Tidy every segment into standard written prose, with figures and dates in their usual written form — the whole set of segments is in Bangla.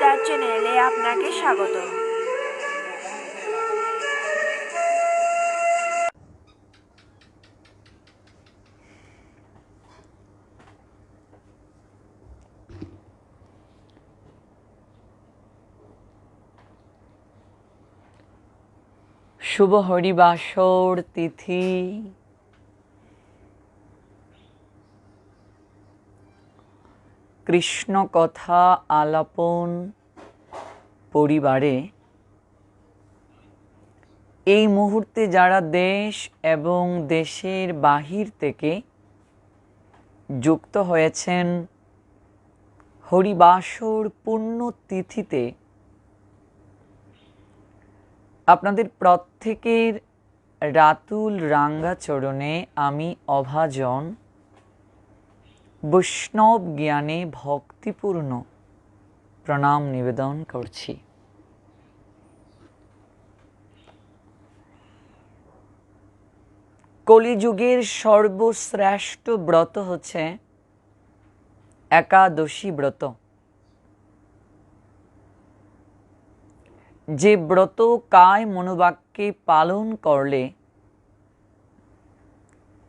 দিদার চ্যানেলে আপনাকে স্বাগত। শুভ হরিবাসর তিথি, কৃষ্ণ কথা আলাপন পরিবারে এই মুহূর্তে যারা দেশ এবং দেশের বাহির থেকে যুক্ত হয়েছেন হরিবাসর পুণ্য তিথিতে, আপনাদের প্রত্যেকের রাতুল রাঙ্গা চরণে আমি অভাজন বৈষ্ণব জ্ঞানে ভক্তিপূর্ণ প্রণাম নিবেদন করছি। কলিযুগের সর্বশ্রেষ্ঠ ব্রত হচ্ছে একাদশী ব্রত। যে ব্রত কায় মনোবাক্যে পালন করলে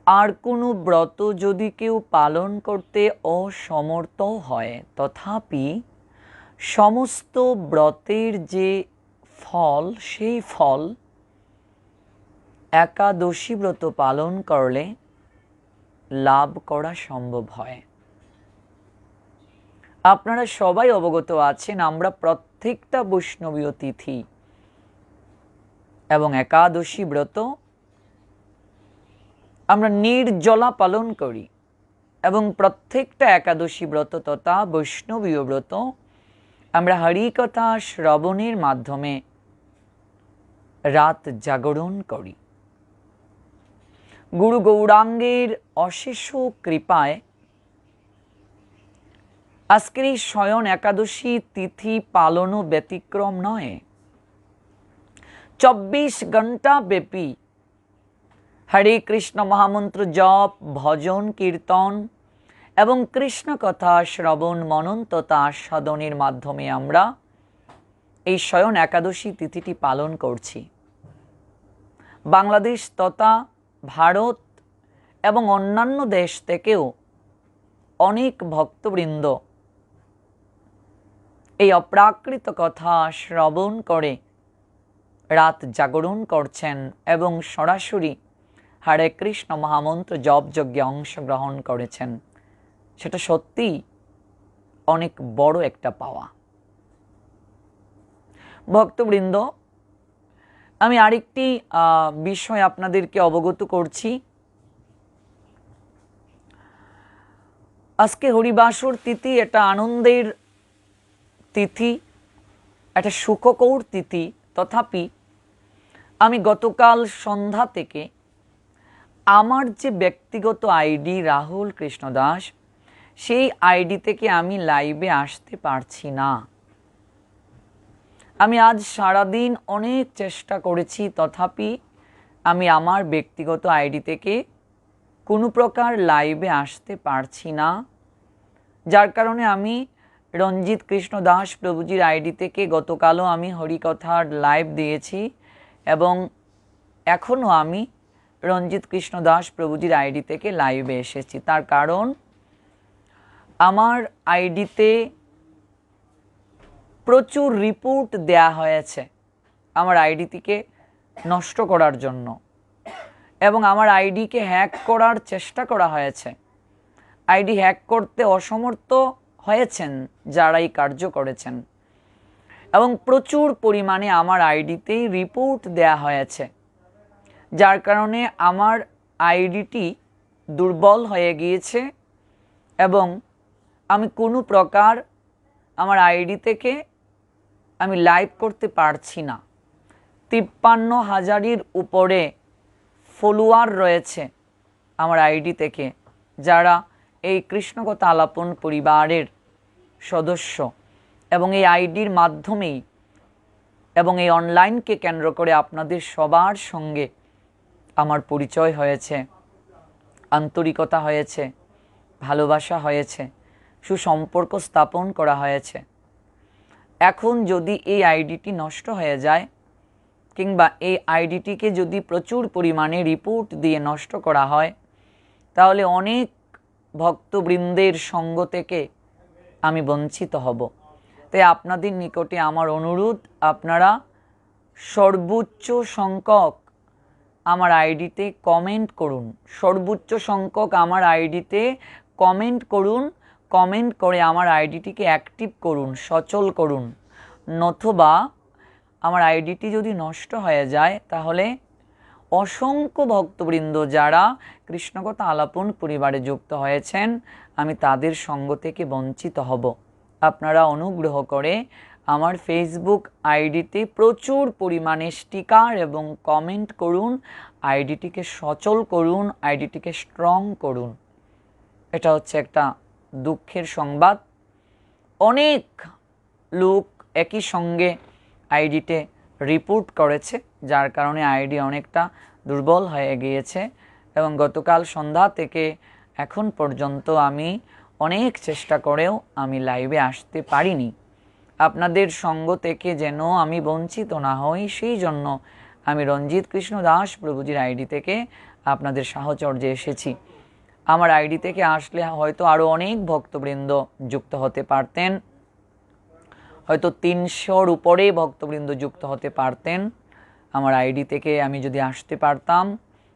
আর কোনো ব্রত যদি কেউ পালন করতে অসমর্থ হয়, তথাপি সমস্ত ব্রতের যে ফল, সেই ফল একাদশী ব্রত পালন করলে লাভ করা সম্ভব হয়। আপনারা সবাই অবগত আছেন, আমরা প্রত্যেকটা বৈষ্ণবীয় তিথি এবং একাদশী ব্রত আমরা নির্জলা পালন করি, এবং প্রত্যেকটা একাদশী ব্রত তথা বৈষ্ণবীয় ব্রত আমরা হরিকথা শ্রবণের মাধ্যমে রাত জাগরণ করি। গুরু গৌরাঙ্গের অশেষ কৃপায় আজকের এই শয়ন একাদশী তিথি পালনও ব্যতিক্রম নয়। 24 ঘণ্টা ব্যাপী হরে কৃষ্ণ মহামন্ত্র জপ, ভজন, কীর্তন এবং কৃষ্ণ কথা শ্রবণ, মনন তথা আস্বাদনের মাধ্যমে আমরা এই শয়ন একাদশী তিথিটি পালন করছি। বাংলাদেশ তথা ভারত এবং অন্যান্য দেশ থেকেও অনেক ভক্তবৃন্দ এই অপ্রাকৃত কথা শ্রবণ করে রাত জাগরণ করছেন এবং সরাসরি হরে কৃষ্ণ মহামন্ত্র জপ যজ্ঞে অংশগ্রহণ করেছেন। সেটা সত্যিই অনেক বড় একটা পাওয়া। ভক্তবৃন্দ, আমি আরেকটি বিষয় আপনাদেরকে অবগত করছি। আজকে হরিবাসর তিথি, এটা আনন্দের তিথি, একটা সুখকর তিথি। তথাপি আমি গতকাল সন্ধ্যা থেকে আমার যে ব্যক্তিগত আইডি রাহুল কৃষ্ণ দাস, সেই আইডি থেকে আমি লাইভে আসতে পারছি না। আমি আজ সারাদিন অনেক চেষ্টা করেছি, তথাপি আমি আমার ব্যক্তিগত আইডি থেকে কোনো প্রকার লাইভে আসতে পারছি না, যার কারণে আমি রঞ্জিত কৃষ্ণ দাস প্রভুজির আইডি থেকে গতকালও আমি হরিকথার লাইভ দিয়েছি এবং এখনও আমি রঞ্জিত কৃষ্ণ দাস প্রভুজির আইডি থেকে লাইভে এসেছি। তার কারণ আমার আইডিতে প্রচুর রিপোর্ট দেয়া হয়েছে আমার আইডিটিকে নষ্ট করার জন্য, এবং আমার আইডিকে হ্যাক করার চেষ্টা করা হয়েছে। আইডি হ্যাক করতে অসমর্থ হয়েছেন যারা এই কার্য করেছেন, এবং প্রচুর পরিমাণে আমার আইডিতেই রিপোর্ট দেয়া হয়েছে, যার কারণে আমার আইডিটি দুর্বল হয়ে গিয়েছে এবং আমি কোনো প্রকার আমার আইডি থেকে আমি লাইভ করতে পারছি না। 53,000-এর উপরে ফলোয়ার রয়েছে আমার আইডি থেকে, যারা এই কৃষ্ণকথা আলাপন পরিবারের সদস্য, এবং এই আইডির মাধ্যমেই এবং এই অনলাইনকে কেন্দ্র করে আপনাদের সবার সঙ্গে আমার পরিচয় হয়েছে, আন্তরিকতা হয়েছে, ভালোবাসা হয়েছে, সুসম্পর্ক স্থাপন করা হয়েছে। এখন যদি এই আইডিটি নষ্ট হয়ে যায় কিংবা এই আইডিটিকে যদি প্রচুর পরিমাণে রিপোর্ট দিয়ে নষ্ট করা হয়, তাহলে অনেক ভক্তবৃন্দের সঙ্গ থেকে আমি বঞ্চিত হব। তাই আপনাদের নিকটে আমার অনুরোধ, আপনারা সর্বোচ্চ সংখ্যক আমার আইডিতে কমেন্ট করুন, সর্বোচ্চ সংখ্যক আমার আইডিতে কমেন্ট করুন, কমেন্ট করে আমার আইডিটিকে অ্যাক্টিভ করুন, সচল করুন। নতুবা আমার আইডিটি যদি নষ্ট হয়ে যায় তাহলে অসংখ্য ভক্তবৃন্দ যারা কৃষ্ণকথা আলাপন পরিবারে যুক্ত হয়েছেন, আমি তাদের সঙ্গ থেকে বঞ্চিত হব। আপনারা অনুগ্রহ করে আমার ফেসবুক আইডিতে প্রচুর পরিমাণে স্টিকার এবং কমেন্ট করুন, আইডিটিকে সচল করুন, আইডিটিকে স্ট্রং করুন। এটা হচ্ছে একটা দুঃখের সংবাদ। অনেক লোক একই সঙ্গে আইডিতে রিপোর্ট করেছে, যার কারণে আইডি অনেকটা দুর্বল হয়ে গিয়েছে এবং গতকাল সন্ধ্যা থেকে এখন পর্যন্ত আমি অনেক চেষ্টা করেও আমি লাইভে আসতে পারিনি। আপনাদের সঙ্গ থেকে যেন আমি বঞ্চিত না হই, সেই জন্য আমি রঞ্জিত কৃষ্ণ দাস প্রভুজির আইডি থেকে আপনাদের সাহচর্যে এসেছি। আমার আইডি থেকে আসলে হয়তো আরও অনেক ভক্তবৃন্দ যুক্ত হতে পারতেন, হয়তো 300-র উপরে ভক্তবৃন্দ যুক্ত হতে পারতেন আমার আইডি থেকে আমি যদি আসতে পারতাম।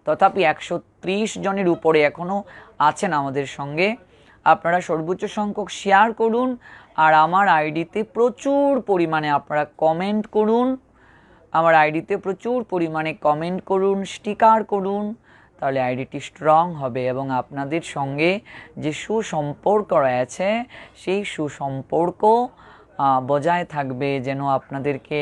তথাপি 130 জনের উপরে এখনও আছেন আমাদের সঙ্গে। আপনারা সর্বোচ্চ সংখ্যক শেয়ার করুন আর আমার আইডিতে প্রচুর পরিমাণে আপনারা কমেন্ট করুন, আমার আইডিতে প্রচুর পরিমাণে কমেন্ট করুন, স্টিকার করুন, তাহলে আইডিটি স্ট্রং হবে এবং আপনাদের সঙ্গে যে সুসম্পর্ক রয়েছে সেই সুসম্পর্ক বজায় থাকবে, যেন আপনাদেরকে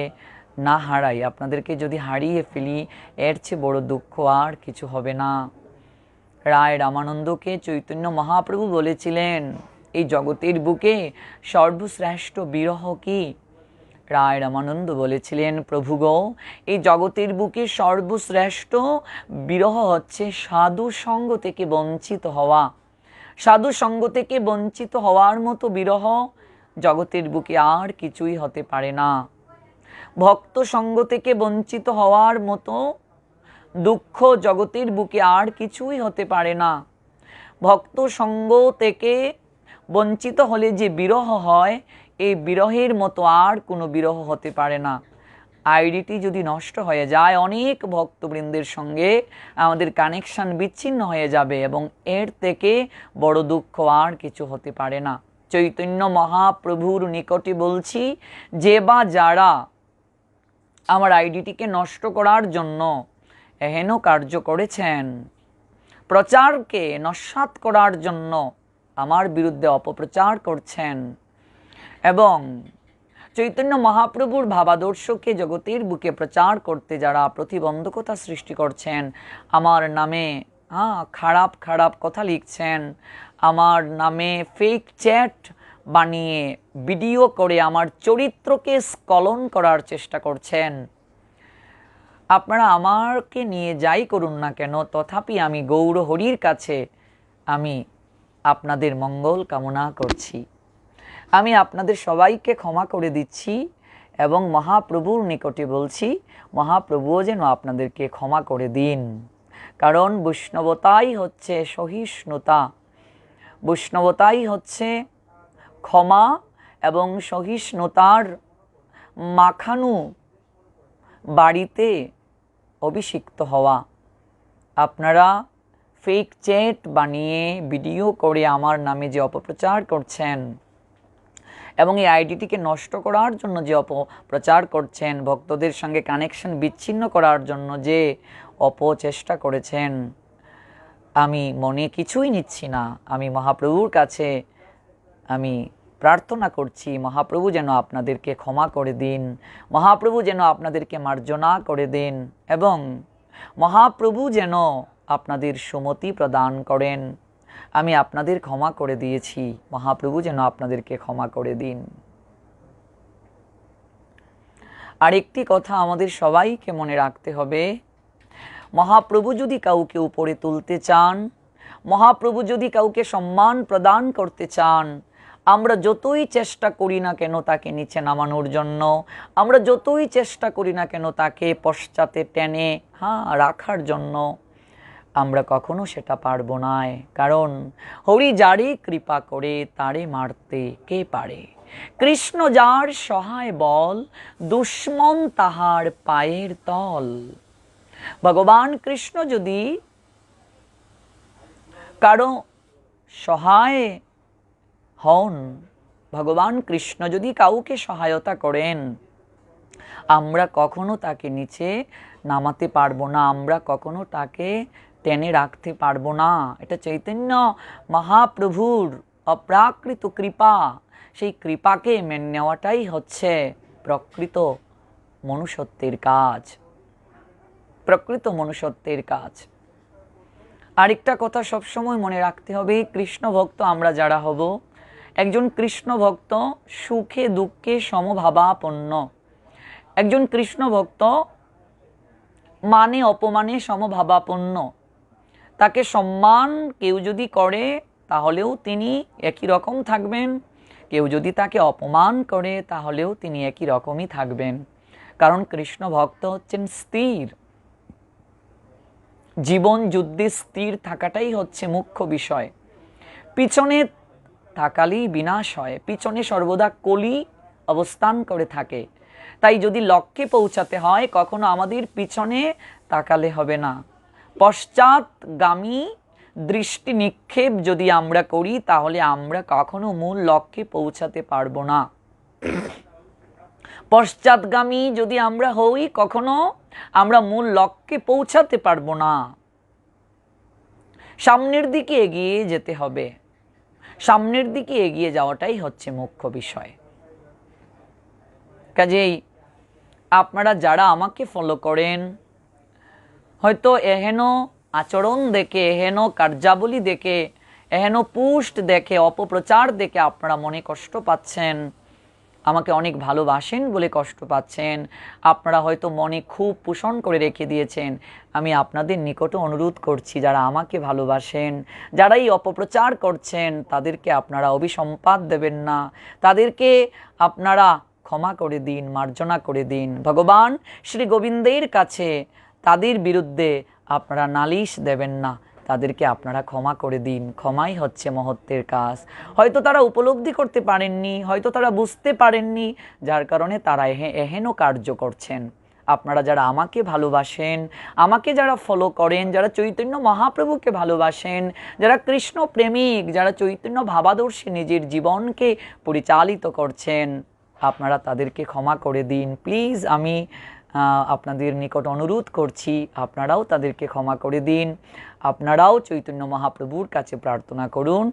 না হারাই। আপনাদেরকে যদি হারিয়ে ফেলি এর চেয়ে বড় দুঃখ আর কিছু হবে না। রায় রামানন্দকে চৈতন্য মহাপ্রভু বলেছিলেন, এই জগতের বুকে সর্বশ্রেষ্ঠ বিরহ কি? রায় রামানন্দ বলেছিলেন, প্রভু গো, এই জগতের বুকে সর্বশ্রেষ্ঠ বিরহ হচ্ছে সাধু সঙ্গ থেকে বঞ্চিত হওয়া। সাধু সঙ্গ থেকে বঞ্চিত হওয়ার মতো বিরহ জগতের বুকে আর কিছুই হতে পারে না। ভক্ত সঙ্গ থেকে বঞ্চিত হওয়ার মতো দুঃখ জগতের বুকে আর কিছুই হতে পারে না। ভক্ত সঙ্গ থেকে বঞ্চিত হলে যে বিরহ হয়, এই বিরহের মতো আর কোনো বিরহ হতে পারে না। আইডিটি যদি নষ্ট হয়ে যায়, অনেক ভক্তবৃন্দের সঙ্গে আমাদের কানেকশন বিচ্ছিন্ন হয়ে যাবে এবং এর থেকে বড় দুঃখ আর কিছু হতে পারে না। চৈতন্য মহাপ্রভুর নিকটে বলছি, যে বা যারা আমার আইডিটিকে নষ্ট করার জন্য এহেন কার্য করেছেন, প্রচারকে নস্যাৎ করার জন্য আমার বিরুদ্ধে অপপ্রচার করছেন এবং চৈতন্য মহাপ্রভুর ভাবাদর্শকে জগতের বুকে প্রচার করতে যারা প্রতিবন্ধকতা সৃষ্টি করছেন, আমার নামে খারাপ খারাপ কথা লিখছেন, আমার নামে ফেক চ্যাট বানিয়ে ভিডিও করে আমার চরিত্রকে স্খলন করার চেষ্টা করছেন, আপনারা আমাকে নিয়ে যাই করুন না কেন, তথাপি আমি গৌর হরির কাছে আমি আপনাদের মঙ্গল কামনা করছি। আমি আপনাদের সবাইকে ক্ষমা করে দিচ্ছি এবং মহাপ্রভুর নিকটে বলছি, মহাপ্রভুও যেন আপনাদেরকে ক্ষমা করে দিন। কারণ বৈষ্ণবতাই হচ্ছে সহিষ্ণুতা, বৈষ্ণবতাই হচ্ছে ক্ষমা এবং সহিষ্ণুতার মাখানো বাড়িতে অভিষিক্ত হওয়া। আপনারা ফেক চ্যাট বানিয়ে ভিডিও করে আমার নামে যে অপপ্রচার করছেন এবং এই আইডিটিকে নষ্ট করার জন্য যে অপপ্রচার করছেন, ভক্তদের সঙ্গে কানেকশন বিচ্ছিন্ন করার জন্য যে অপচেষ্টা করেছেন, আমি মনে কিছুই নিচ্ছি না। আমি মহাপ্রভুর কাছে আমি প্রার্থনা করছি, মহাপ্রভু যেন আপনাদেরকে ক্ষমা করে দিন, মহাপ্রভু যেন আপনাদেরকে মার্জনা করে দিন এবং মহাপ্রভু যেন আপনাদের সুমতি প্রদান করেন। আমি আপনাদের ক্ষমা করে দিয়েছি, মহাপ্রভু যেন আপনাদেরকে ক্ষমা করে দিন। আরেকটি কথা আমাদের সবাইকে মনে রাখতে হবে, মহাপ্রভু যদি কাউকে উপরে তুলতে চান, মহাপ্রভু যদি কাউকে সম্মান প্রদান করতে চান, আমরা যতই চেষ্টা করি না কেন তাকে নিচে নামানোর জন্য, আমরা যতই চেষ্টা করি না কেন তাকে পশ্চাতে টেনে রাখার জন্য, আমরা কখনো সেটা পারবো না। কারণ হরি যারে কৃপা করে তারে মারতে কে পারে। কৃষ্ণ যার সহায় বল, দুশ্মন তাহার পায়ের তল। ভগবান কৃষ্ণ যদি কারো সহায় হন, ভগবান কৃষ্ণ যদি কাউকে সহায়তা করেন, আমরা কখনো তাকে নিচে নামাতে পারবো না, আমরা কখনো তাকে টেনে রাখতে পারবো না। এটা চৈতন্য মহাপ্রভুর অপ্রাকৃত কৃপা। সেই কৃপাকে মেনে নেওয়াটাই হচ্ছে প্রকৃত মনুষ্যত্বের কাজ, প্রকৃত মনুষ্যত্বের কাজ। আরেকটা কথা সবসময় মনে রাখতে হবে, কৃষ্ণ ভক্ত আমরা যারা হব, একজন কৃষ্ণ ভক্ত সুখে দুঃখে সমভাবাপন্ন। একজন কৃষ্ণ ভক্ত মানে অপমানে সমভাবাপন্ন। তাকে সম্মান কেউ যদি করে তাহলেও তিনি একই রকম থাকবেন, কেউ যদি তাকে অপমান করে তাহলেও তিনি একই রকমই থাকবেন। কারণ কৃষ্ণ ভক্ত হচ্ছেন স্থির। জীবন যুদ্ধে স্থির থাকাটাই হচ্ছে মুখ্য বিষয়। পিছনে তাকালেই বিনাশ হয়, পিছনে সর্বদা কলি অবস্থান করে থাকে। তাই যদি লক্ষ্যে পৌঁছাতে হয় কখনো আমাদের পিছনে তাকালে হবে না। পশ্চাৎগামী দৃষ্টি নিক্ষেপ যদি আমরা করি তাহলে আমরা কখনো মূল লক্ষ্যে পৌঁছাতে পারবো না। পশ্চাৎগামী যদি আমরা হই কখনো আমরা মূল লক্ষ্যে পৌঁছাতে পারবো না। সামনের দিকে এগিয়ে যেতে হবে, সামনের দিকে এগিয়ে যাওয়াটাই হচ্ছে মুখ্য বিষয়। কাজেই আপনারা যারা আমাকে ফলো করেন, হয়তো এহেন আচরণ দেখে, এহেন কার্যাবলী দেখে, এহেন পোস্ট দেখে, অপপ্রচার দেখে আপনারা মনে কষ্ট পাচ্ছেন, আমাকে অনেক ভালোবাসেন বলে কষ্ট পাচ্ছেন, আপনারা হয়তো মনে খুব পোষণ করে রেখে দিয়েছেন। আমি আপনাদের নিকটে অনুরোধ করছি, যারা আমাকে ভালোবাসেন, যারা এই অপপ্রচার করছেন, তাদেরকে আপনারা অভিসম্পাত দেবেন না, তাদেরকে আপনারা ক্ষমা করে দিন, মার্জনা করে দিন। ভগবান শ্রী গোবিন্দের কাছে তাদের বিরুদ্ধে আপনারা নালিশ দেবেন না, তাদেরকে আপনারা ক্ষমা করে দিন। ক্ষমাই হচ্ছে মহত্বের কাজ। হয়তো তারা উপলব্ধি করতে পারেননি, হয়তো তারা বুঝতে পারেননি, যার কারণে তারা এহেন কার্য করছেন। আপনারা যারা আমাকে ভালোবাসেন, আমাকে যারা ফলো করেন, যারা চৈতন্য মহাপ্রভুকে ভালোবাসেন, যারা কৃষ্ণ প্রেমিক, যারা চৈতন্য ভাবাদর্শী নিজের জীবনকে পরিচালিত করছেন, আপনারা তাদেরকে ক্ষমা করে দিন প্লিজ। আমি আপনাদের নিকট অনুরোধ করছি, আপনারাও তাদেরকে ক্ষমা করে দিন। আপনারাও চৈতন্য মহাপ্রভুর কাছে প্রার্থনা করুন,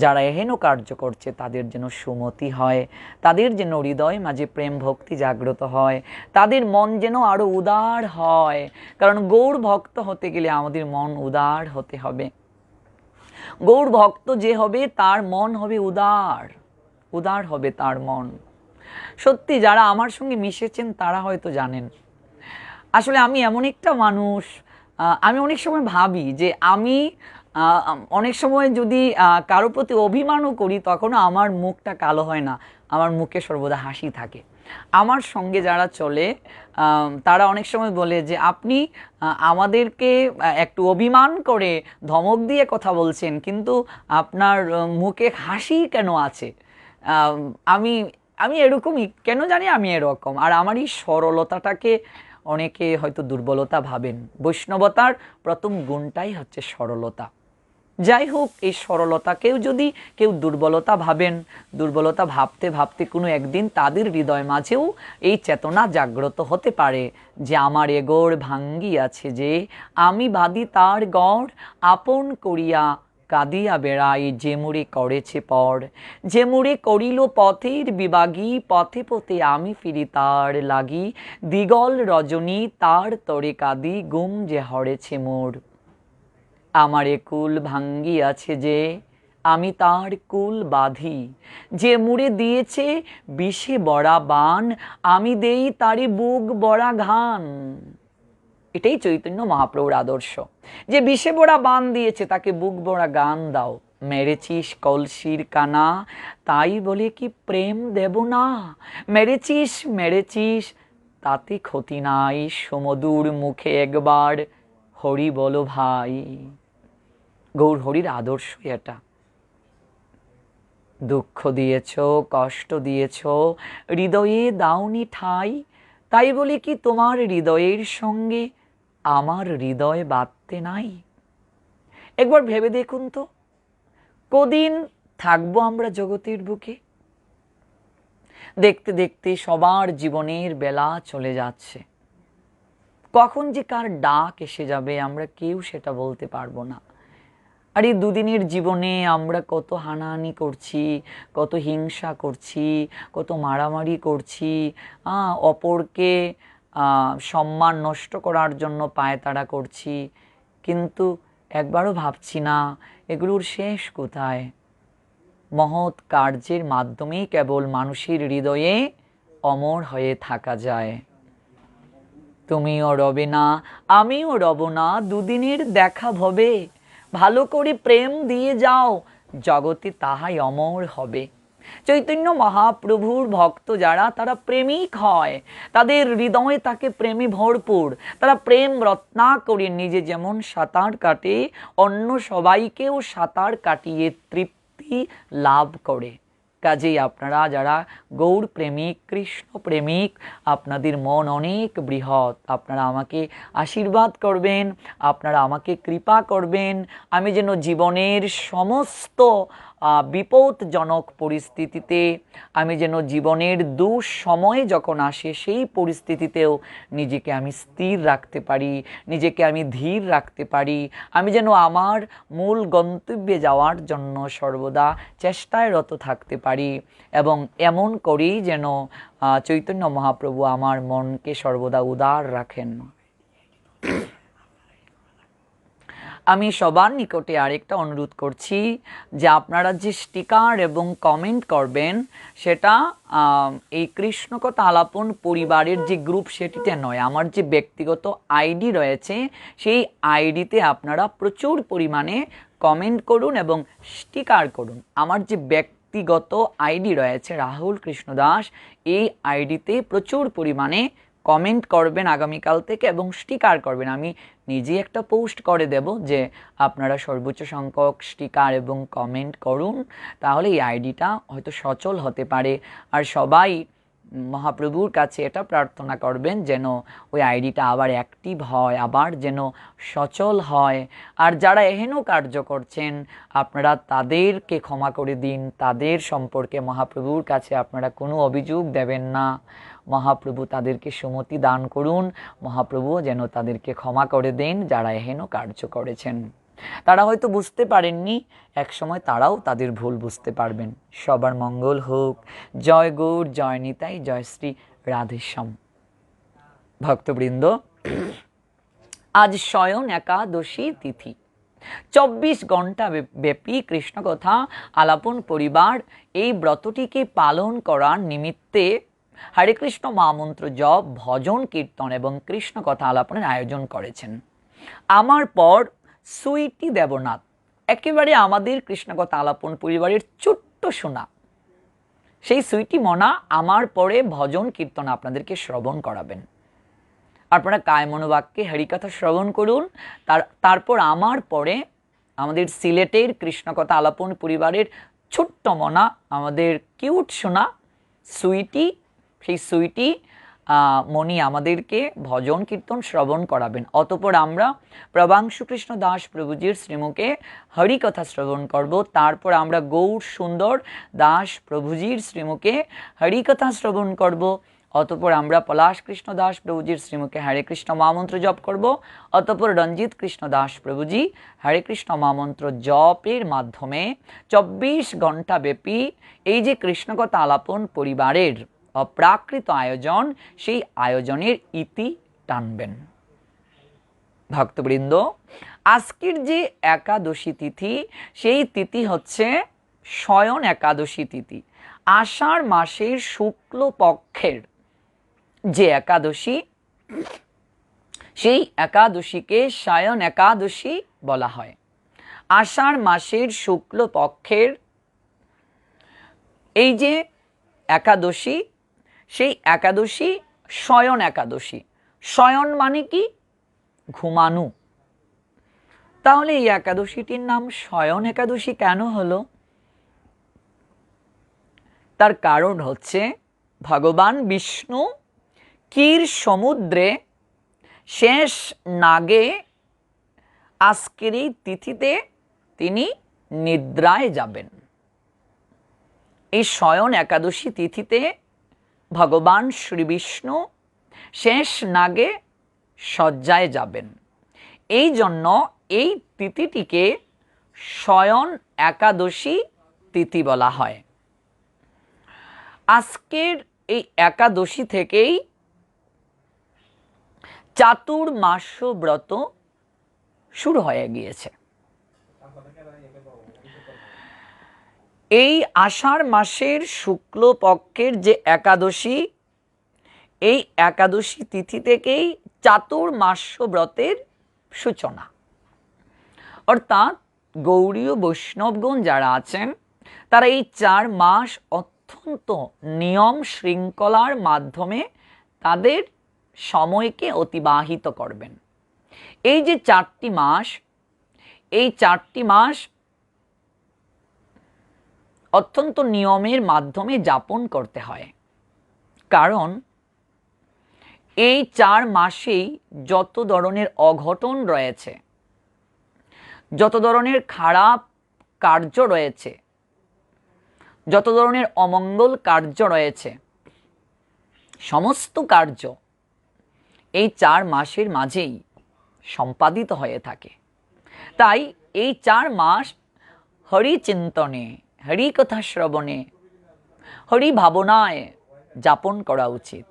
যারা এহেন কার্য করছে তাদের যেন সুমতি হয়, তাদের যেন হৃদয় মাঝে প্রেম ভক্তি জাগ্রত হয়, তাদের মন যেন আরও উদার হয়। কারণ গৌর ভক্ত হতে গেলে আমাদের মন উদার হতে হবে। গৌর ভক্ত যে হবে তার মন হবে উদার, উদার হবে তার মন। সত্যি যারা আমার সঙ্গে মিশেছেন তারা হয়তো জানেন, আসলে আমি এমন একটা মানুষ, আমি অনেক সময় ভাবি যে আমি অনেক সময় যদি কারো প্রতি অভিমানও করি তখনও আমার মুখটা কালো হয় না, আমার মুখে সর্বদা হাসি থাকে। আমার সঙ্গে যারা চলে তারা অনেক সময় বলে যে আপনি আমাদেরকে একটু অভিমান করে ধমক দিয়ে কথা বলছেন, কিন্তু আপনার মুখে হাসি কেন আছে? আমি আমি এরকমই, কেন জানি আমি এরকম। আর আমার এই সরলতাটাকে অনেকে হয়তো দুর্বলতা ভাবেন। বৈষ্ণবতার প্রথম গুণটাই হচ্ছে সরলতা। যাই হোক, এই সরলতাকেও যদি কেউ দুর্বলতা ভাবেন, দুর্বলতা ভাবতে ভাবতে কোনো একদিন তাদের হৃদয় মাঝেও এই চেতনা জাগ্রত হতে পারে যে আমার এ গড় ভাঙ্গিয়াছে, যে আমি বাদি তার গড় আপন করিয়া কাঁদিয়া বেড়াই, যে মুড়ে করেছে পর, যে মুড়ে করিল পথের বিভাগী, পথে পথে আমি ফিরি তার লাগি, দিগল রজনী তার তরে কাঁদি, গুম যে হরেছে মোর। আমার এ কুল ভাঙ্গিয়াছে যে আমি তার কুল বাঁধি, যে মুড়ে দিয়েছে বিষে বড়া বান, আমি দেই তারে বুক বড়া ঘান। এটাই চৈতন্য মহাপ্রভুর আদর্শ, যে বিষে বড়া বান দিয়েছে তাকে বুক বড়া গান দাও, মেরেছিস কলসির কানা, তাই বলে কি প্রেম দেব না? মেরেছিস মেরেছিস, তাতে ক্ষতি নাই, সমুদুর মুখে একবার হরি বলো ভাই। গৌর হরির আদর্শ এটা। দুঃখ দিয়েছ, কষ্ট দিয়েছ, হৃদয়ে দাওনি ঠাই, তাই বলে কি তোমার হৃদয়ের সঙ্গে আমার হৃদয় বাঁধতে নাই? একবার ভেবে দেখুন তো, কদিন থাকবো আমরা জগতের বুকে? দেখতে দেখতে সবার জীবনের বেলা চলে যাচ্ছে। কখন যে কার ডাক এসে যাবে আমরা কেউ সেটা বলতে পারবো না। আর এই দুদিনের জীবনে আমরা কত হানাহানি করছি, কত হিংসা করছি, কত মারামারি করছি, অপরকে সম্মান নষ্ট করার জন্য পায়তারা করছি, কিন্তু একবারও ভাবছি না এগুলোর শেষ কোথায়? মহৎ কার্যের মাধ্যমেই কেবল মানুষের হৃদয়ে অমর হয়ে থাকা যায়। তুমিও রবে না, আমিও রব না, দুদিনের দেখা ভবে, ভালো করে প্রেম দিয়ে যাও, জগতে তাহাই অমর হবে। চৈতন্য মহাপ্রভুর ভক্ত যারা, তারা প্রেমিক হয়, তাদের হৃদয়ে তাকে প্রেমে ভরপুর। তারা প্রেম রত্নাকরে নিজে যেমন সাঁতার কাটে, অন্য সবাইকেও সাঁতার কাটিয়ে তৃপ্তি লাভ করে। কাজেই আপনারা যারা গৌর প্রেমিক, কৃষ্ণ প্রেমিক, আপনাদের মন অনেক বৃহৎ। আপনারা আমাকে আশীর্বাদ করবেন, আপনারা আমাকে কৃপা করবেন, আমি যেন জীবনের সমস্ত বিপদজনক পরিস্থিতিতে, আমি যেন জীবনের দুঃসময় যখন আসে সেই পরিস্থিতিতেও নিজেকে আমি স্থির রাখতে পারি, নিজেকে আমি ধীর রাখতে পারি, আমি যেন আমার মূল গন্তব্যে যাওয়ার জন্য সর্বদা চেষ্টায় রত থাকতে পারি, এবং এমন করেই যেন চৈতন্য মহাপ্রভু আমার মনকে সর্বদা উদার রাখেন। আমি সবার নিকটে আরেকটা অনুরোধ করছি যে আপনারা যে স্টিকার এবং কমেন্ট করবেন সেটা এই কৃষ্ণকথা আলাপন পরিবারের যে গ্রুপ সেটিতে নয়, আমার যে ব্যক্তিগত আইডি রয়েছে সেই আইডিতে আপনারা প্রচুর পরিমাণে কমেন্ট করুন এবং স্টিকার করুন। আমার যে ব্যক্তিগত আইডি রয়েছে রাহুল কৃষ্ণ দাস, এই আইডিতে প্রচুর পরিমাণে কমেন্ট করবেন আগামীকাল থেকে এবং স্টিকার করবেন। আমি নিজে একটা পোস্ট করে দেব যে আপনারা সর্বোচ্চ সংখ্যক স্টিকার এবং কমেন্ট করুন, তাহলে এই আইডিটা হয়তো সচল হতে পারে। আর সবাই মহাপ্রভুর কাছে এটা প্রার্থনা করবেন যেন ওই আইডিটা আবার অ্যাক্টিভ হয়, আবার যেন সচল হয়। আর যারা এহেন কার্য করছেন আপনারা তাদেরকে ক্ষমা করে দিন, তাদের সম্পর্কে মহাপ্রভুর কাছে আপনারা কোনো অভিযোগ দেবেন না। মহাপ্রভু তাদেরকে সুমতি দান করুন, মহাপ্রভু যেন তাদেরকে ক্ষমা করে দেন যারা এহেন কার্য করেছেন। তারা হয়তো বুঝতে পারেননি, একসময় তারাও তাদের ভুল বুঝতে পারবেন। সবার মঙ্গল হোক। জয় গৌর, জয় নিতাই, জয় শ্রী রাধেশ্যাম। ভক্তবৃন্দ, আজ শয়ন একাদশী তিথি। 24 ঘন্টা ব্যাপী কৃষ্ণকথা আলাপন পরিবার এই ব্রতটিকে পালন করার নিমিত্তে হরে কৃষ্ণ মহামন্ত্র জপ, ভজন কীর্তন এবং কৃষ্ণ কথা আলাপনের আয়োজন করেছেন। আমার পর সুইটি দেবনাথ, একেবারে আমাদের কৃষ্ণকথা আলাপন পরিবারের ছোট্ট সোনা, সেই সুইটি মনা আমার পরে ভজন কীর্তন আপনাদেরকে শ্রবণ করাবেন। আপনারা কায় মনোবাক্যে হরিকথা শ্রবণ করুন। তারপর আমার পরে আমাদের সিলেটের কৃষ্ণকথা আলাপন পরিবারের ছোট্ট মনা, আমাদের কিউট সোনা সুইটি, সেই সুইটি মণি আমাদেরকে ভজন কীর্তন শ্রবণ করাবেন। অতঃপর আমরা প্রভাংশু কৃষ্ণ দাস প্রভুজির শ্রীমুখে হরিকথা শ্রবণ করব। তারপর আমরা গৌর সুন্দর দাস প্রভুজির শ্রীমুখে হরিকথা শ্রবণ করব। অতঃপর আমরা পলাশ কৃষ্ণ দাস প্রভুজির শ্রীমুখে হরে কৃষ্ণ মহামন্ত্র জপ করব। অতঃপর রঞ্জিত কৃষ্ণ দাস প্রভুজি হরে কৃষ্ণ মহামন্ত্র জপের মাধ্যমে 24 ঘন্টা ব্যাপী এই যে কৃষ্ণকথা আলাপন পরিবারের অপ্রাকৃত আয়োজন, সেই আয়োজনের ইতি টানবেন। ভক্তবৃন্দ, আজকের যে একাদশী তিথি, সেই তিথি হচ্ছে শয়ন একাদশী তিথি। আষাঢ় মাসের শুক্ল পক্ষের যে একাদশী, সেই একাদশীকে শয়ন একাদশী বলা হয়। আষাঢ় মাসের শুক্লপক্ষের এই যে একাদশী, সেই একাদশী শয়ন একাদশী। শয়ন মানে কি? ঘুমানো। তাহলে এই একাদশীটির নাম শয়ন একাদশী কেন হলো? তার কারণ হচ্ছে ভগবান বিষ্ণু ক্ষীর সমুদ্রে শেষ নাগে আজকের এই তিথিতে তিনি নিদ্রায় যাবেন। এই শয়ন একাদশী তিথিতে ভগবান শ্রী বিষ্ণু শেষ নাগে শয্যায় যাবেন। এই জন্য এই তিথিটিকে শয়ন একাদশী তিথি বলা হয়। আজকের এই একাদশী থেকেই চাতুর্মাস্য ব্রত শুরু হয়ে গিয়েছে। এই আষাঢ় মাসের শুক্লপক্ষের যে একাদশী, এই একাদশী তিথি থেকেই চাতুর্মাস্য ব্রতের সূচনা। অর্থাৎ গৌড়ীয় বৈষ্ণবগণ যারা আছেন তারা এই 4 মাস অত্যন্ত নিয়ম শৃঙ্খলার মাধ্যমে তাদের সময়কে অতিবাহিত করবেন। এই যে 4টি মাস, এই 4টি মাস অত্যন্ত নিয়মের মাধ্যমে যাপন করতে হয়। কারণ এই 4 মাসেই যত ধরনের অঘটন রয়েছে, যত ধরনের খারাপ কার্য রয়েছে, যত ধরনের অমঙ্গল কার্য রয়েছে, সমস্ত কার্য এই 4 মাসের মাঝেই সম্পাদিত হয়ে থাকে। তাই এই 4 মাস হরি চিন্তনে, হরি কথা শ্রবণে, হরি ভাবনায় যাপন করা উচিত।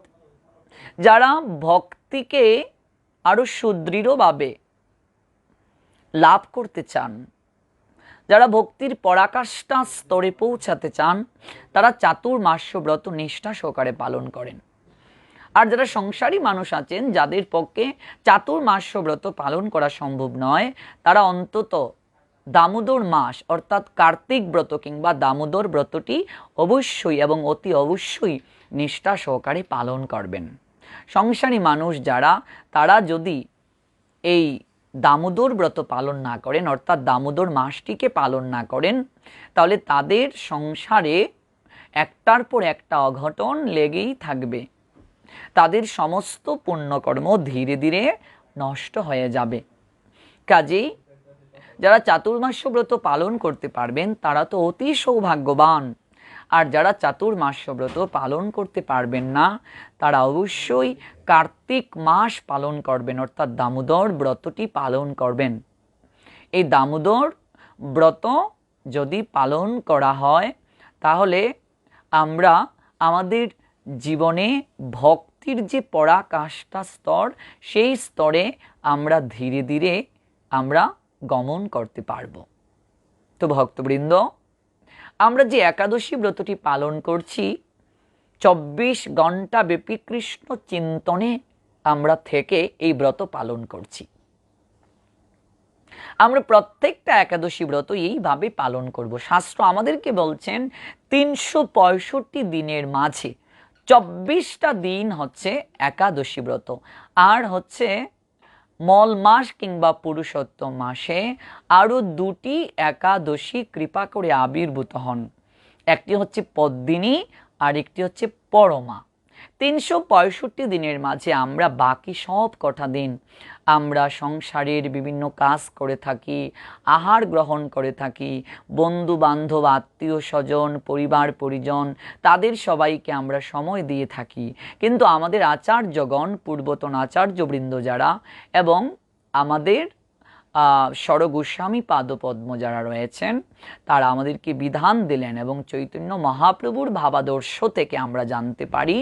যারা ভক্তিকে আরো সুদৃঢ়ভাবে লাভ করতে চান, যারা ভক্তির পরাকাষ্ঠা স্তরে পৌঁছাতে চান, তারা চাতুর্মাস্য ব্রত নিষ্ঠা সহকারে পালন করেন। আর যারা সংসারী মানুষ আছেন, যাদের পক্ষে চাতুর্মাস্য ব্রত পালন করা সম্ভব নয়, তারা অন্তত দামোদর মাস অর্থাৎ কার্তিক ব্রত কিংবা দামোদর ব্রতটি অবশ্যই এবং অতি অবশ্যই নিষ্ঠা সহকারে পালন করবেন। সংসারী মানুষ যারা, তারা যদি এই দামোদর ব্রত পালন না করেন, অর্থাৎ দামোদর মাসটিকে পালন না করেন, তাহলে তাদের সংসারে একটার পর একটা অঘটন লেগেই থাকবে। তাদের সমস্ত পুণ্যকর্ম ধীরে ধীরে নষ্ট হয়ে যাবে। কাজেই যারা চাতুর্মাস্য ব্রত পালন করতে পারবেন তারা তো অতি সৌভাগ্যবান। আর যারা চাতুর্মাস্য ব্রত পালন করতে পারবেন না, তারা অবশ্যই কার্তিক মাস পালন করবেন, অর্থাৎ দামোদর ব্রতটি পালন করবেন। এই দামোদর ব্রত যদি পালন করা হয়, তাহলে আমরা আমাদের জীবনে ভক্তির যে পরাকাষ্ঠা স্তর, সেই স্তরে আমরা ধীরে ধীরে আমরা গমন করতে পারব। তো ভক্তবৃন্দ, আমরা যে একাদশী ব্রতটি পালন করছি, 24 ঘন্টা ব্যাপী কৃষ্ণ চিন্তনে আমরা থেকে এই ব্রত পালন করছি। আমরা প্রত্যেকটা একাদশী ব্রত এইভাবে পালন করব। শাস্ত্র আমাদেরকে বলছেন 365 দিনের মাঝে 24টা দিন হচ্ছে একাদশী ব্রত। আর হচ্ছে মল মাস কিংবা পুরুষোত্তম মাসে আরও 2টি একাদশী কৃপা করে আবির্ভূত হন। একটি হচ্ছে পদ্মিনী আর একটি হচ্ছে পরমা। 365 দিনের মাঝে আমরা বাকি সব কটা দিন আমরা সংসারের বিভিন্ন কাজ করে থাকি, আহার গ্রহণ করে থাকি, বন্ধু বান্ধব আত্মীয় স্বজন পরিবার পরিজন তাদের সবাইকে আমরা সময় দিয়ে থাকি। কিন্তু আমাদের আচার্যগণ, পূর্বতন আচার্যবৃন্দ যারা এবং আমাদের স্বরগোস্বামী পাদপদ্ম যারা রয়েছেন, তারা আমাদেরকে বিধান দিলেন এবং চৈতন্য মহাপ্রভুর ভাবাদর্শ থেকে আমরা জানতে পারি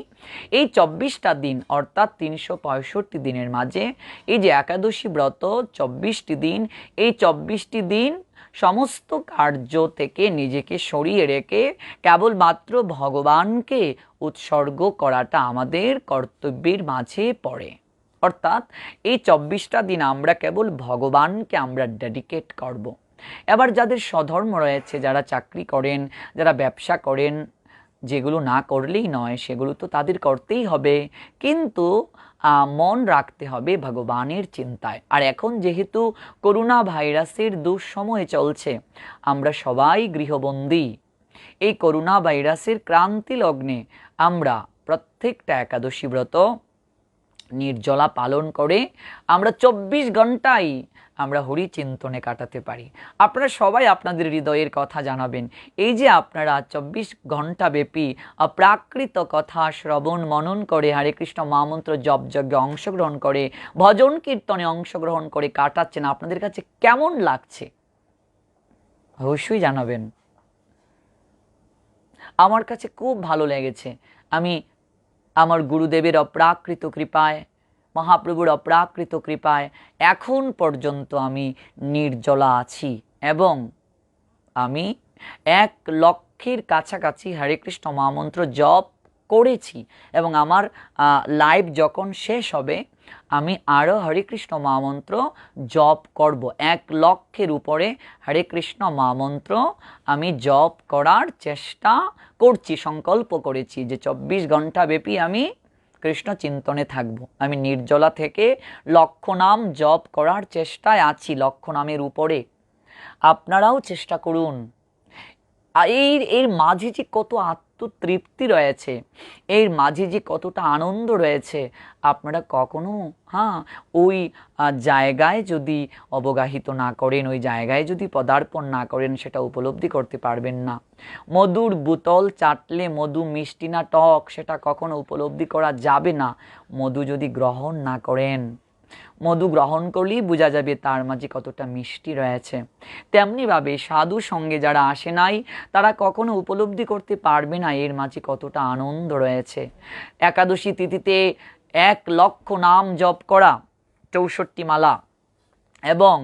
এই 24টা দিন অর্থাৎ 365 দিনের মাঝে এই যে একাদশী ব্রত 24টি দিন, এই 24টি দিন সমস্ত কার্য থেকে নিজেকে সরিয়ে রেখে কেবলমাত্র ভগবানকে উৎসর্গ করাটা আমাদের কর্তব্যের মাঝে পড়ে। অর্থাৎ এই 24টা দিন আমরা কেবল ভগবানকে আমরা ডেডিকেট করব। এবার যাদের স্বধর্ম রয়েছে, যারা চাকরি করেন, যারা ব্যবসা করেন, যেগুলো না করলেই নয় সেগুলো তো তাদের করতেই হবে, কিন্তু মন রাখতে হবে ভগবানের চিন্তায়। আর এখন যেহেতু করোনা ভাইরাসের দুঃসময় চলছে, আমরা সবাই গৃহবন্দী। এই করোনা ভাইরাসের ক্রান্তি লগ্নে আমরা প্রত্যেকটা একাদশী ব্রত নির্জলা পালন করে আমরা 24 ঘন্টাই আমরা হরি চিন্তনে কাটাতে পারি। আপনারা সবাই আপনাদের হৃদয়ের কথা জানাবেন। এই যে আপনারা 24 ঘন্টা ব্যাপী অপ্রাকৃত কথা শ্রবণ মনন করে, হরে কৃষ্ণ মহামন্ত্র জপ যজ্ঞে অংশগ্রহণ করে, ভজন কীর্তনে অংশগ্রহণ করে কাটাচ্ছেন, আপনাদের কাছে কেমন লাগছে অবশ্যই জানাবেন। আমার কাছে খুব ভালো লেগেছে। আমি আমার গুরুদেবের অপ্রাকৃত কৃপায়, মহাপ্রভুর অপ্রাকৃত কৃপায় এখন পর্যন্ত আমি নির্জলা আছি এবং আমি 1 লক্ষের কাছাকাছি হরে কৃষ্ণ মহামন্ত্র জপ করেছি এবং আমার লাইভ যখন শেষ হবে আমি আরও হরে কৃষ্ণ মহামন্ত্র জপ করব। 1 লক্ষের উপরে হরে কৃষ্ণ মহামন্ত্র আমি জপ করার চেষ্টা করছি, সংকল্প করেছি যে 24 ঘন্টা ব্যাপী আমি কৃষ্ণ চিন্তনে থাকব। আমি নির্জলা থেকে লক্ষ নাম জপ করার চেষ্টায় আছি, লক্ষ নামের উপরে। আপনারাও চেষ্টা করুন। এর মাঝে যে কত আত্মতৃপ্তি রয়েছে, এর মাঝে যে কতটা আনন্দ রয়েছে, আপনারা কখনো ওই জায়গায় যদি অবগাহিত না করেন, ওই জায়গায় যদি পদার্পণ না করেন, সেটা উপলব্ধি করতে পারবেন না। মধুর বোতল চাটলে মধু মিষ্টি না টক সেটা কখনো উপলব্ধি করা যাবে না মধু যদি গ্রহণ না করেন। মধু গ্রহণ করলেই বোঝা যাবে তার মাঝে কতটা মিষ্টি রয়েছে। তেমনিভাবে সাধু সঙ্গে যারা আসে নাই তারা কখনো উপলব্ধি করতে পারবে না এর মাঝে কতটা আনন্দ রয়েছে। একাদশী তিথিতে 1 লক্ষ নাম জপ করা, 64 মালা এবং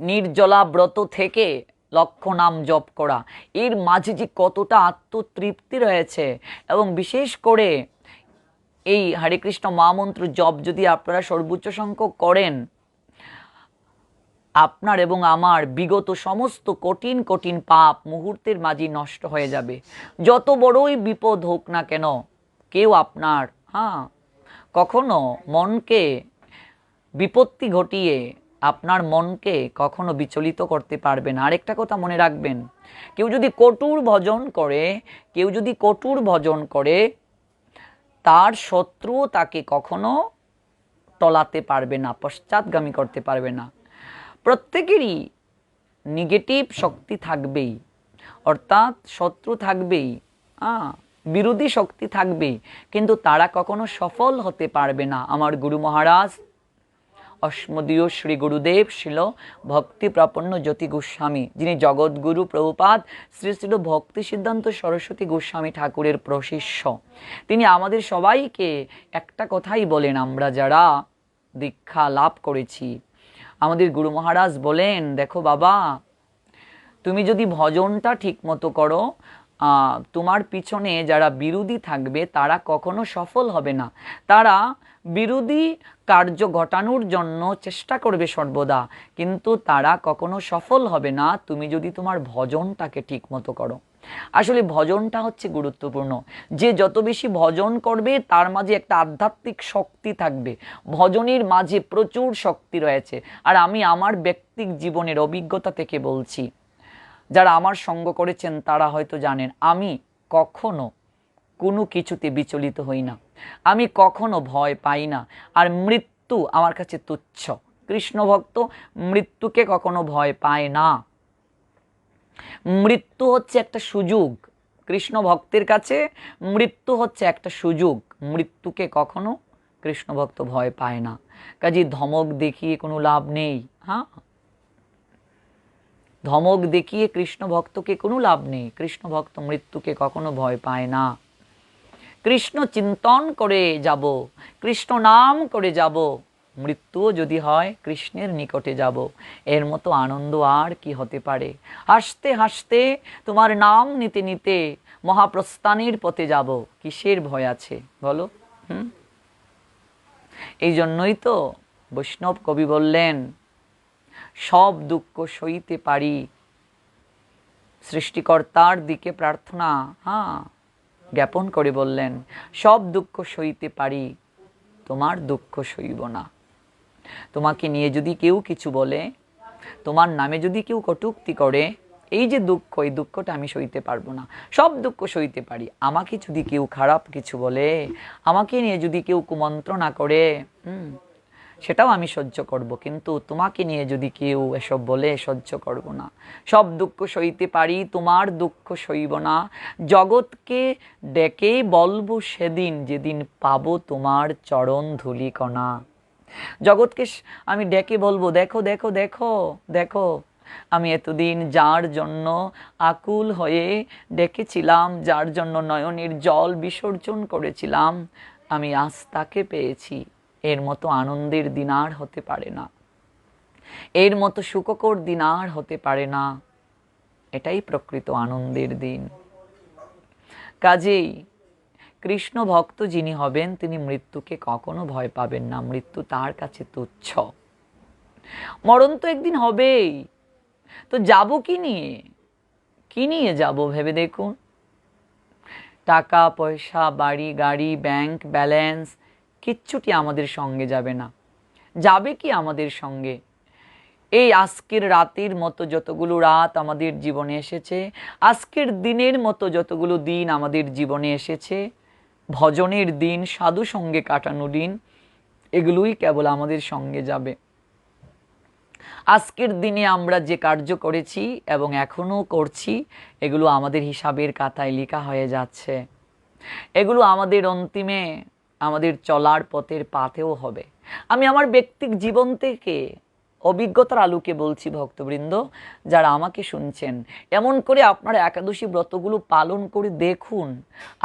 নির্জলা ব্রত থেকে লক্ষ নাম জপ করা, এর মাঝে যে কতটা আত্মতৃপ্তি রয়েছে। এবং বিশেষ করে এই হরে কৃষ্ণ মহামন্ত্র জপ যদি আপনারা সর্বোচ্চ সংখ্যক করেন, আপনার এবং আমার বিগত সমস্ত কঠিন কঠিন পাপ মুহূর্তের মাঝে নষ্ট হয়ে যাবে। যত বড়ই বিপদ হোক না কেন, কেউ আপনার কখনো মনকে বিপত্তি ঘটিয়ে আপনার মনকে কখনো বিচলিত করতে পারবে না। আরেকটা কথা মনে রাখবেন, কেউ যদি কটুর ভজন করে তার শত্রু তাকে কখনো টলাতে পারবে না, পশ্চাৎগামী করতে পারবে না। প্রত্যেকেরই নেগেটিভ শক্তি থাকবেই, অর্থাৎ শত্রু থাকবেই, বিরোধী শক্তি থাকবেই, কিন্তু তারা কখনো সফল হতে পারবে না। আমার গুরু মহারাজ অস্মদীয় শ্রী গুরুদেব ছিল ভক্তি প্রপন্ন জ্যোতি গোস্বামী, যিনি জগৎগুরু প্রভুপাদ শ্রী শ্রী ভক্তি সিদ্ধান্ত সরস্বতী গোস্বামী ঠাকুরের প্রশিষ্য। তিনি আমাদের সবাইকে একটা কথাই বলেন, আমরা যারা দীক্ষা লাভ করেছি, আমাদের গুরু মহারাজ বলেন, দেখো বাবা, তুমি যদি ভজনটা ঠিক মতো করো, তোমার পিছনে যারা বিরোধী থাকবে তারা কখনো সফল হবে না। তারা বিরোধী কার্য ঘটানোর জন্য চেষ্টা করবে সর্বদা, কিন্তু তারা কখনো সফল হবে না তুমি যদি তোমার ভজনটাকে ঠিক মতো করো। আসলে ভজনটা হচ্ছে গুরুত্বপূর্ণ। যে যত বেশি ভজন করবে তার মাঝে একটা আধ্যাত্মিক শক্তি থাকবে, ভজনের মাঝে প্রচুর শক্তি রয়েছে। আর আমি আমার ব্যক্তিক জীবনের অভিজ্ঞতা থেকে বলছি, যারা আমার সঙ্গ করেছেন তারা হয়তো জানেন, আমি কখনো কোনো কিছুতে বিচলিত হই না, আমি কখনো ভয় পাই না। আর মৃত্যু আমার কাছে তুচ্ছ। কৃষ্ণ ভক্ত মৃত্যুকে কখনো ভয় পায় না। মৃত্যু হচ্ছে একটা সুযোগ। কৃষ্ণ ভক্তের কাছে মৃত্যু হচ্ছে একটা সুযোগ। মৃত্যুকে কখনো কৃষ্ণ ভক্ত ভয় পায় না। কাজে ধমক দেখিয়ে কোনো লাভ নেই। ধমক দেখিয়ে কৃষ্ণ ভক্তকে কোনো লাভ নেই। কৃষ্ণ ভক্ত মৃত্যুকে কখনো ভয় পায় না। কৃষ্ণ চিন্তন করে যাব, কৃষ্ণ নাম করে যাব, মৃত্যুও যদি হয় কৃষ্ণের নিকটে যাব। এর মতো আনন্দ আর কি হতে পারে? হাসতে হাসতে তোমার নাম নিতে নিতে মহাপ্রস্থানের পথে যাব, কিসের ভয় আছে বলো? এই জন্যই তো বৈষ্ণব কবি বললেন, সব দুঃখ সইতে পারি। সৃষ্টিকর্তার দিকে প্রার্থনা জ্ঞাপন করে বললেন, সব দুঃখ সইতে পারি, তোমার দুঃখ সইব না। তোমাকে নিয়ে যদি কেউ কিছু বলে, তোমার নামে যদি কেউ কটূক্তি করে, এই যে দুঃখ, এই দুঃখটা আমি সইতে পারবো না। সব দুঃখ সইতে পারি। আমাকে যদি কেউ খারাপ কিছু বলে, আমাকে নিয়ে যদি কেউ কুমন্ত্রণা করে, সেটাও আমি সহ্য করব, কিন্তু তোমাকে নিয়ে যদি কেউ এসব বলে, সহ্য করব না। সব দুঃখ সইতে পারি, তোমার দুঃখ সইব না। জগৎকে ডেকে বলবো সেদিন, যেদিন পাবো তোমার চরণ ধূলিকণা। জগৎকে আমি ডেকে বলবো, দেখো দেখো দেখো দেখো, আমি এতদিন যার জন্য আকুল হয়ে ডেকেছিলাম, যার জন্য নয়নের জল বিসর্জন করেছিলাম, আমি আজ তাকে পেয়েছি। এর মতো আনন্দের দিন আর হতে পারে না, এর মতো সুখকর দিন আর হতে পারে না। এটাই প্রকৃত আনন্দের দিন। কাজেই কৃষ্ণ ভক্ত যিনি হবেন, তিনি মৃত্যুকে কখনো ভয় পাবেন না। মৃত্যু তার কাছে তুচ্ছ। মরণ তো একদিন হবেই, তো যাব কি নিয়ে? কি নিয়ে যাব ভেবে দেখুন। টাকা পয়সা, বাড়ি গাড়ি, ব্যাংক ব্যালেন্স কিচ্ছুটি আমাদের সঙ্গে যাবে না। যাবে কি আমাদের সঙ্গে? এই আজকের রাতের মতো যতগুলো রাত আমাদের জীবনে এসেছে, আজকের দিনের মতো যতগুলো দিন আমাদের জীবনে এসেছে, ভজনের দিন, সাধু সঙ্গে কাটানো দিন, এগুলোই কেবল আমাদের সঙ্গে যাবে। আজকের দিনে আমরা যে কার্য করেছি এবং এখনও করছি, এগুলো আমাদের হিসাবের খাতায় লেখা হয়ে যাচ্ছে। এগুলো আমাদের অন্তিমে আমাদের চলার পথের পাথেও হবে। আমি আমার ব্যক্তিক জীবন থেকে অভিজ্ঞতার আলোকে বলছি ভক্তবৃন্দ, যারা আমাকে শুনছেন, এমন করে আপনার একাদশী ব্রতগুলো পালন করে দেখুন,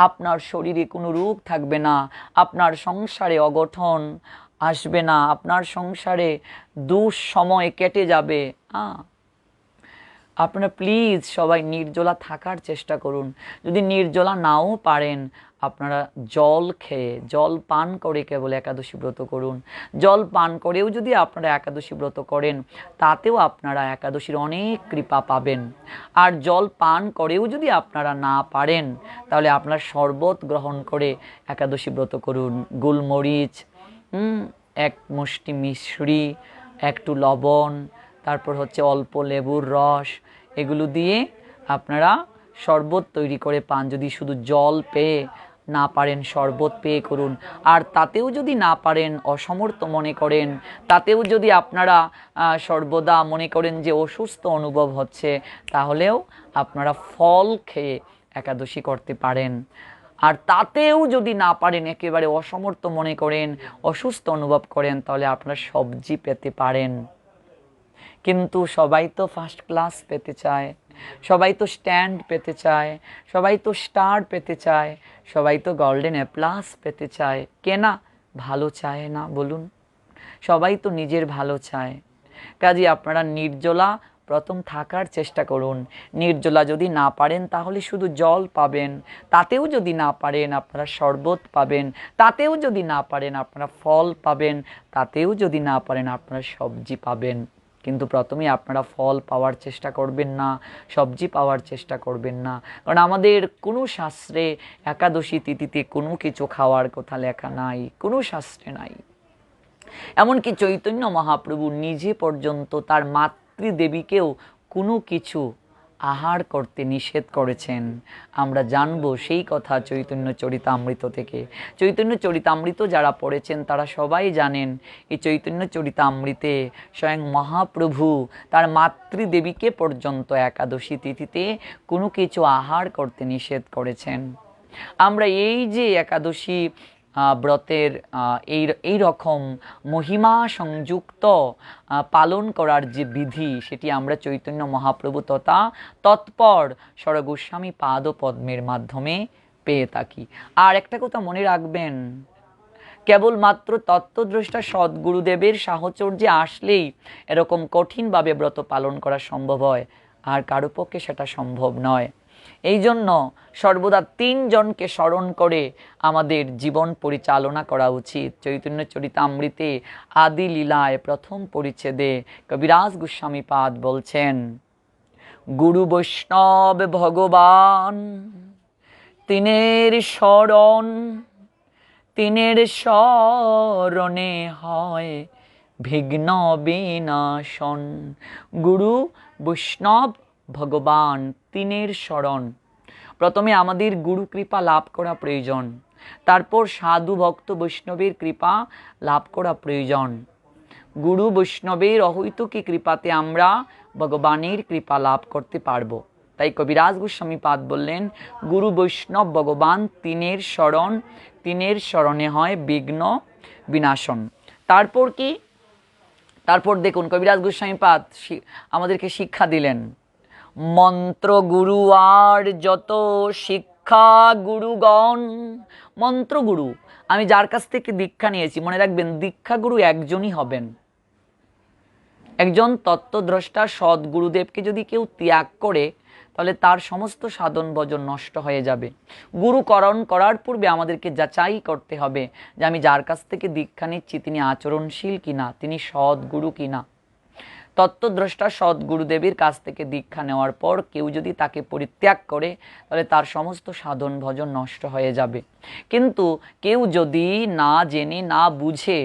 আপনার শরীরে কোনো রোগ থাকবে না, আপনার সংসারে অঘটন আসবে না, আপনার সংসারে দুঃসময় কেটে যাবে। আপনারা প্লিজ সবাই নির্জলা থাকার চেষ্টা করুন। যদি নির্জলা নাও পারেন, আপনারা জল খেয়ে, জল পান করে কেবল একাদশী ব্রত করুন। জল পান করেও যদি আপনারা একাদশী ব্রত করেন, তাতেও আপনারা একাদশীর অনেক কৃপা পাবেন। আর জল পান করেও যদি আপনারা না পারেন, তাহলে আপনারা শরবত গ্রহণ করে একাদশী ব্রত করুন। গোলমরিচ, এক মুষ্টি মিশ্রি, একটু লবণ, তারপর হচ্ছে অল্প লেবুর রস, এগুলো দিয়ে আপনারা শরবত তৈরি করে পান। যদি শুধু জল পেয়ে না পারেন, শরবত পেয়ে করুন। আর তাতেও যদি না পারেন, অসমর্থ মনে করেন, তাতেও যদি আপনারা সর্বদা মনে করেন যে অসুস্থ অনুভব হচ্ছে, তাহলেও আপনারা ফল খেয়ে একাদশী করতে পারেন। আর তাতেও যদি না পারেন, একেবারে অসমর্থ মনে করেন, অসুস্থ অনুভব করেন, তাহলে আপনারা সবজি পেতে পারেন। কিন্তু সবাই তো ফার্স্ট ক্লাস পেতে চায়, সবাই তো স্ট্যান্ড পেতে চায়, সবাই তো স্টার পেতে চায়, সবাই তো গোল্ডেন এ প্লাস পেতে চায়। কে না ভালো চায় না বলুন? সবাই তো নিজের ভালো চায়। কাজে আপনারা নির্জলা প্রথম থাকার চেষ্টা করুন। নির্জলা যদি না পারেন, তাহলে শুধু জল পাবেন। তাতেও যদি না পারেন, আপনারা শরবত পাবেন। তাতেও যদি না পারেন, আপনারা ফল পাবেন। তাতেও যদি না পারেন, আপনারা সবজি পাবেন। কিন্তু প্রথমেই আপনারা ফল পাওয়ার চেষ্টা করবেন না, সবজি পাওয়ার চেষ্টা করবেন না। কারণ আমাদের কোনো শাস্ত্রে একাদশী তিথিতে কোনো কিছু খাওয়ার কথা লেখা নাই, কোনো শাস্ত্রে নাই। এমনকি চৈতন্য মহাপ্রভু নিজে পর্যন্ত তার মাতৃদেবীকেও কোনো কিছু আহার করতে নিষেধ করেছেন। আমরা জানব সেই কথা চৈতন্য চরিতামৃত থেকে। চৈতন্য চরিতামৃত যারা পড়েছেন তারা সবাই জানেন, এই চৈতন্য চরিতামৃতে স্বয়ং মহাপ্রভু তার মাতৃদেবীকে পর্যন্ত একাদশী তিথিতে কোনো কিছু আহার করতে নিষেধ করেছেন। আমরা এই যে একাদশী ব্রতের এই রকম মহিমা সংযুক্ত পালন করার যে বিধি, সেটি আমরা চৈতন্য মহাপ্রভু তথা তৎপর স্বরগোস্বামী পাদপদ্মের মাধ্যমে পেয়ে থাকি। আর একটা কথা মনে রাখবেন, কেবলমাত্র তত্ত্বদ্রষ্টা সদ্গুরুদেবের সাহচর্যে আসলেই এরকম কঠিনভাবে ব্রত পালন করা সম্ভব হয়, আর কারো পক্ষে সেটা সম্ভব নয়। এই জন্য সর্বদা তিনজনকে স্মরণ করে আমাদের জীবন পরিচালনা করা উচিত। চৈতন্য চরিতামৃতে আদি লীলায় প্রথম পরিচ্ছেদে কবিরাজ গোস্বামী পাদ বলছেন, গুরু বৈষ্ণব ভগবান তিনের শরণ, তিনের শরণে হয় বিঘ্ন বিনাশন। গুরু বৈষ্ণব ভগবান তিনের শরণ। প্রথমে আমাদের গুরু কৃপা লাভ করা প্রয়োজন, তারপর সাধু ভক্ত বৈষ্ণবের কৃপা লাভ করা প্রয়োজন। গুরু বৈষ্ণবের অহৈতুকী কৃপাতে আমরা ভগবানের কৃপা লাভ করতে পারবো। তাই কবিরাজ গোস্বামী পাদ বললেন, গুরু বৈষ্ণব ভগবান তিনের শরণ, তিনের শরণে হয় বিঘ্ন বিনাশন। তারপর কি? তারপর দেখুন কবিরাজ গোস্বামী পাদ আমাদেরকে শিক্ষা দিলেন, মন্ত্র গুরু আর যত শিক্ষা গুরুগণ। মন্ত্র গুরু, আমি যার কাছ থেকে দীক্ষা নিয়েছি, মনে রাখবেন দীক্ষা গুরু একজনই হবেন। একজন তত্ত্বদ্রষ্টা সৎ গুরুদেবকে যদি কেউ ত্যাগ করে, তাহলে তার সমস্ত সাধন ভজন নষ্ট হয়ে যাবে। গুরুকরণ করার পূর্বে আমাদেরকে যাচাই করতে হবে যে আমি যার কাছ থেকে দীক্ষা নিচ্ছি তিনি আচরণশীল কিনা, তিনি সৎ গুরু কিনা। তত্ত্বদ্রষ্টা সৎ গুরুদেবের কাছ থেকে দীক্ষা নেওয়ার পর কেউ যদি তাকে পরিত্যাগ করে, তাহলে তার সমস্ত সাধন ভজন নষ্ট হয়ে যাবে। কিন্তু কেউ যদি না জেনে না বুঝে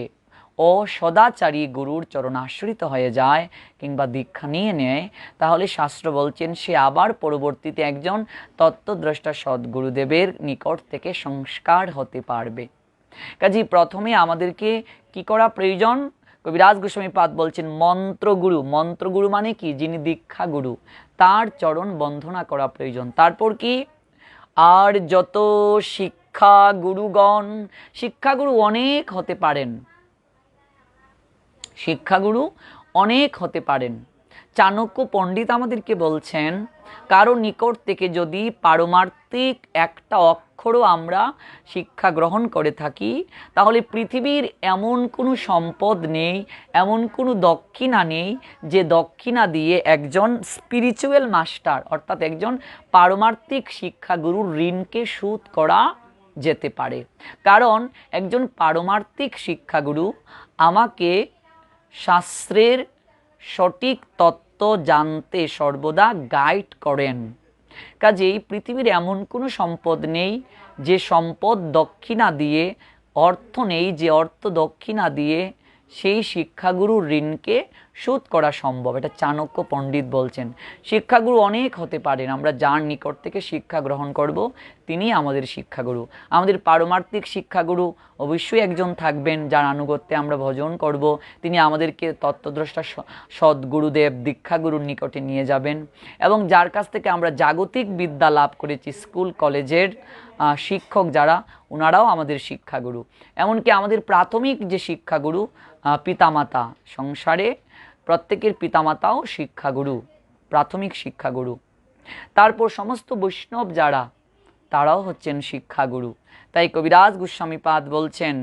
ও সদাচারী গুরুর চরণাশ্রিত হয়ে যায় কিংবা দীক্ষা নিয়ে নেয়, তাহলে শাস্ত্র বলছেন সে আবার পরবর্তীতে একজন তত্ত্বদ্রষ্টা সদ্গুরুদেবের নিকট থেকে সংস্কার হতে পারবে। কাজেই প্রথমে আমাদেরকে কি করা প্রয়োজন? কবিরাজ গোস্বামী পাদ বলছেন মন্ত্রগুরু। মন্ত্রগুরু মানে কি? যিনি দীক্ষা গুরু, তার চরণ বন্ধনা করা প্রয়োজন। তারপর কি? আর যত শিক্ষা গুরুগণ। শিক্ষাগুরু অনেক হতে পারেন, শিক্ষাগুরু অনেক হতে পারেন। চাণক্য পণ্ডিত আমাদেরকে বলছেন, কারো নিকট থেকে যদি পারমার্থিক একটা অক্ষরও আমরা শিক্ষা গ্রহণ করে থাকি, তাহলে পৃথিবীর এমন কোনো সম্পদ নেই, এমন কোনো দক্ষিণা নেই যে দক্ষিণা দিয়ে একজন স্পিরিচুয়াল মাস্টার অর্থাৎ একজন পারমার্থিক শিক্ষাগুরুর ঋণকে শোধ করা যেতে পারে। কারণ একজন পারমার্থিক শিক্ষাগুরু আমাকে শাস্ত্রের সঠিক তত্ত্ব জানতে সর্বদা গাইড করেন। কাজেই পৃথিবীর এমন কোনো সম্পদ নেই যে সম্পদ দক্ষিণা দিয়ে, অর্থ নেই যে অর্থ দক্ষিণা দিয়ে সেই শিক্ষাগুরুর ঋণকে শোধ করা সম্ভব। এটা চাণক্য পণ্ডিত বলছেন। শিক্ষাগুরু অনেক হতে পারেন, আমরা যার নিকট থেকে শিক্ষা গ্রহণ করব তিনি আমাদের শিক্ষাগুরু। আমাদের পারমার্থিক শিক্ষাগুরু অবশ্যই একজন থাকবেন যার আনুগত্যে আমরা ভজন করব, তিনি আমাদেরকে তত্ত্বদ্রষ্টা সদ্গুরুদেব দীক্ষাগুরুর নিকটে নিয়ে যাবেন। এবং যার কাছ থেকে আমরা জাগতিক বিদ্যা লাভ করেছি, স্কুল কলেজের শিক্ষক যারা, ওনারাও আমাদের শিক্ষাগুরু। এমনকি আমাদের প্রাথমিক যে শিক্ষাগুরু পিতামাতা, সংসারে প্রত্যেকের পিতামাতাও শিক্ষাগুরু, প্রাথমিক শিক্ষাগুরু। তারপর সমস্ত বৈষ্ণব যারা, তারাও হচ্ছেন শিক্ষাগুরু। তাই কবিরাজ গোস্বামী পাদ বলছেন,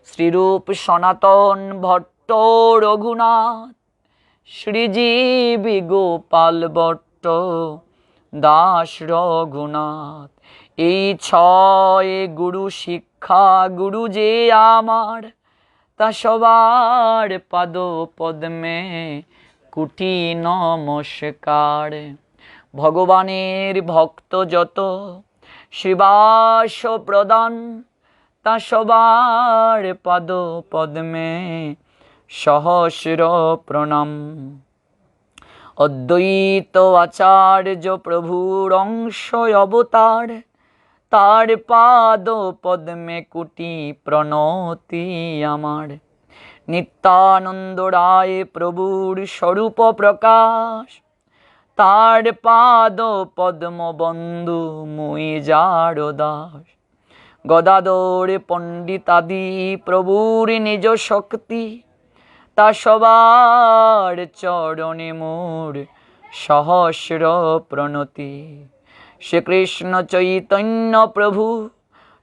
শ্রীরূপ সনাতন ভট্ট রঘুনাথ, শ্রীজীবী গোপাল ভট্ট দাস রঘুনাথ, এই ছয় গুরু শিক্ষা গুরু যে আমার, তা সবার পাদ পদ্মে কুটি নমস্কার। ভগবানের ভক্ত যত শিবাস প্রদান, তা সবার পাদ পদ্মে সহস্র প্রণাম। অদ্বৈত আচার্য প্রভুর অংশ অবতার, তার পাদ পদ্মে কোটি প্রণতি আমার। নিত্যানন্দ রায় প্রভুর স্বরূপ প্রকাশ, তার পাদ পদ্ম বন্ধু মুই যার দাস। গদাধর পণ্ডিতাদি প্রভুর নিজ শক্তি, তা সবার চরণে মোর সহস্র প্রণতি। শ্রীকৃষ্ণ চৈতন্য প্রভু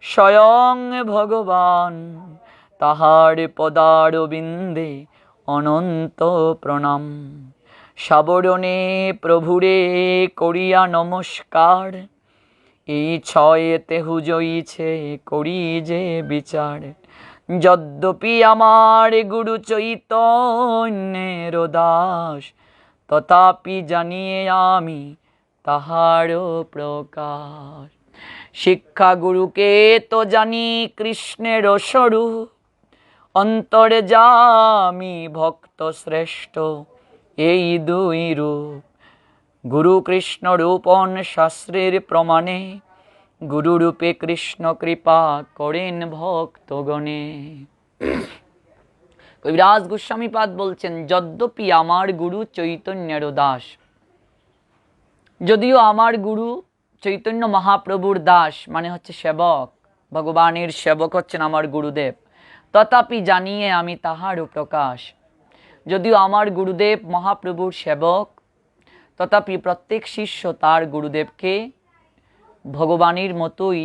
স্বয়ং ভগবান, তাহার পদারবিন্দে অনন্ত প্রণাম। সাবরণে প্রভুরে করিয়া নমস্কার, এই ছয়েতে হুজইছে করি যে বিচার, যদ্যপি আমার গুরু চৈতন্যের দাস, তথাপি জানিয়ে আমি তাহার প্রকাশ। শিক্ষা গুরুকে তো জানি কৃষ্ণের স্বরূপ, অন্তরে যামি ভক্ত শ্রেষ্ঠ এই দুই রূপ। গুরু কৃষ্ণ রূপন শাস্ত্রের প্রমাণে, গুরু রূপে কৃষ্ণ কৃপা করেন ভক্তগণে। কবিরাজ গোস্বামীপাদ বলছেন, যদ্যপি আমার গুরু চৈতন্যের দাস, যদিও আমার গুরু চৈতন্য মহাপ্রভুর দাস মানে হচ্ছে সেবক, ভগবানের সেবক হচ্ছেন আমার গুরুদেব, তথাপি জানিয়ে আমি তাহার প্রকাশ। যদিও আমার গুরুদেব মহাপ্রভুর সেবক, তথাপি প্রত্যেক শিষ্য তার গুরুদেবকে ভগবানের মতোই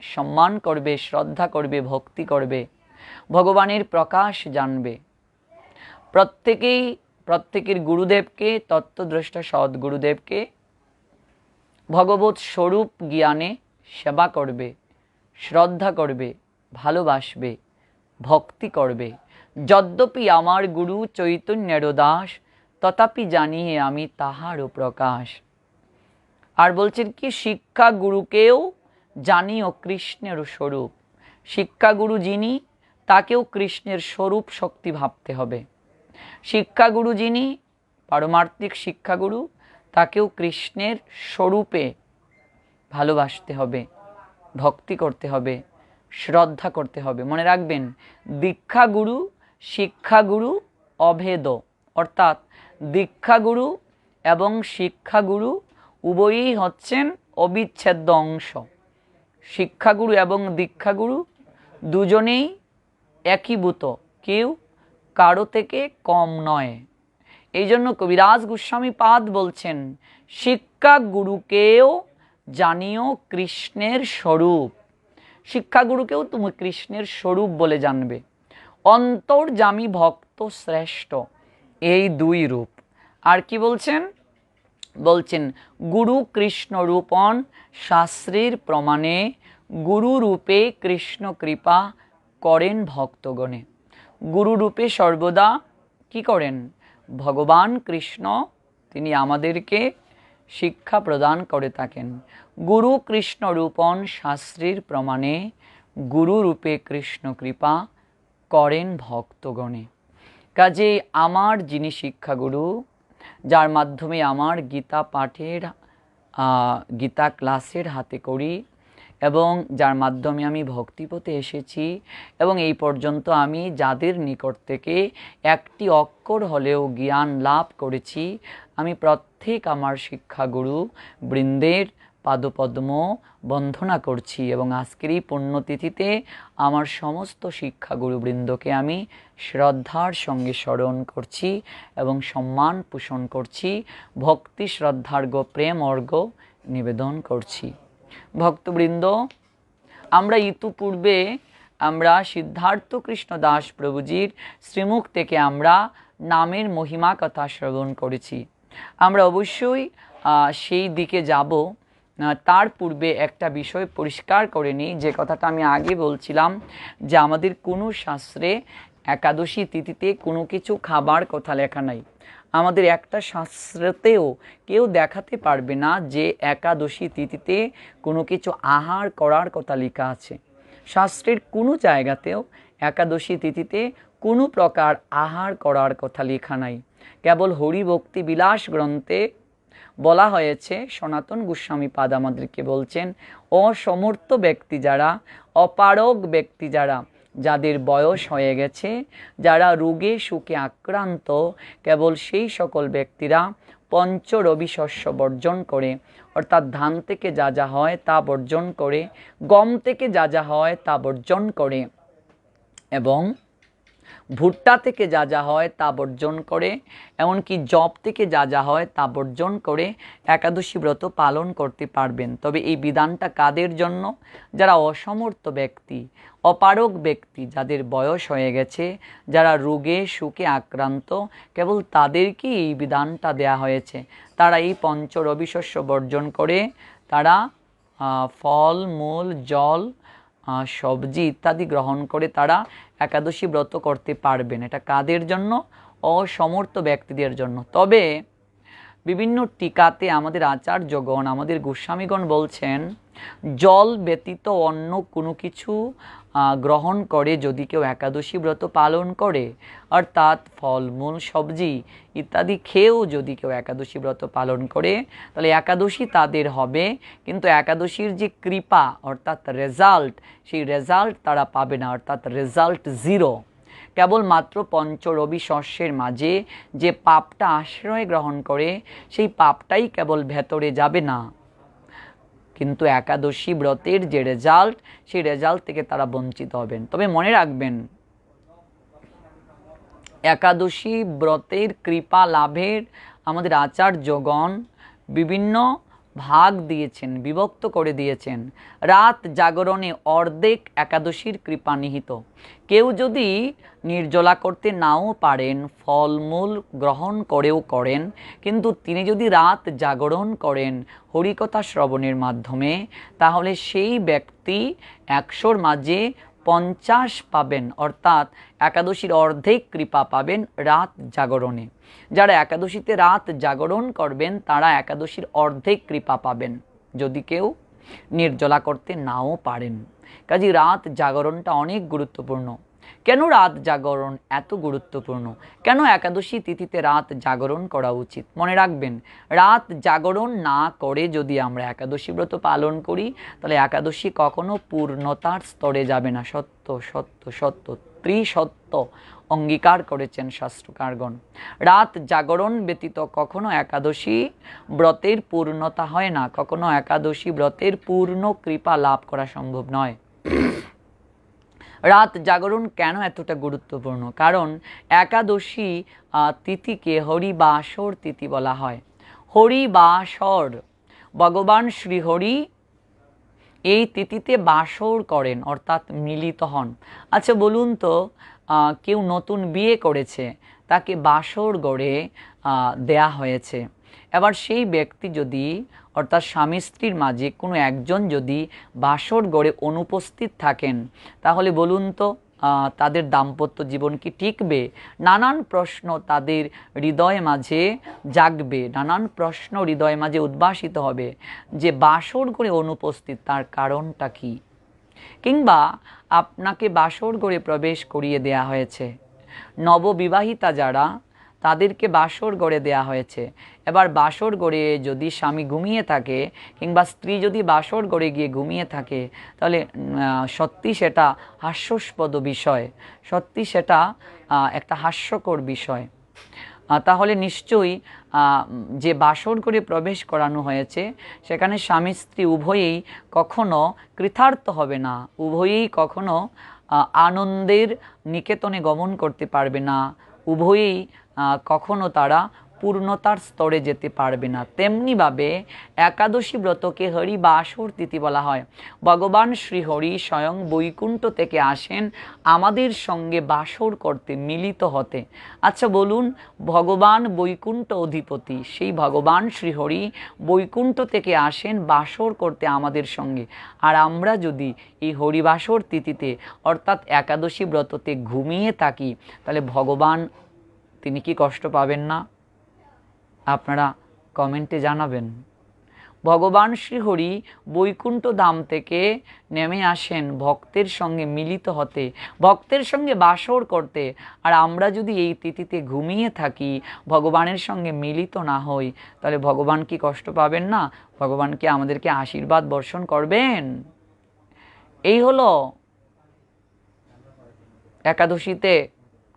সম্মান করবে, শ্রদ্ধা করবে, ভক্তি করবে, ভগবানের প্রকাশ জানবে। প্রত্যেকের গুরুদেবকে, তত্ত্বদ্রষ্টা সদ্গুরুদেবকে ভগবৎ স্বরূপ জ্ঞানে সেবা করবে, শ্রদ্ধা করবে, ভালোবাসবে, ভক্তি করবে। যদ্যপি আমার গুরু চৈতন্যের দাস, তথাপি জানিয়ে আমি তাহারও প্রকাশ। আর বলছেন কি, শিক্ষা গুরুকেও জানিও কৃষ্ণের স্বরূপ। শিক্ষাগুরু যিনি, তাকেও কৃষ্ণের স্বরূপ শক্তি ভাবতে হবে। শিক্ষাগুরু যিনি, পারমার্থিক শিক্ষাগুরু, তাকেও কৃষ্ণের স্বরূপে ভালোবাসতে হবে, ভক্তি করতে হবে, শ্রদ্ধা করতে হবে। মনে রাখবেন, দীক্ষাগুরু শিক্ষাগুরু অভেদ, অর্থাৎ দীক্ষাগুরু এবং শিক্ষাগুরু উভয়ই হচ্ছেন অবিচ্ছেদ্য অংশ। শিক্ষাগুরু এবং দীক্ষাগুরু দুজনেই একীভূত, কেউ কারো থেকে কম নয়। এই জন্য কবিরাজ গোস্বামীপাদ বলছেন, শিক্ষাগুরুকেও জানিও কৃষ্ণের স্বরূপ। শিক্ষাগুরুকেও তুমি কৃষ্ণের স্বরূপ বলে জানবে। অন্তর্যামী ভক্ত শ্রেষ্ঠ এই দুই রূপ। আর কি বলছেন? বলছেন, গুরু কৃষ্ণ রূপন শাস্ত্রের প্রমাণে, গুরু রূপে কৃষ্ণ কৃপা করেন ভক্তগণে। গুরু রূপে সর্বদা কি করেন? ভগবান কৃষ্ণ তিনি আমাদেরকে শিক্ষা প্রদান করে থাকেন। গুরু কৃষ্ণ রূপন শাস্ত্রের প্রমাণে, গুরু রূপে কৃষ্ণ কৃপা করেন ভক্তগণে। কাজেই আমার যিনি শিক্ষাগুরু, যার মাধ্যমে আমার গীতা পাঠের গীতা ক্লাসের হাতে করি এবং যার মাধ্যমে আমি ভক্তিপথে এসেছি, এবং এই পর্যন্ত আমি যাদের নিকট থেকে একটি অক্ষর হলেও জ্ঞান লাভ করেছি, আমি প্রত্যেক আমার শিক্ষাগুরু বৃন্দের পাদপদ্ম বন্দনা করছি। এবং আজকের এই পুণ্যতিথিতে আমার সমস্ত শিক্ষাগুরু বৃন্দকে আমি শ্রদ্ধার সঙ্গে স্মরণ করছি এবং সম্মান পোষণ করছি, ভক্তি শ্রদ্ধার্ঘ প্রেম অর্ঘ্য নিবেদন করছি। ভক্তবৃন্দ, আমরা ইতিপূর্বে আমরা সিদ্ধার্থ কৃষ্ণ দাস প্রভুজির শ্রীমুখ থেকে আমরা নামের মহিমা কথা শ্রবণ করেছি। আমরা অবশ্যই সেই দিকে যাব। তার পূর্বে একটা বিষয় পরিষ্কার করে নিই, যে কথাটা আমি আগে বলছিলাম, যে আমাদের কোনো শাস্ত্রে একাদশী তিথিতে কোনো কিছু খাবার কথা লেখা নাই। আমাদের একটা শাস্ত্রতেও কেউ দেখাতে পারবে না যে একাদশী তিথিতে কোনো কিছু আহার করার কথা লেখা আছে। শাস্ত্রের কোনো জায়গাতেও একাদশী তিথিতে কোনো প্রকার আহার করার কথা লেখা নাই। কেবল হরিভক্তি বিলাস গ্রন্থে বলা হয়েছে, সনাতন গোস্বামীপাদ আমাদেরকে বলছেন, অসমর্থ ব্যক্তি যারা, অপারগ ব্যক্তি যারা, যাদের বয়স হয়ে গেছে, যারা রোগে শোকে আক্রান্ত, কেবল সেই সকল ব্যক্তিরা পঞ্চ রবি শস্য বর্জন করে, অর্থাৎ ধান থেকে যা যা হয় তা বর্জন করে, গম থেকে যা যা হয় তা বর্জন করে, এবং ভুট্টা থেকে যা যা হয় তা বর্জন করে, এমনকি জব থেকে যা যা হয় তা বর্জন করে একাদশী ব্রত পালন করতে পারবেন। তবে এই বিধানটা কাদের জন্য? যারা অসমর্থ ব্যক্তি, অপারগ ব্যক্তি, যাদের বয়স হয়ে গেছে, যারা রোগে শোকে আক্রান্ত, কেবল তাদেরকে এই বিধানটা দেয়া হয়েছে। তারা এই পঞ্চ রবি শস্য বর্জন করে তারা ফল মূল জল সবজি ইত্যাদি গ্রহণ করে তারা একাদশী ব্রত করতে পারবেন। এটা কাদের জন্য? অসমর্থ ব্যক্তিদের জন্য। তবে বিভিন্ন টিকাতে আমাদের আচার্যগণ, আমাদের গোস্বামীগণ বলছেন, জল ব্যতীত অন্য কোনো কিছু গ্রহণ করে যদি কেউ একাদশী ব্রত পালন করে, অর্থাৎ ফলমূল সবজি ইত্যাদি খেয়েও যদি কেউ একাদশী ব্রত পালন করে, তাহলে একাদশী তাদের হবে, কিন্তু একাদশীর যে কৃপা অর্থাৎ রেজাল্ট, সেই রেজাল্ট তারা পাবে না, অর্থাৎ রেজাল্ট জিরো। কেবলমাত্র পঞ্চরবি শস্যের মাঝে যে পাপটা আশ্রয় গ্রহণ করে, সেই পাপটাই কেবল ভেতরে যাবে না, কিন্তু একাদশী ব্রতের যে রেজাল্ট, সেই রেজাল্ট থেকে তারা বঞ্চিত হবেন। তবে মনে রাখবেন, একাদশী ব্রতের কৃপা লাভের আমাদের আচার্যগণ বিভিন্ন ভাগ দিয়েছেন, বিভক্ত করে দিয়েছেন। রাত জাগরণে অর্ধেক একাদশীর কৃপা নিহিত। কেউ যদি নির্জলা করতে নাও পারেন, ফলমূল গ্রহণ করেও করেন, কিন্তু তিনি যদি রাত জাগরণ করেন হরিকথা শ্রবণের মাধ্যমে, তাহলে সেই ব্যক্তি 100-র মাঝে 50 পাবেন, অর্থাৎ একাদশীর অর্ধেক কৃপা পাবেন রাত জাগরণে। যারা একাদশীতে রাত জাগরণ করবেন তারা একাদশীর অর্ধেক কৃপা পাবেন, যদি কেউ নির্জলা করতে নাও পারেন। কাজে রাত জাগরণটা অনেক গুরুত্বপূর্ণ। কেন রাত জাগরণ এত গুরুত্বপূর্ণ? কেন একাদশী তিথিতে রাত জাগরণ করা উচিত? মনে রাখবেন, রাত জাগরণ না করে যদি আমরা একাদশী ব্রত পালন করি, তাহলে একাদশী কখনো পূর্ণতার স্তরে যাবে না। সত্য সত্য সত্য ত্রিসত্য অঙ্গীকার করেছেন শাস্ত্রকারগণ। রাত জাগরণ ব্যতীত কখনো একাদশী ব্রতের পূর্ণতা হয় না, কখনো একাদশী ব্রতের পূর্ণ কৃপা লাভ করা সম্ভব নয়। রাত জাগরণ কেন এতটা গুরুত্বপূর্ণ? কারণ একাদশী তিথিকে হরিবাসর তিথি বলা হয়। হরিবাসর, ভগবান শ্রীহরি এই তিথিতে বাসর করেন, অর্থাৎ মিলিত হন। আচ্ছা বলুন তো, কেউ নতুন বিয়ে করেছে, তাকে বাসর গড়ে দেয়া হয়েছে। এবার সেই ব্যক্তি যদি, অর্থাৎ স্বামী স্ত্রীর মাঝে কোনো একজন যদি বাসর গড়ে অনুপস্থিত থাকেন, তাহলে বলুন তো তাদের দাম্পত্য জীবন কি টিকবে? নানান প্রশ্ন তাদের হৃদয় মাঝে জাগবে, নানান প্রশ্ন হৃদয় মাঝে উদ্ভাসিত হবে যে বাসর গড়ে অনুপস্থিত, তার কারণটা কি? কিংবা আপনাকে বাসর গড়ে প্রবেশ করিয়ে দেয়া হয়েছে, নববিবাহিতা যারা, তাদেরকে বাসর গড়ে দেয়া হয়েছে। এবার বাসর গড়ে যদি স্বামী ঘুমিয়ে থাকে কিংবা স্ত্রী যদি বাসর গড়ে গিয়ে ঘুমিয়ে থাকে, তাহলে সত্যি সেটা হাস্যাস্পদ বিষয়, সত্যি সেটা একটা হাস্যকর বিষয়। তাহলে নিশ্চয়ই যে বাসর করে প্রবেশ করানো হয়েছে, সেখানে স্বামী স্ত্রী উভয়েই কখনো কৃতার্থ হবে না, উভয়েই কখনো আনন্দের নিকেতনে গমন করতে পারবে না, উভয়েই কখনো তারা পূর্ণতার স্তরে যেতে পারবে না। তেমনিভাবে একাদশী ব্রতকে হরিবাসর তিথি বলা হয়। ভগবান শ্রীহরি স্বয়ং বৈকুণ্ঠ থেকে আসেন আমাদের সঙ্গে বাসর করতে, মিলিত হতে। আচ্ছা বলুন, ভগবান বৈকুণ্ঠ অধিপতি, সেই ভগবান শ্রীহরি বৈকুণ্ঠ থেকে আসেন বাসর করতে আমাদের সঙ্গে, আর আমরা যদি এই হরিবাসর তিথিতে অর্থাৎ একাদশী ব্রততে ঘুমিয়ে থাকি, তাহলে ভগবান তিনি কি কষ্ট পাবেন না? আপনারা কমেন্টে জানাবেন। ভগবান শ্রীহরি বৈকুণ্ঠ ধাম থেকে নেমে আসেন ভক্তের সঙ্গে মিলিত হতে, ভক্তের সঙ্গে বাসর করতে, আর আমরা যদি এই তিথিতে ঘুমিয়ে থাকি, ভগবানের সঙ্গে মিলিত না হই, তাহলে ভগবান কি কষ্ট পাবেন না? ভগবান কি আমাদেরকে আশীর্বাদ বর্ষণ করবেন? এই হলো একাদশীতে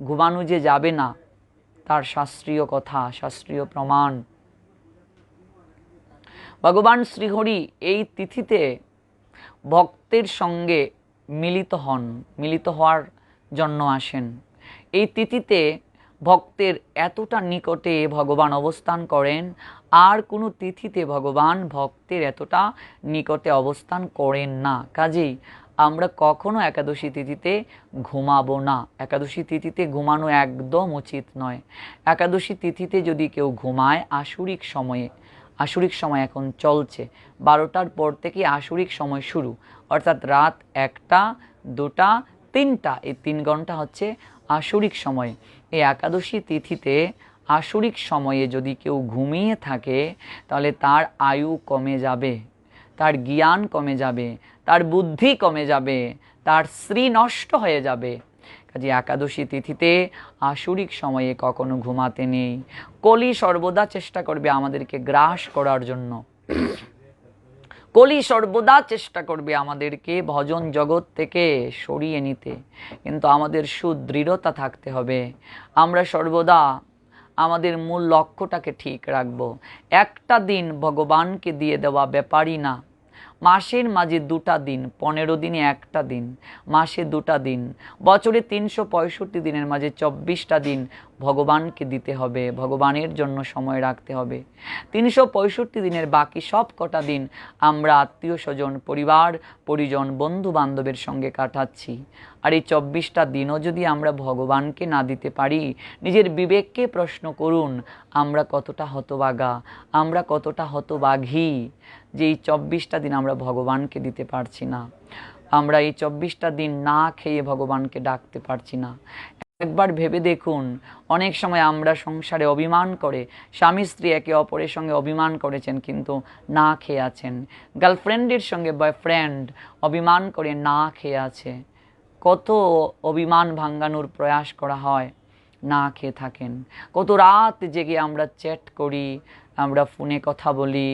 ঘুমানো যে যাবে না, তার শাস্ত্রীয় কথা, শাস্ত্রীয় প্রমাণ। ভগবান শ্রীহরি এই তিথিতে ভক্তের সঙ্গে মিলিত হন, মিলিত হওয়ার জন্য আসেন। এই তিথিতে ভক্তের এতটা নিকটে ভগবান অবস্থান করেন, আর কোনো তিথিতে ভগবান ভক্তের এতটা নিকটে অবস্থান করেন না। কাজেই আমরা কখনো একাদশী তিথিতে ঘুমাবো না। একাদশী তিথিতে ঘুমানো একদম উচিত নয়। একাদশী তিথিতে যদি কেউ ঘুমায় আসুরিক সময়ে, আসরিক সময় এখন চলছে, 12টার পর থেকে আসরিক সময় শুরু, অর্থাৎ রাত 1টা 2টা 3টা, এই 3 ঘন্টা হচ্ছে আসরিক সময়। এই একাদশী তিথিতে আসরিক সময়ে যদি কেউ ঘুমিয়ে থাকে তাহলে তার আয়ু কমে যাবে, তার জ্ঞান কমে যাবে, তার বুদ্ধি কমে যাবে, তার শ্রী নষ্ট হয়ে যাবে। কাজে একাদশী তিথিতে আসরিক সময়ে কখনো ঘুমাতে নেই। কলি সর্বদা চেষ্টা করবে আমাদেরকে গ্রাস করার জন্য, কলি সর্বদা চেষ্টা করবে আমাদেরকে ভজন জগৎ থেকে সরিয়ে নিতে, কিন্তু আমাদের সুদৃঢ়তা থাকতে হবে। আমরা সর্বদা আমাদের মূল লক্ষ্যটাকে ঠিক রাখব। একটা দিন ভগবানকে দিয়ে দেওয়া ব্যাপারই না। মাসের মাঝে 2টা দিন, 15 দিনে একটা দিন, মাসে 2টা দিন, বছরে 365 দিনের মাঝে 24টা দিন ভগবানকে দিতে হবে, ভগবানের জন্য সময় রাখতে হবে। 365 দিনের বাকি সব কটা দিন আমরা আত্মীয় স্বজন, পরিবার পরিজন, বন্ধু বান্ধবের সঙ্গে কাটাচ্ছি। আর এই 24টা দিনও যদি আমরা ভগবানকে না দিতে পারি, নিজের বিবেককে প্রশ্ন করুন, আমরা কতটা হতভাগা, আমরা কতটা হতভাগী যে এই 24টা দিন আমরা ভগবানকে দিতে পারছি না। আমরা এই 24টা দিন না খেয়ে ভগবানকে ডাকতে পারছি না। একবার ভেবে দেখুন, অনেক সময় আমরা সংসারে অভিমান করে, স্বামী স্ত্রী একে অপরের সঙ্গে অভিমান করেছেন কিন্তু না খেয়ে আছেন। গার্লফ্রেন্ডের সঙ্গে বয়ফ্রেন্ড অভিমান করে না খেয়ে আছে। কত অভিমান ভাঙানোর প্রয়াস করা হয়, না খেয়ে থাকেন। কত রাত জেগে আমরা চ্যাট করি, আমরা ফোনে কথা বলি,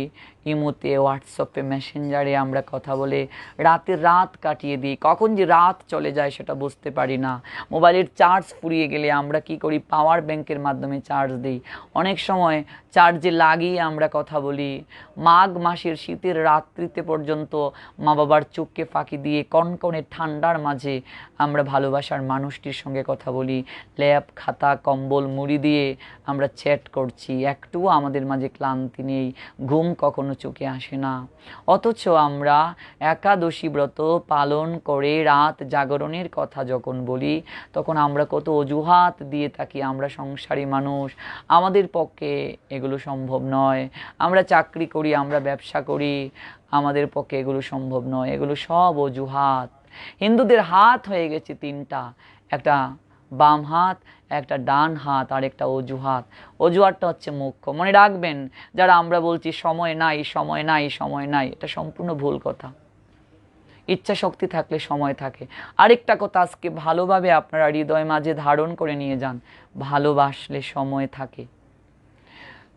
ইমোতে, হোয়াটসঅ্যাপে, মেসেঞ্জারে আমরা কথা বলে রাতের রাত কাটিয়ে দিই। কখন যে রাত চলে যায় সেটা বুঝতে পারি না। মোবাইলের চার্জ ফুরিয়ে গেলে আমরা কি করি, পাওয়ার ব্যাংকের মাধ্যমে চার্জ দিই। অনেক সময় চার্জে লাগিয়ে আমরা কথা বলি। মাঘ মাসের শীতের রাত্রিতে পর্যন্ত মা বাবার চোখকে ফাঁকি দিয়ে কনকনে ঠান্ডার মাঝে আমরা ভালোবাসার মানুষটির সঙ্গে কথা বলি। ল্যাপ, খাতা, কম্বল, মুড়ি দিয়ে আমরা চ্যাট করছি। একটুও আমাদের মাঝে ক্লান্তি নেই, ঘুম কখনো চোখে আসে না। অথচ আমরা একাদশী ব্রত পালন করে রাত জাগরণের কথা যখন বলি, তখন আমরা কত অজুহাত দিয়ে থাকি। আমরা সংসারী মানুষ, আমাদের পক্ষে এগুলো সম্ভব নয়। আমরা চাকরি করি, আমরা ব্যবসা করি, আমাদের পক্ষে এগুলো সম্ভব নয়। এগুলো সব অজুহাত। হিন্দুদের হাত হয়ে গেছে 3টা, একটা বাম হাত, একটা ডান হাত, আর একটা অজুহাত। অজুহাতটা হচ্ছে মুখ্য। মনে রাখবেন, যারা আমরা বলছি সময় নাই, সময় নাই, সময় নাই, এটা সম্পূর্ণ ভুল কথা। ইচ্ছা শক্তি থাকলে সময় থাকে। আরেকটা কথা আজকে ভালোভাবে আপনারা হৃদয় মাঝে ধারণ করে নিয়ে যান, ভালোবাসলে সময় থাকে।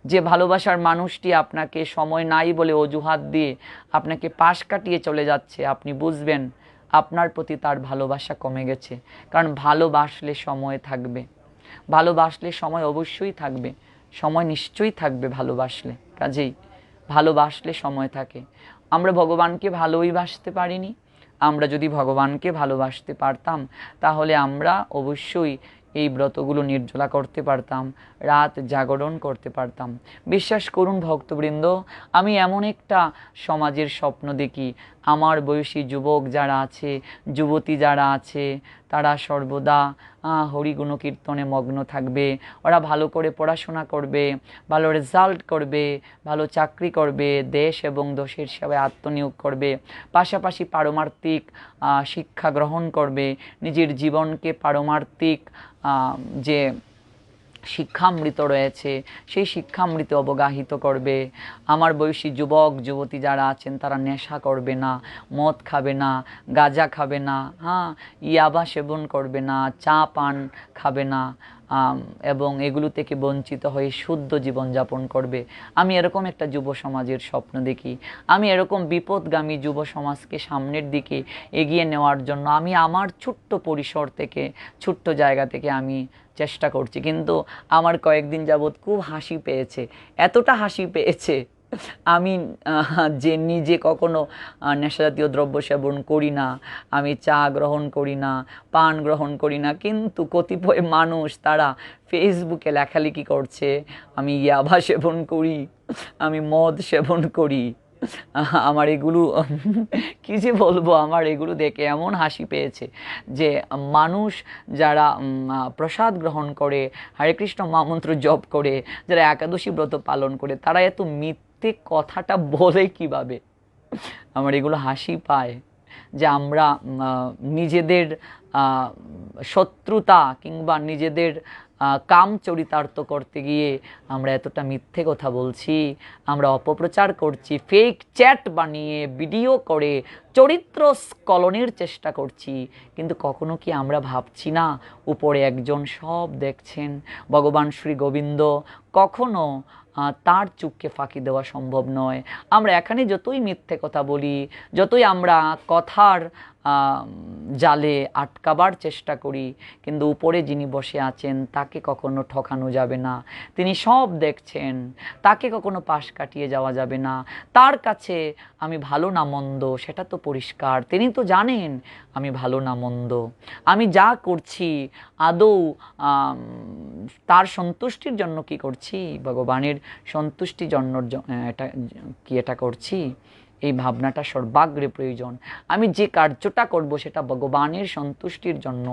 যে ভালোবাসার মানুষটি আপনাকে সময় নাই বলে অজুহাত দিয়ে আপনাকে পাশ কাটিয়ে চলে যাচ্ছে, আপনি বুঝবেন আপনার প্রতি তার ভালোবাসা কমে গেছে। কারণ ভালোবাসলে সময় থাকবে, ভালোবাসলে সময় অবশ্যই থাকবে, সময় নিশ্চয়ই থাকবে ভালোবাসলে। কাজেই ভালোবাসলে সময় থাকে। আমরা ভগবানকে ভালোই বাসতে পারিনি। আমরা যদি ভগবানকে ভালোবাসতে পারতাম তাহলে আমরা অবশ্যই এই ব্রতগুলো নির্জলা করতে পারতাম, রাত জাগরণ করতে পারতাম। বিশ্বাস করুন ভক্তবৃন্দ, আমি এমন একটা সমাজের স্বপ্ন দেখি, আমার বয়সী যুবক যারা আছে, যুবতী যারা আছে, তারা সর্বদা হরিগুণ কীর্তনে মগ্ন থাকবে। ওরা ভালো করে পড়াশোনা করবে, ভালো রেজাল্ট করবে, ভালো চাকরি করবে, দেশ এবং দেশের সেবায় আত্মনিয়োগ করবে, পাশাপাশি পারমার্থিক শিক্ষা গ্রহণ করবে, নিজের জীবনকে পারমার্থিক যে শিক্ষামৃত রয়েছে সেই শিক্ষামৃতে অবগাহিত করবে। আমার বয়সী যুবক যুবতী যারা আছেন তারা নেশা করবে না, মদ খাবে না, গাঁজা খাবে না, ইয়াবা সেবন করবে না, চা পান খাবে না, এবং এগুলো থেকে বঞ্চিত হয়ে শুদ্ধ জীবনযাপন করবে। আমি এরকম একটা যুব সমাজের স্বপ্ন দেখি। আমি এরকম বিপদগামী যুব সমাজকে সামনের দিকে এগিয়ে নেওয়ার জন্য আমি আমার ছোট্ট পরিসর থেকে, ছোট্ট জায়গা থেকে আমি চেষ্টা করছি। কিন্তু আমার কয়েকদিন যাবৎ খুব হাসি পেয়েছে, এতটা হাসি পেয়েছে। আমি যে নিজে কখনো নেশাজাতীয় দ্রব্য সেবন করি না, আমি চা গ্রহণ করি না, পান গ্রহণ করি না, কিন্তু কতিপয় মানুষ তারা ফেসবুকে লেখালেখি করছে আমি ইয়াবা সেবন করি, আমি মদ সেবন করি। আমার এগুলো কী যে বলবো, আমার এগুলো দেখে এমন হাসি পেয়েছে যে মানুষ যারা প্রসাদ গ্রহণ করে, হরে কৃষ্ণ মহামন্ত্র জপ করে, যারা একাদশী ব্রত পালন করে, তারা এত মিথ্যে কথাটা বলে কিভাবে। আমার এগুলো হাসি পায় যে আমরা নিজেদের শত্রুতা কিংবা নিজেদের কাম চরিতার্থ করতে গিয়ে আমরা এতটা মিথ্যে কথা বলছি, আমরা অপপ্রচার করছি, ফেক চ্যাট বানিয়ে ভিডিও করে চরিত্র স্খলনের চেষ্টা করছি। কিন্তু কখনো কি আমরা ভাবছি না উপরে একজন সব দেখছেন, ভগবান শ্রী গোবিন্দ, কখনো তার চুপকে ফাঁকি দেওয়া সম্ভব নয়। আমরা এখানে যতই মিথ্যে কথা বলি, যতই আমরা কথার জালে আটকাবার চেষ্টা করি, কিন্তু উপরে যিনি বসে আছেন তাকে কখনো ঠকানো যাবে না। তিনি সব দেখছেন, তাকে কখনো পাশ কাটিয়ে যাওয়া যাবে না। তার কাছে আমি ভালো না মন্দ সেটা তো পরিষ্কার, তিনি তো জানেন আমি ভালো না মন্দ, আমি যা করছি আদৌ তার সন্তুষ্টির জন্য কি করছি, ভগবানের সন্তুষ্টির জন্য এটা করছি। এই ভাবনাটা সর্বাগ্রে প্রয়োজন। আমি যে কার্যটা করব সেটা ভগবানের সন্তুষ্টির জন্য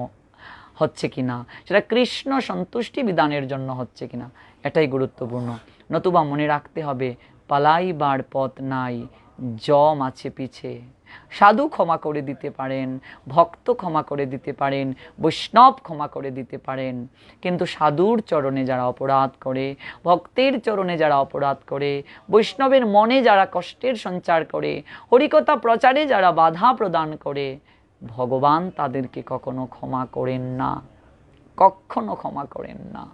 হচ্ছে কিনা, সেটা কৃষ্ণ সন্তুষ্টি বিধানের জন্য হচ্ছে কিনা, এটাই গুরুত্বপূর্ণ। নতুবা মনে রাখতে হবে পালাইবার পথ নাই, জম আছে পিছে। সাধু ক্ষমা করে দিতে পারেন, ভক্ত ক্ষমা করে দিতে পারেন, বৈষ্ণব ক্ষমা করে দিতে পারেন, কিন্তু সাধুর চরণে যারা অপরাধ করে, ভক্তের চরণে যারা অপরাধ করে, বৈষ্ণবের মনে যারা কষ্টের সঞ্চার করে, হরিকথা প্রচারে যারা বাধা প্রদান করে, ভগবান তাদেরকে কখনো ক্ষমা করেন না, কখনো ক্ষমা করেন না।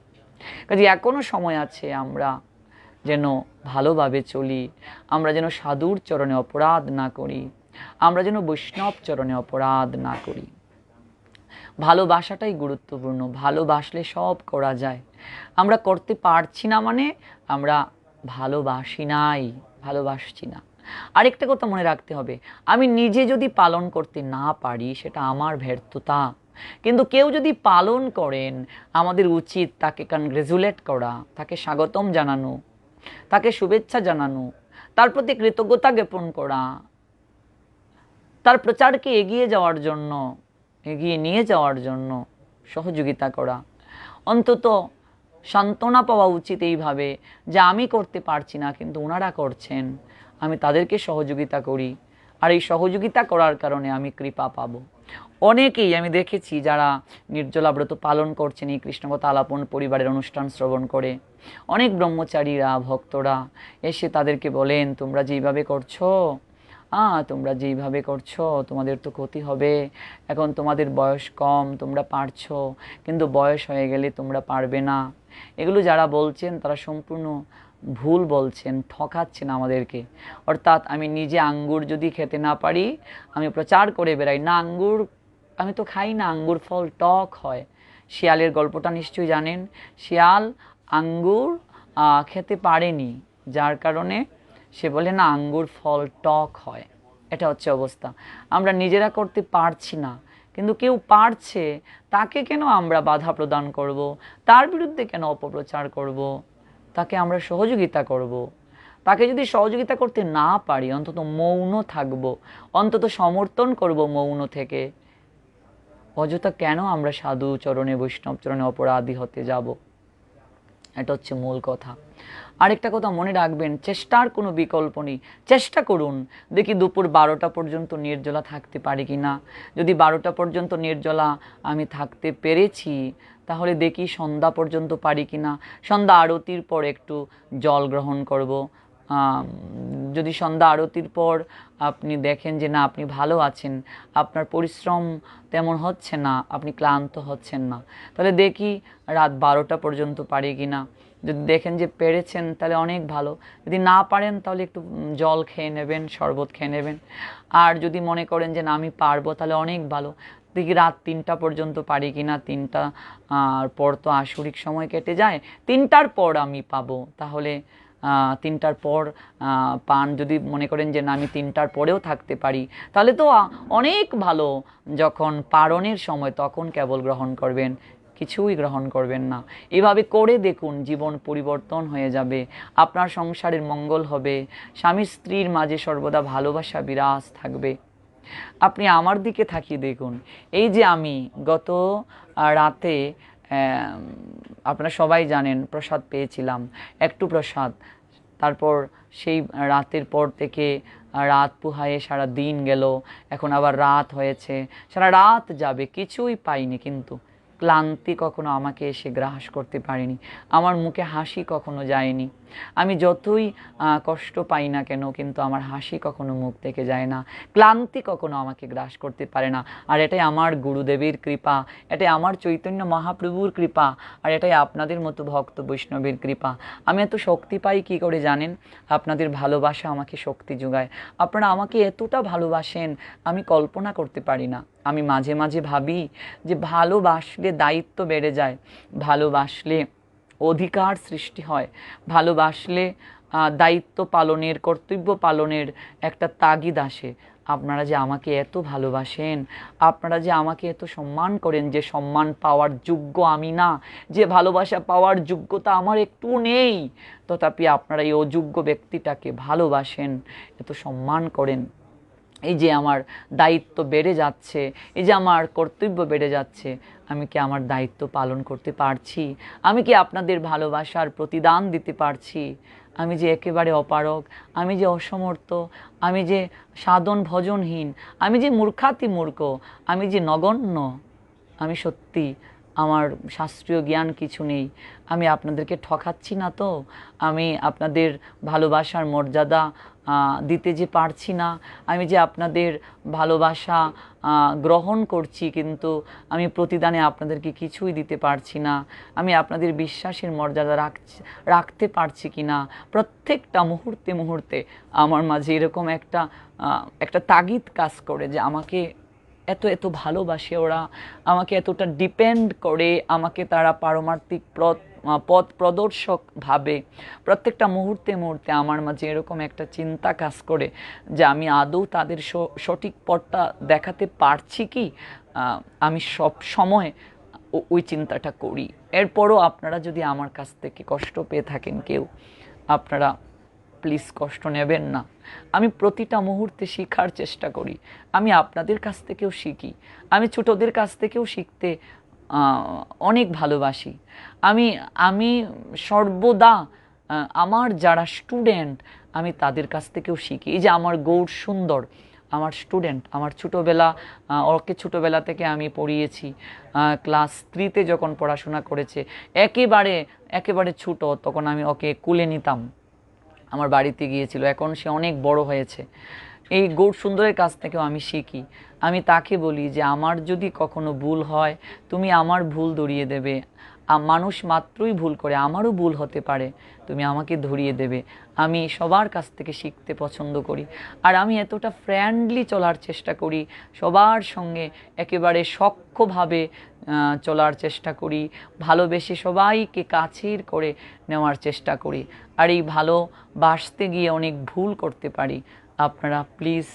কাজে এখনো সময় আছে, আমরা যেন ভালোভাবে চলি, আমরা যেন সাধুর চরণে অপরাধ না করি, আমরা যেন বৈষ্ণব চরণে অপরাধ না করি। ভালোবাসাটাই গুরুত্বপূর্ণ, ভালোবাসলে সব করা যায়। আমরা করতে পারছি না মানে আমরা ভালোবাসি নাই, ভালোবাসছি না। আরেকটা কথা মনে রাখতে হবে, আমি নিজে যদি পালন করতে না পারি সেটা আমার ব্যর্থতা, কিন্তু কেউ যদি পালন করেন আমাদের উচিত তাকে কনগ্রেচুলেট করা, তাকে স্বাগতম জানানো, তাকে শুভেচ্ছা জানানো, তার প্রতি কৃতজ্ঞতা জ্ঞাপন করা, তার প্রচারকে এগিয়ে যাওয়ার জন্য, এগিয়ে নিয়ে যাওয়ার জন্য সহযোগিতা করা। অন্তত সান্ত্বনা পাওয়া উচিত এইভাবে যে আমি করতে পারছি না কিন্তু ওনারা করছেন, আমি তাদেরকে সহযোগিতা করি, আর এই সহযোগিতা করার কারণে আমি কৃপা পাবো। অনেকেই আমি দেখেছি যারা নির্জলা ব্রত পালন করছেন এই কৃষ্ণকথা আলাপন পরিবারের অনুষ্ঠান শ্রবণ করে, অনেক ব্রহ্মচারীরা ভক্তরা এসে তাদেরকে বলেন তোমরা যেইভাবে করছো, তোমরা যেইভাবে করছো তোমাদের তো ক্ষতি হবে, এখন তোমাদের বয়স কম, তোমরা পারছো, কিন্তু বয়স হয়ে গেলে তোমরা পারবে না। এগুলো যারা বলছেন তারা সম্পূর্ণ ভুল বলছেন, ঠকাচ্ছেন আমাদেরকে। অর্থাৎ আমি নিজে আঙ্গুর যদি খেতে না পারি, আমি প্রচার করে বেড়াই না আঙ্গুর, আমি তো খাই না, আঙ্গুর ফল টক হয়। শিয়ালের গল্পটা নিশ্চয়ই জানেন, শিয়াল আঙ্গুর খেতে পারেনি, যার কারণে সে বলে না আঙ্গুর ফল টক হয়। এটা হচ্ছে অবস্থা। আমরা নিজেরা করতে পারছি না, কিন্তু কেউ পারছে, তাকে কেন আমরা বাধা প্রদান করব, তার বিরুদ্ধে কেন অপপ্রচার করব, তাকে আমরা সহযোগিতা করব। তাকে যদি সহযোগিতা করতে না পারি অন্তত মৌন থাকব, অন্তত সমর্থন করব মৌন থেকে। অযথা কেন আমরা সাধু চরণে বৈষ্ণব চরণে অপরাধী হতে যাব, এটা হচ্ছে মূল কথা। আরেকটা কথা মনে রাখবেন, চেষ্টার কোনো বিকল্প নেই। চেষ্টা করুন, দেখি দুপুর 12টা পর্যন্ত নির্জলা থাকতে পারি কি না। যদি 12টা পর্যন্ত নির্জলা আমি থাকতে পেরেছি, তাহলে দেখি সন্ধ্যা পর্যন্ত পারি কি না। সন্ধ্যা আরতির পর একটু জল গ্রহণ করব। যদি সন্ধ্যা আরতির পর আপনি দেখেন যে না আপনি ভালো আছেন, আপনার পরিশ্রম তেমন হচ্ছে না, আপনি ক্লান্ত হচ্ছেন না, তাহলে দেখি রাত 12টা পর্যন্ত পারি কি না। যদি দেখেন যে পেরেছেন তাহলে অনেক ভালো, যদি না পারেন তাহলে একটু জল খেয়ে নেবেন, শরবত খেয়ে নেবেন। আর যদি মনে করেন যে না আমি পারবো তাহলে অনেক ভালো, দেখি রাত 3টা পর্যন্ত পারি কি না। 3টা পর তো আসরিক সময় কেটে যায়, 3টার পর আমি পাবো, তাহলে 3টার পর পান। যদি মনে করেন যে না আমি 3টার পরেও থাকতে পারি, তাহলে তো অনেক ভালো। যখন পারণের সময় তখন কেবল গ্রহণ করবেন, কিছুই গ্রহণ করবেন না। এভাবে করে দেখুন, জীবন পরিবর্তন হয়ে যাবে, আপনার সংসারের মঙ্গল হবে, স্বামী স্ত্রীর মাঝে সর্বদা ভালোবাসা বিরাজ থাকবে। আপনি আমার দিকে তাকিয়ে দেখুন, এই যে আমি গত রাতে আপনারা সবাই জানেন প্রসাদ পেয়েছিলাম, একটু প্রসাদ। তারপর সেই রাতের পর থেকে রাত পুহায়ে সারা দিন গেল, এখন আবার রাত হয়েছে, সারা রাত যাবে, কিছুই পাইনি, কিন্তু ক্লান্তি কখনো আমাকে এসে গ্রাস করতে পারেনি, আমার মুখে হাসি কখনো যায়নি। আমি যতই কষ্ট পাই না কেন, কিন্তু আমার হাসি কখনো মুখ থেকে যায় না, ক্লান্তি কখনো আমাকে গ্রাস করতে পারে না। আর এটাই আমার গুরুদেবের কৃপা, এটাই আমার চৈতন্য মহাপ্রভুর কৃপা, আর এটাই আপনাদের মতো ভক্ত বৈষ্ণবের কৃপা। আমি এত শক্তি পাই কী করে জানেন? আপনাদের ভালোবাসা আমাকে শক্তি যোগায়। আপনারা আমাকে এতটা ভালোবাসেন, আমি কল্পনা করতে পারি না। আমি মাঝে মাঝে ভাবি যে ভালোবাসলে দায়িত্ব বেড়ে যায়, ভালোবাসলে অধিকার সৃষ্টি হয়, ভালোবাসলে দায়িত্ব পালনের, কর্তব্য পালনের একটা তাগিদ আসে। আপনারা যে আমাকে এত ভালোবাসেন, আপনারা যে আমাকে এত সম্মান করেন, যে সম্মান পাওয়ার যোগ্য আমি না, যে ভালোবাসা পাওয়ার যোগ্যতা আমার একটু নেই, তথাপি আপনারা এই অযোগ্য ব্যক্তিটাকে ভালোবাসেন, এত সম্মান করেন। এই যে আমার দায়িত্ব বেড়ে যাচ্ছে, এই যে আমার কর্তব্য বেড়ে যাচ্ছে, আমি কি আমার দায়িত্ব পালন করতে পারছি? আমি কি আপনাদের ভালোবাসার প্রতিদান দিতে পারছি? আমি যে একেবারে অপারগ, আমি যে অসমর্থ, আমি যে সাধন ভজনহীন, আমি যে মূর্খাতি মূর্খ, আমি যে নগণ্য, আমি সত্যি আমার শাস্ত্রীয় জ্ঞান কিছু নেই, আমি আপনাদেরকে ঠকাচ্ছি না তো? আমি আপনাদের ভালোবাসার মর্যাদা দিতে যে পারছি না, আমি যে আপনাদের ভালোবাসা গ্রহণ করছি, কিন্তু আমি প্রতিদানে আপনাদেরকে কিছুই দিতে পারছি না, আমি আপনাদের বিশ্বাসের মর্যাদা রাখতে পারছি কি না? প্রত্যেকটা মুহূর্তে মুহূর্তে আমার মাঝে এরকম একটা তাগিদ কাজ করে যে আমাকে এত এত ভালোবাসে ওরা, আমাকে এতটা ডিপেন্ড করে, আমাকে তারা পারমার্থিক পথ প্রদর্শক ভাবে। প্রত্যেকটা মুহূর্তে মুহূর্তে আমার মাঝে এরকম একটা চিন্তা কাজ করে যে আমি আদৌ তাদের সঠিক পথটা দেখাতে পারছি কি? আমি সব সময় ওই চিন্তাটা করি। এরপরও আপনারা যদি আমার কাছ থেকে কষ্ট পেয়ে থাকেন কেউ, আপনারা প্লিজ কষ্ট নেবেন না। আমি প্রতিটা মুহূর্তে শেখার চেষ্টা করি, আমি আপনাদের কাছ থেকেও শিখি, আমি ছোটদের কাছ থেকেও শিখতে অনেক ভালোবাসি। আমি সর্বদা আমার যারা স্টুডেন্ট, আমি তাদের কাছ থেকেও শিখি। এই যে আমার গৌর সুন্দর আমার স্টুডেন্ট, আমার ছোটোবেলা, ওকে ছোটোবেলা থেকে আমি পড়িয়েছি, ক্লাস 3-তে যখন পড়াশোনা করেছে, একেবারে ছোটো, তখন আমি ওকে কুলে নিতাম, আমার বাড়িতে গিয়েছিল, এখন সে অনেক বড় হয়েছে। এই গৌর সুন্দরের কাছ থেকেও আমি শিখি। আমি তাকে বলি যে আমার যদি কখনো ভুল হয়, তুমি আমার ভুল ধরিয়ে দেবে, মানুষ মাত্রই ভুল করে, আমারও ভুল হতে পারে, তুমি আমাকে ধরিয়ে দেবে। আমি সবার কাছ থেকে শিখতে পছন্দ করি, আর আমি এতটা ফ্রেন্ডলি চলার চেষ্টা করি, সবার সঙ্গে একেবারে সখ্যভাবে চলার চেষ্টা করি, ভালোবেসে সবাইকে কাছের করে নেওয়ার চেষ্টা করি। আর এই ভালোবাসতে গিয়ে অনেক ভুল করতে পারি, আপনারা প্লিজ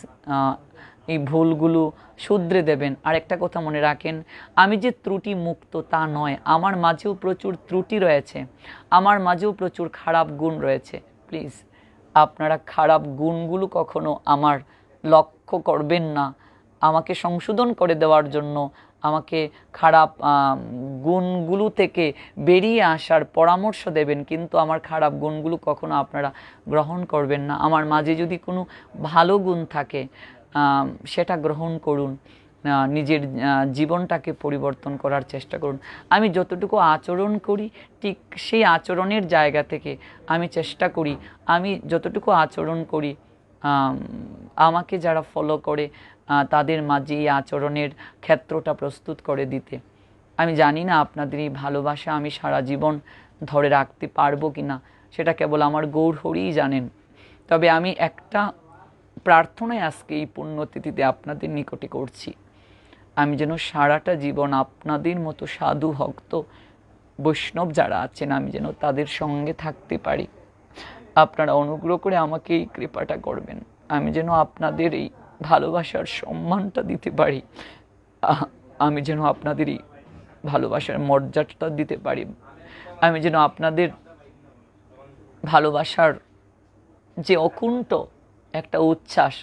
এই ভুলগুলো শুধরে দেবেন। আর একটা কথা মনে রাখেন, আমি যে ত্রুটি মুক্ত তা নয়, আমার মাঝেও প্রচুর ত্রুটি রয়েছে, আমার মাঝেও প্রচুর খারাপ গুণ রয়েছে। প্লিজ আপনারা খারাপ গুণগুলো কখনো আমার লক্ষ্য করবেন না, আমাকে সংশোধন করে দেওয়ার জন্য আমাকে খারাপ গুণগুলো থেকে বেরিয়ে আসার পরামর্শ দেবেন, কিন্তু আমার খারাপ গুণগুলো কখনো আপনারা গ্রহণ করবেন না। আমার মাঝে যদি কোনো ভালো গুণ থাকে সেটা গ্রহণ করুন, নিজের জীবনটাকে পরিবর্তন করার চেষ্টা করুন। আমি যতটুকু আচরণ করি, ঠিক সেই আচরণের জায়গা থেকে আমি চেষ্টা করি, আমি যতটুকু আচরণ করি আমাকে যারা ফলো করে তাদের মাঝে এই আচরণের ক্ষেত্রটা প্রস্তুত করে দিতে। আমি জানি না আপনাদের এই ভালোবাসা আমি সারা জীবন ধরে রাখতে পারবো কি না, সেটা কেবল আমার গৌর হরিই জানেন। তবে আমি একটা প্রার্থনায় আজকে এই পুণ্যতিথিতে আপনাদের নিকটে করছি, আমি যেন সারাটা জীবন আপনাদের মতো সাধু ভক্ত বৈষ্ণব যারা আছেন, আমি যেন তাদের সঙ্গে থাকতে পারি। আপনারা অনুগ্রহ করে আমাকে এই কৃপাটা করবেন, আমি যেন আপনাদের এই ভালোবাসার সম্মানটা দিতে পারি, আমি যেন আপনাদের এই ভালোবাসার মর্যাদাটা দিতে পারি, আমি যেন আপনাদের ভালোবাসার যে অকুণ্ঠ একটা উচ্ছ্বাস,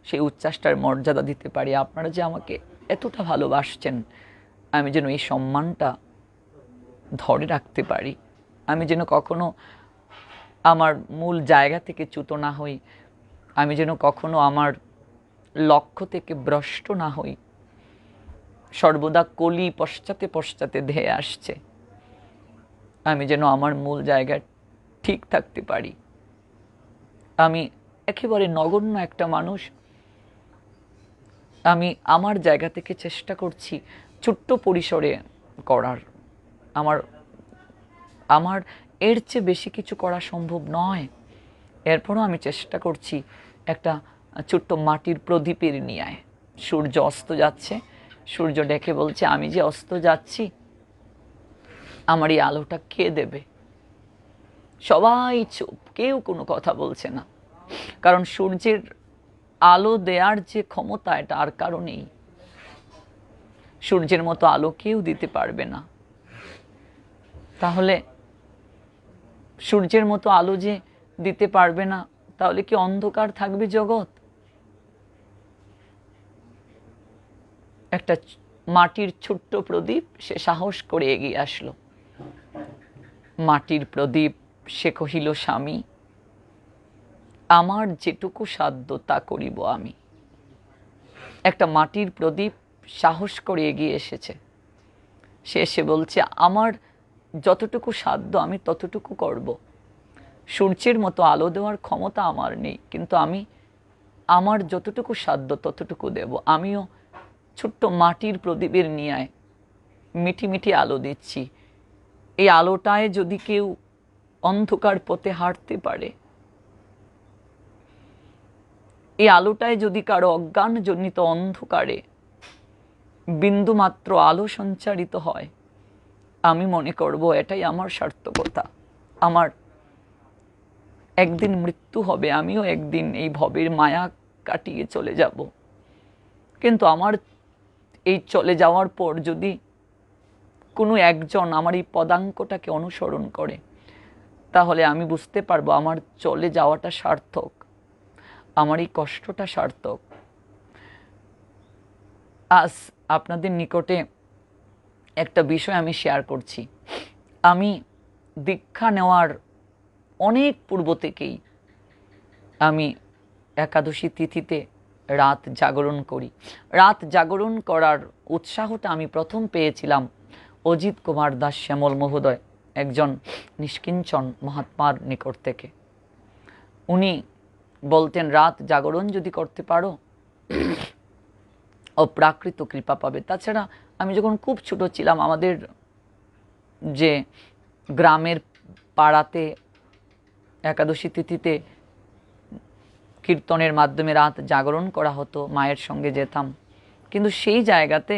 সেই উচ্ছ্বাসটার মর্যাদা দিতে পারি। আপনারা যে আমাকে এতটা ভালোবাসছেন, আমি যেন এই সম্মানটা ধরে রাখতে পারি, আমি যেন কখনো আমার মূল জায়গা থেকে চ্যুত না হই, আমি যেন কখনো আমার লক্ষ্য থেকে ভ্রষ্ট না হই। সর্বদা কলি পশ্চাতে পশ্চাতে ধেয়ে আসছে, আমি যেন আমার মূল জায়গায় ঠিক থাকতে পারি। আমি একেবারে নগণ্য একটা মানুষ, আমি আমার জায়গা থেকে চেষ্টা করছি ছোট্ট পরিসরে করার। আমার এর চেয়ে বেশি কিছু করা সম্ভব নয়, এরপরও আমি চেষ্টা করছি একটা ছোট্ট মাটির প্রদীপের নিয়ে। সূর্য অস্ত যাচ্ছে, সূর্য ডেকে বলছে আমি যে অস্ত যাচ্ছি, আমার এই আলোটা কে দেবে? সবাই চুপ, কেউ কোনো কথা বলছে না, কারণ সূর্যের আলো দেওয়ার যে ক্ষমতা এটা আর কারো নেই। সূর্যের মতো আলো কেউ দিতে পারবে না। তাহলে সূর্যের মতো আলো যে দিতে পারবে না, তাহলে কি অন্ধকার থাকবে জগৎ? একটা মাটির ছোট্ট প্রদীপ, সে সাহস করে এগিয়ে আসলো। মাটির প্রদীপ, সে কহিল স্বামী, আমার যেটুকু সাধ্য তা করিব আমি। একটা মাটির প্রদীপ সাহস করে এগিয়ে এসেছে, সে এসে বলছে আমার যতটুকু সাধ্য আমি ততটুকু করব। সূর্যের মতো আলো দেওয়ার ক্ষমতা আমার নেই, কিন্তু আমি আমার যতটুকু সাধ্য ততটুকু দেব। আমিও ছোট্ট মাটির প্রদীপের নিয়ে মিঠি মিঠি আলো দিচ্ছি। এই আলোটায় যদি কেউ অন্ধকার পথে হাঁটতে পারে, এই আলোটায় যদি কারো অজ্ঞানজনিত অন্ধকারে বিন্দুমাত্র আলো সঞ্চারিত হয়, আমি মনে করব এটাই আমার সার্থকতা। আমার একদিন মৃত্যু হবে, আমিও একদিন এই ভবের মায়া কাটিয়ে চলে যাব, কিন্তু আমার এই চলে যাওয়ার পর যদি কোনো একজন আমার এই পদাঙ্কটাকে অনুসরণ করে, তাহলে আমি বুঝতে পারবো আমার চলে যাওয়াটা সার্থক, আমার এই কষ্টটা সার্থক। আজ আপনাদের নিকটে একটা বিষয় আমি শেয়ার করছি। আমি দীক্ষা নেওয়ার অনেক পূর্ব থেকেই আমি একাদশী তিথিতে রাত জাগরণ করি। রাত জাগরণ করার উৎসাহটা আমি প্রথম পেয়েছিলাম অজিত কুমার দাস শ্যামল মহোদয়, একজন নিষ্কিঞ্চন মহাত্মার নিকট থেকে। উনি বলতেন রাত জাগরণ যদি করতে পারো অপ্রাকৃত কৃপা পাবে। তাছাড়া আমি যখন খুব ছোট ছিলাম, আমাদের যে গ্রামের পাড়াতে একাদশী তিথিতে কীর্তনের মাধ্যমে রাত জাগরণ করা হতো, মায়ের সঙ্গে যেতাম, কিন্তু সেই জায়গাতে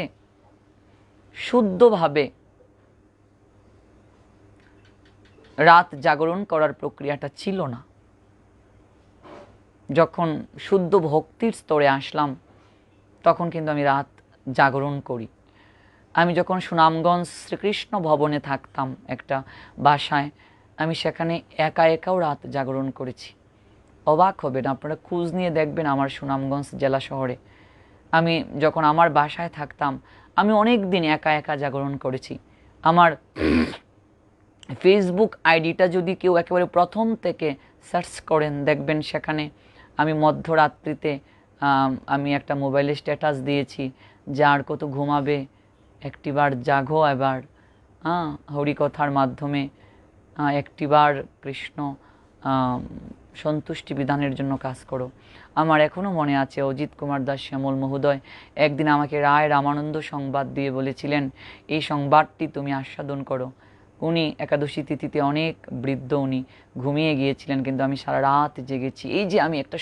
শুদ্ধভাবে রাত জাগরণ করার প্রক্রিয়াটা ছিল না। যখন শুদ্ধ ভক্তির স্তরে আসলাম, তখন কিন্তু আমি রাত জাগরণ করি। আমি যখন সুনামগঞ্জ শ্রীকৃষ্ণ ভবনে থাকতাম একটা বাসায়, আমি সেখানে একা একাও রাত জাগরণ করেছি। অবাক হবেন, আপনারা খোঁজ নিয়ে দেখবেন আমার সুনামগঞ্জ জেলা শহরে আমি যখন আমার বাসায় থাকতাম, আমি অনেক দিন একা একা জাগরণ করেছি। আমার ফেসবুক আইডিটা যদি কেউ একেবারে প্রথম থেকে সার্চ করেন, দেখবেন সেখানে আমি মধ্যরাত্রিতে আমি একটা মোবাইলে স্ট্যাটাস দিয়েছি, যার কত ঘুমাবে একটিবার জাগো এবার, হরিকথার মাধ্যমে একটিবার কৃষ্ণ সন্তুষ্টি বিধানের জন্য কাজ করো। আমার এখনও মনে আছে অজিত কুমার দাস শ্যামল মহোদয় একদিন আমাকে রায় রামানন্দ সংবাদ দিয়ে বলেছিলেন, এই সংবাদটি তুমি আস্বাদন করো। উনি একাদশী তিথিতে অনেক বৃদ্ধ, উনি ঘুমিয়ে গিয়েছিলেন, কিন্তু আমি সারা রাত জেগেছি। এই যে আমি একটা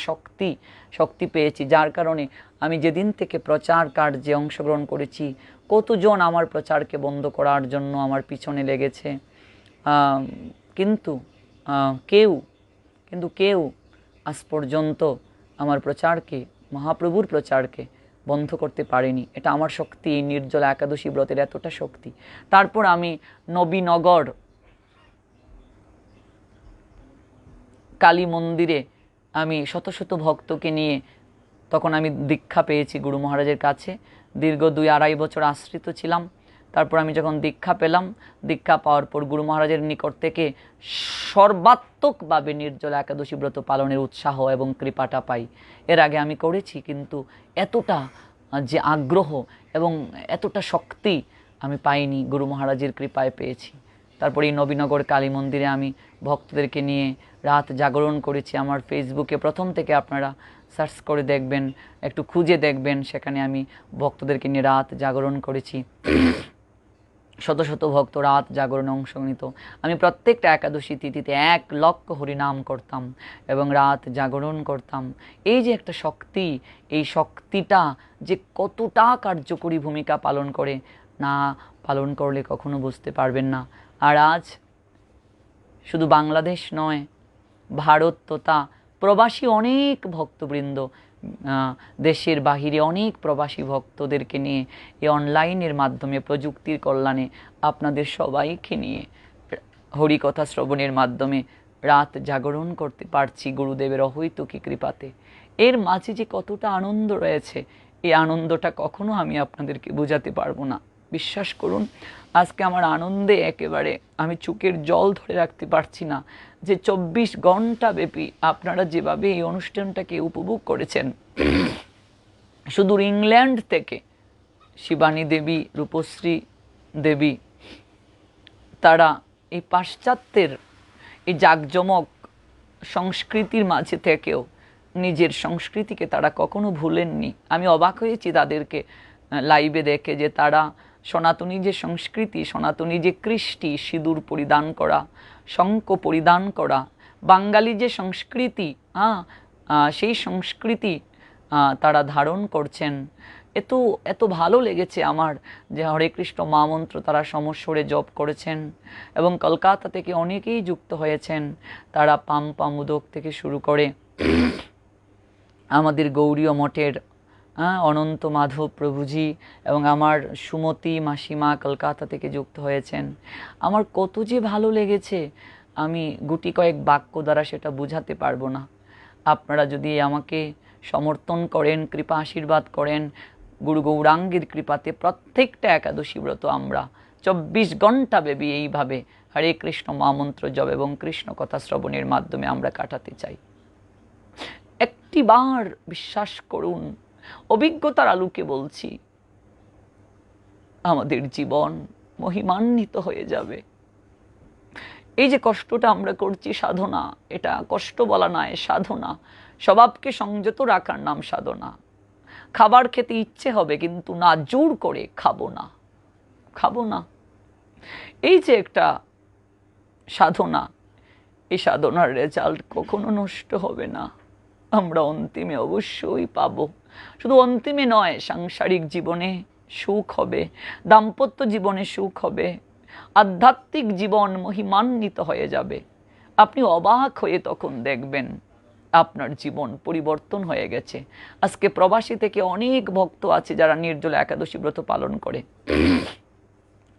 শক্তি পেয়েছি, যার কারণে আমি যেদিন থেকে প্রচার কার্যে অংশগ্রহণ করেছি, কতজন আমার প্রচারকে বন্ধ করার জন্য আমার পিছনে লেগেছে, কিন্তু কেউ আজ পর্যন্ত আমার প্রচারকে, মহাপ্রভুর প্রচারকে বন্ধ করতে পারিনি। এটা আমার শক্তি, নির্জলা একাদশী ব্রতের এতটা শক্তি। তারপর আমি নবীনগর কালী মন্দিরে আমি শত শত ভক্তকে নিয়ে, তখন আমি দীক্ষা পেয়েছি গুরু মহারাজের কাছে, দীর্ঘ 2-2.5 বছর আশ্রিত ছিলাম। তারপর আমি যখন দীক্ষা পেলাম, দীক্ষা পাওয়ার পর গুরু মহারাজের নিকট থেকে সর্বাত্মকভাবে নির্জলা একাদশী ব্রত পালনের উৎসাহ এবং কৃপাটা পাই। এর আগে আমি করেছি, কিন্তু এতটা যে আগ্রহ এবং এতটা শক্তি আমি পাইনি, গুরু মহারাজের কৃপায় পেয়েছি। তারপরে এই নবীনগর কালী মন্দিরে আমি ভক্তদেরকে নিয়ে রাত জাগরণ করেছি। আমার ফেসবুকে প্রথম থেকে আপনারা সার্চ করে দেখবেন, একটু খুঁজে দেখবেন, সেখানে আমি ভক্তদেরকে নিয়ে রাত জাগরণ করেছি। শত শত ভক্ত রাত জাগরণে অংশ নিত। আমি প্রত্যেকটা একাদশী তিথিতে 1 লক্ষ হরিনাম করতাম এবং রাত জাগরণ করতাম। এই যে একটা শক্তি, এই শক্তিটা যে কতটা কার্যকরী ভূমিকা পালন করে, না পালন করলে কখনো বুঝতে পারবেন না। আর আজ শুধু বাংলাদেশ নয়, ভারত তথা প্রবাসী অনেক ভক্তবৃন্দ, দেশের বাহিরে অনেক প্রবাসী ভক্তদেরকে নিয়ে এই অনলাইনের মাধ্যমে, প্রযুক্তির কল্যাণে আপনাদের সবাইকে নিয়ে হরিকথা শ্রবণের মাধ্যমে রাত জাগরণ করতে পারছি গুরুদেবের অহৈতুকী কৃপাতে। এর মাঝে যে কতটা আনন্দ রয়েছে, এই আনন্দটা কখনো আমি আপনাদেরকে বোঝাতে পারবো না। বিশ্বাস করুন, আজকে আমার আনন্দে একেবারে আমি চোখের জল ধরে রাখতে পারছি না, যে 24 ঘন্টা ব্যাপী আপনারা যেভাবে এই অনুষ্ঠানটাকে উপভোগ করেছেন। সুদূর ইংল্যান্ড থেকে শিবানী দেবী, রূপশ্রী দেবী, তারা এই পাশ্চাত্যের এই জাঁকজমক সংস্কৃতির মাঝে থেকেও নিজের সংস্কৃতিকে তারা কখনো ভুলেননি। আমি অবাক হয়েছি তাদেরকে লাইভে দেখে, যে তারা সনাতনী যে সংস্কৃতি, সনাতনী যে কৃষ্টি, সিঁদুর পরিধান করা, শঙ্খ পরিধান করা, বাঙালি যে সংস্কৃতি, সেই সংস্কৃতি তারা ধারণ করছেন। এত ভালো লেগেছে আমার, যে হরে কৃষ্ণ মহামন্ত্র তারা সমস্বরে জপ করেছেন এবং কলকাতা থেকে অনেকেই যুক্ত হয়েছেন। তারা পাম্পা মুদক থেকে শুরু করে আমাদের গৌরীয় মঠের অনন্ত মাধব প্রভুজি এবং আমার সুমতি মাসিমা কলকাতা থেকে যুক্ত হয়েছেন। আমার কত যে ভালো লেগেছে, আমি গুটি কয়েক বাক্য দ্বারা সেটা বোঝাতে পারবো না। আপনারা যদি আমাকে সমর্থন করেন, কৃপা আশীর্বাদ করেন, গুরু গৌরাঙ্গের কৃপাতে প্রত্যেকটা একাদশী ব্রত আমরা 24 ঘন্টা ব্যাপী এইভাবে হরে কৃষ্ণ মহামন্ত্র জপ এবং কৃষ্ণ কথা শ্রবণের মাধ্যমে আমরা কাটাতে চাই। একটিবার বিশ্বাস করুন, অভিজ্ঞতার আলোকে বলছি, আমাদের জীবন মহিমান্বিত হয়ে যাবে। এই যে কষ্টটা আমরা করছি সাধনা, এটা কষ্ট বলা নয়, সাধনা। স্বভাবকে সংযত রাখার নাম সাধনা। খাবার খেতে ইচ্ছে হবে, কিন্তু না জোর করে খাবো না। এই যে একটা সাধনা, এই সাধনার রেজাল্ট কখনো নষ্ট হবে না। আমরা অন্তিমে অবশ্যই পাবো। শুধু অন্তিমে নয়, সাংসারিক জীবনে সুখ হবে, দাম্পত্য জীবনে সুখ হবে, আধ্যাত্মিক জীবন মহিমান্বিত হয়ে যাবে। আপনি অবাক হয়ে তখন দেখবেন আপনার জীবন পরিবর্তন হয়ে গেছে। আজকে প্রবাসী থেকে অনেক ভক্ত আছে যারা নির্জলা একাদশী ব্রত পালন করে।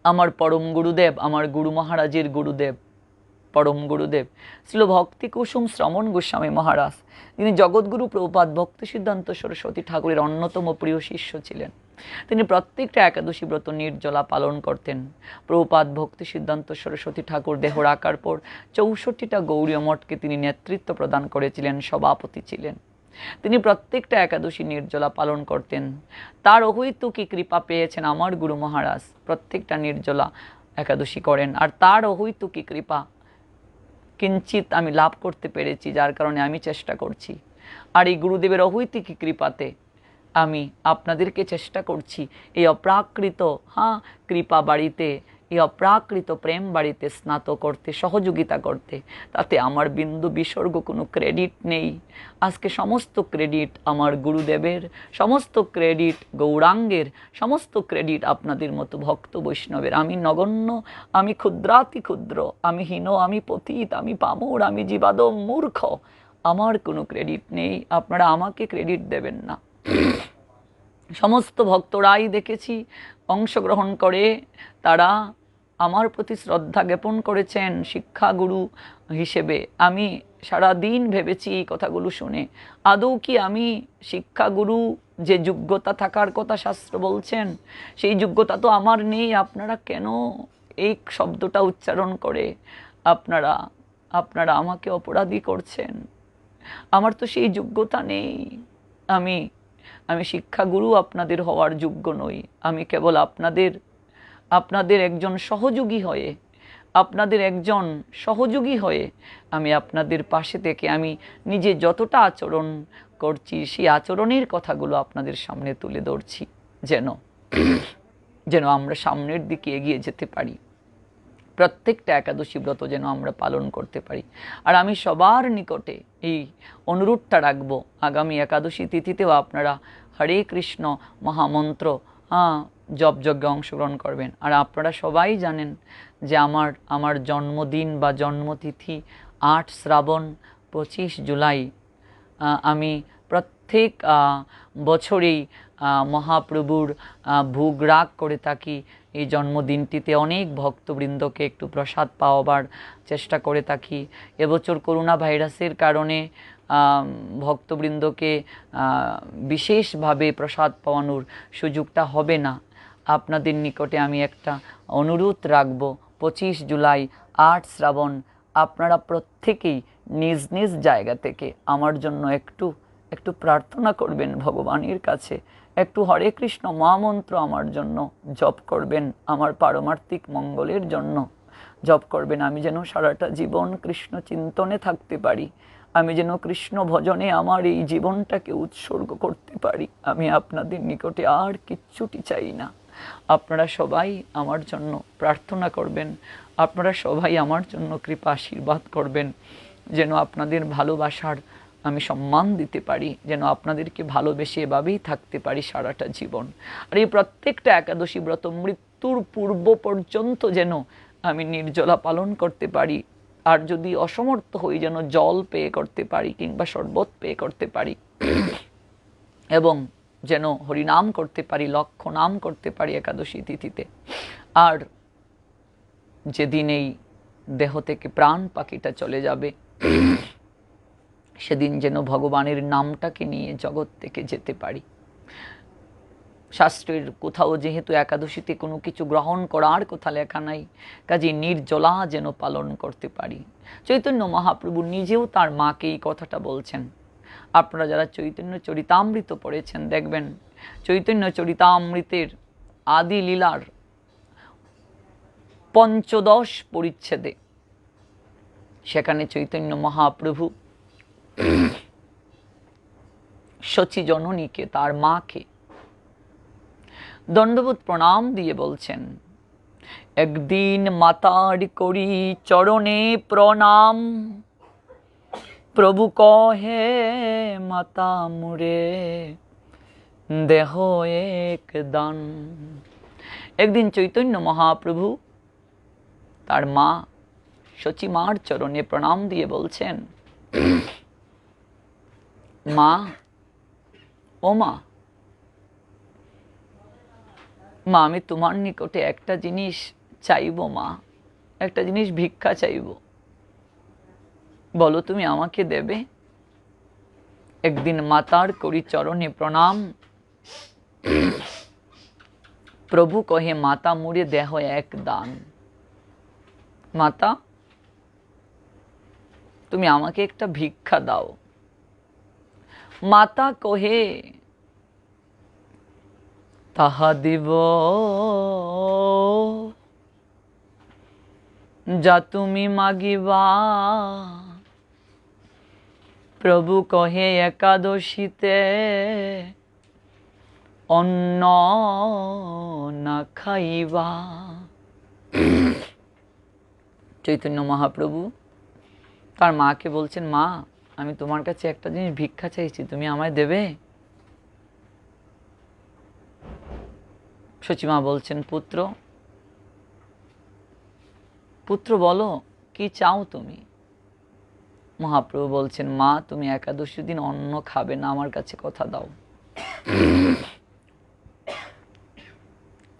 আমার পরম গুরুদেব, আমার গুরু মহারাজের গুরুদেব, পরম গুরুদেব শ্রীল ভক্তি কুসুম শ্রমণ গোস্বামী মহারাজ, তিনি জগৎগুরু প্রভুপাদ ভক্তি সিদ্ধান্ত সরস্বতী ঠাকুরের অন্যতম প্রিয় শিষ্য ছিলেন। তিনি প্রত্যেকটা একাদশী ব্রত নির্জলা পালন করতেন। প্রভুপাদ ভক্তি সিদ্ধান্ত সরস্বতী ঠাকুর দেহ রাখার পর 64টা গৌড়ীয় মঠকে তিনি নেতৃত্ব প্রদান করেছিলেন, সভাপতি ছিলেন। তিনি প্রত্যেকটা একাদশী নির্জলা পালন করতেন। তার অহৈতুকী কৃপা পেয়েছেন আমার গুরু মহারাজ, প্রত্যেকটা নির্জলা একাদশী করেন। আর তার অহৈতুকী কৃপা কিঞ্চিত আমি লাভ করতে পেরেছি, যার কারণে আমি চেষ্টা করছি। আর এই গুরুদেবের অহৈতুকী কৃপাতে আমি আপনাদেরকে চেষ্টা করছি এই অপ্রাকৃত কৃপা বাড়িতে, এই অপ্রাকৃত প্রেম বাড়িতে স্নাত করতে, সহযোগিতা করতে। তাতে আমার বিন্দু বিসর্গ কোনো ক্রেডিট নেই। আজকে সমস্ত ক্রেডিট আমার গুরুদেবের, সমস্ত ক্রেডিট গৌরাঙ্গের, সমস্ত ক্রেডিট আপনাদের মতো ভক্ত বৈষ্ণবের। আমি নগণ্য, আমি ক্ষুদ্রাতি ক্ষুদ্র, আমি হীন, আমি পতিত, আমি পামর, আমি জীবাদম মূর্খ। আমার কোনো ক্রেডিট নেই, আপনারা আমাকে ক্রেডিট দেবেন না। সমস্ত ভক্তরাই দেখেছি অংশগ্রহণ করে তারা আমার প্রতি শ্রদ্ধা জ্ঞাপন করেছেন শিক্ষাগুরু হিসেবে। আমি সারা দিন ভেবেছি এই কথাগুলো শুনে, আদৌ কি আমি শিক্ষাগুরু যে যোগ্যতা থাকার কথা শাস্ত্র বলছেন সেই যোগ্যতা তো আমার নেই। আপনারা কেন এই শব্দটা উচ্চারণ করে আপনারা আপনারা আমাকে অপরাধী করছেন? আমার তো সেই যোগ্যতা নেই। আমি আমি শিক্ষাগুরু আপনাদের হওয়ার যোগ্য নই। আমি কেবল আপনাদের একজন সহযোগী হয়ে, আমি আপনাদের পাশে থেকে আমি নিজে যতটা আচরণ করছি সেই আচরণের কথাগুলো আপনাদের সামনে তুলে ধরছি, যেন আমরা সামনের দিকে এগিয়ে যেতে পারি, প্রত্যেকটা একাদশী ব্রত যেন আমরা পালন করতে পারি। আর আমি সবার নিকটে এই অনুরোধটা রাখবো, আগামী একাদশী তিথিতেও আপনারা হরে কৃষ্ণ মহামন্ত্র জপ যজ্ঞে অংশগ্রহণ করবেন। আর আপনারা সবাই জানেন যে আমার জন্মদিন বা জন্মতিথি 8 শ্রাবণ 25 জুলাই। আমি প্রত্যেক বছরেই মহাপ্রভুর ভোগরাগ করে থাকি। এই জন্মদিনটিতে অনেক ভক্তবৃন্দকে একটু প্রসাদ পাওয়াবার চেষ্টা করে থাকি। এবছর করোনা ভাইরাসের কারণে ভক্তবৃন্দকে বিশেষভাবে প্রসাদ পাওয়ানোর সুযোগটা হবে না। আপনাদের নিকটে আমি একটা অনুরোধ রাখব, 25 জুলাই 8 শ্রাবণ আপনারা প্রত্যেকেই নিজ নিজ জায়গা থেকে আমার জন্য একটু প্রার্থনা করবেন ভগবানের কাছে, একটু হরে কৃষ্ণ মহামন্ত্র আমার জন্য জপ করবেন, আমার পারমার্থিক মঙ্গলের জন্য জপ করবেন। আমি যেন সারাটা জীবন কৃষ্ণ চিন্তনে থাকতে পারি, আমি যেন কৃষ্ণ ভজনে আমার এই জীবনটাকে উৎসর্গ করতে পারি। আমি আপনাদের নিকটে আর কিচ্ছুটি চাই না। আপনারা সবাই আমার জন্য প্রার্থনা করবেন, আপনারা সবাই আমার জন্য কৃপা আশীর্বাদ করবেন, যেন আপনাদের ভালোবাসার আমি সম্মান দিতে পারি, যেন আপনাদেরকে ভালোবেসে এভাবেই থাকতে পারি সারাটা জীবন। আর এই প্রত্যেকটা একাদশী ব্রত মৃত্যুর পূর্ব পর্যন্ত যেন আমি নির্জলা পালন করতে পারি। আর যদি অসমর্থ হই যেন জল পেয়ে করতে পারি কিংবা শরবত পেয়ে করতে পারি, এবং যেন হরিনাম করতে পারি, লক্ষ নাম করতে পারি একাদশী তিথিতে। আর যেদিন এই দেহ থেকে প্রাণ পাখিটা চলে যাবে সেদিন যেন ভগবানের নামটাকে নিয়ে জগৎ থেকে যেতে পারি। শাস্ত্রের কোথাও যেহেতু একাদশীতে কোনো কিছু গ্রহণ করার কথা লেখা নাই, কাজে নির্জলা যেন পালন করতে পারি। চৈতন্য মহাপ্রভু নিজেও তার মাকে এই কথাটা বলছেন। আপনারা যারা চৈতন্য চরিতামৃত পড়েছেন দেখবেন, চৈতন্য চরিতামৃতের আদি লীলার 15 পরিচ্ছেদে সেখানে চৈতন্য মহাপ্রভু শচী জননীকে, তার মাকে দণ্ডবোধ প্রণাম দিয়ে বলছেন, একদিন মাতার করি চরণে প্রণাম, প্রভু কহে মাতা মুরে দেহ এক দান। একদিন চৈতন্য মহাপ্রভু তার মা শচী মার চরণে প্রণাম দিয়ে বলছেন, মা, ও মা, আমি তোমার নিকটে একটা জিনিস চাইব মা, একটা জিনিস ভিক্ষা চাইব, বলো তুমি আমাকে দেবে? একদিন মাতার করি চরণে প্রণাম, প্রভু কহে মাতা মুড়ে দেহ এক দান। মাতা, তুমি আমাকে একটা ভিক্ষা দাও। মাতা কহে, তাহা দিব যা তুমি মাগিবা। প্রভু কহে একাদশীতে অন্ন না খাইবা। চৈতন্য মহাপ্রভু তার মাকে বলছেন, মা, আমি তোমার কাছে একটা জিনিস ভিক্ষা চাইছি, তুমি আমায় দেবে? শচীমা বলছেন, পুত্র পুত্র বলো কি চাও তুমি? মহাপ্রভু বলছেন, মা, তুমি একাদশী দিন অন্ন খাবে না, আমার কাছে কথা দাও।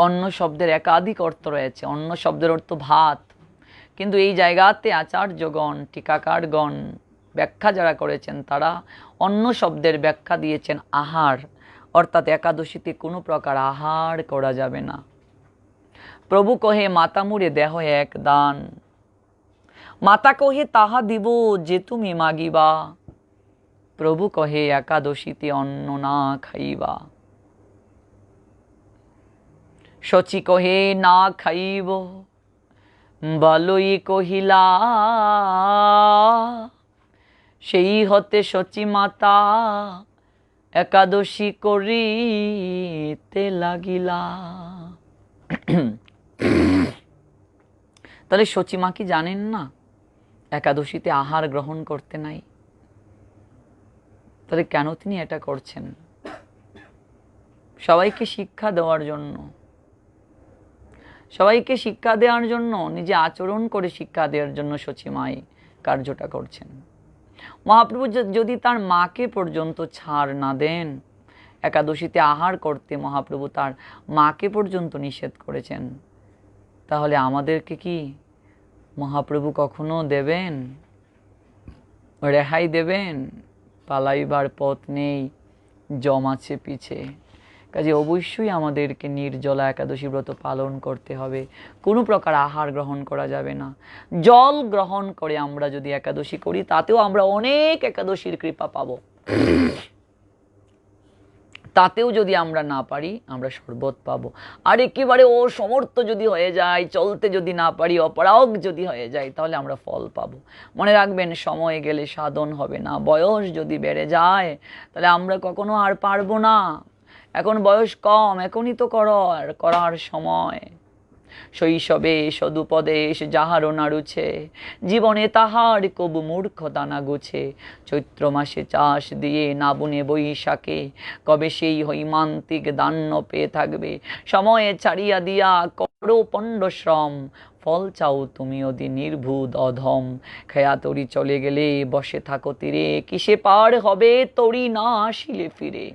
অন্ন শব্দের একাধিক অর্থ রয়েছে। অন্ন শব্দের অর্থ ভাত, কিন্তু এই জায়গাতে আচার্যগণ, টিকাকারগণ ব্যাখ্যা যারা করেছেন তারা অন্ন শব্দের ব্যাখ্যা দিয়েছেন আহার, অর্থাৎ একাদশীতে কোনো প্রকার আহার করা যাবে না। প্রভু কহে মাতা মুড়ে দেহ এক দান, মাতা কহে তাহা দিব যে তুমি মাগিবা, প্রভু কহে একাদশীতে অন্ন না খাইবা। শচী কহে না খাইব, বলই কহিলা, সেই হতে শচী মাতা একাদশী করিতে লাগিলা। তাহলে শচী মা কি জানেন না একাদশীতে আহার গ্রহণ করতে নাই? তাহলে কেন তিনি এটা করছেন? সবাইকে শিক্ষা দেওয়ার জন্য, সবাইকে শিক্ষা দেওয়ার জন্য, নিজে আচরণ করে শিক্ষা দেওয়ার জন্য শচী মাই কার্যটা করছেন। মহাপ্রভু যদি তার মাকে পর্যন্ত ছাড় না দেন একাদশীতে আহার করতে, মহাপ্রভু তার মাকে পর্যন্ত নিষেধ করেছেন, তাহলে আমাদেরকে কি মহাপ্রভু কখনো দেবেন, রেহাই দেবেন? পালাইবার পথ নেই, জম আছে পিছে। কাজে অবশ্যই আমাদেরকে নির্জলা একাদশী ব্রত পালন করতে হবে। কোনো প্রকার আহার গ্রহণ করা যাবে না। জল গ্রহণ করে আমরা যদি একাদশী করি তাতেও আমরা অনেক একাদশীর কৃপা পাবো। তাতেও যদি আমরা না পারি আমরা শরবত পাবো। আর একেবারে অসমর্থ যদি হয়ে যায়, চলতে যদি না পারি, অপরাগ যদি হয়ে যায়, তাহলে আমরা ফল পাবো। মনে রাখবেন, সময় গেলে সাধন হবে না। বয়স যদি বেড়ে যায় তাহলে আমরা কখনো আর পারবো না। এখন বয়স কম, এখনই তো করার সময়। শৈশবে সদুপদেশ যাহারও নাড়ুছে, জীবনে তাহার কবু মূর্খতা না গুছে। চৈত্র মাসে চাষ দিয়ে না বুনে বৈশাখে, কবে সেই হৈমান্তিক দান্য পেয়ে থাকবে। সময়ে ছাড়িয়া দিয়া করো পণ্ড শ্রম, ফল চাও তুমি অতি নির্ভুত অধম। খেয়া তরি চলে গেলে বসে থাকো তীরে, কিসে পার হবে তরি না আসিলে ফিরে।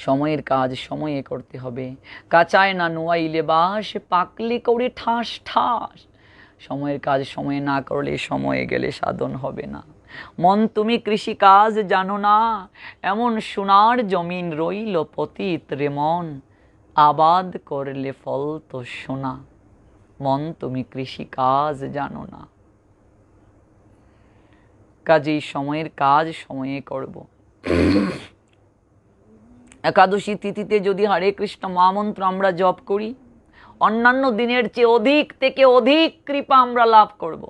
সময়ের কাজ সময়ে করতে হবে। কাঁচায় না নোয়াইলে বাস, পাকলে করে ঠাস ঠাস। সময়ের কাজ সময়ে না করলে সময়ে গেলে সাধন হবে না। মন তুমি কৃষি কাজ জানো না, এমন সোনার জমিন রইল পতিত রে মন, আবাদ করলে ফল তো সোনা। মন তুমি কৃষি কাজ জানো না। কাজেই সময়ের কাজ সময়ে করব। একাদশী তিথিতে যদি হরে কৃষ্ণ মহামন্ত্র আমরা জপ করি, অন্যান্য দিনের চেয়ে অধিক থেকে অধিক কৃপা আমরা লাভ করব।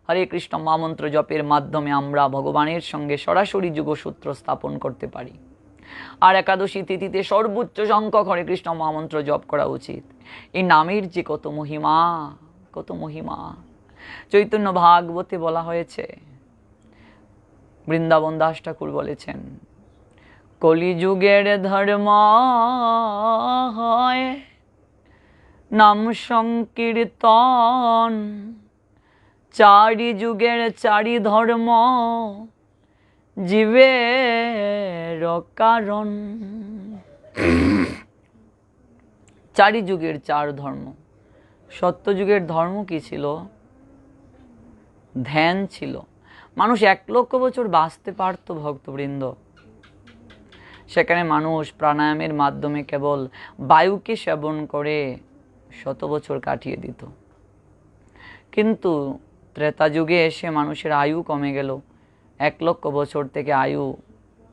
হরে কৃষ্ণ মহামন্ত্র জপের মাধ্যমে আমরা ভগবানের সঙ্গে সরাসরি যোগসূত্র স্থাপন করতে পারি। আর একাদশী তিথিতে সর্বোচ্চ সংখ্যক হরে কৃষ্ণ মহামন্ত্র জপ করা উচিত। এই নামের যে কত মহিমা, কত মহিমা। চৈতন্য ভাগবতে বলা হয়েছে, বৃন্দাবন দাস ঠাকুর বলেছেন, কলিযুগের ধর্ম হয় নাম সংকীর্তন, চারি যুগের চারি ধর্ম জীবের কারণ। চারি যুগের চার ধর্ম। সত্যযুগের ধর্ম কি ছিল? ধ্যান ছিল। মানুষ 1 লক্ষ বছর বাঁচতে পারত ভক্তবৃন্দ। সেখানে মানুষ প্রাণায়ামের মাধ্যমে কেবল বায়ুকে সেবন করে 100 বছর কাটিয়ে দিত। কিন্তু ত্রেতা যুগে এসে মানুষের আয়ু কমে গেল। 1 লক্ষ বছর থেকে আয়ু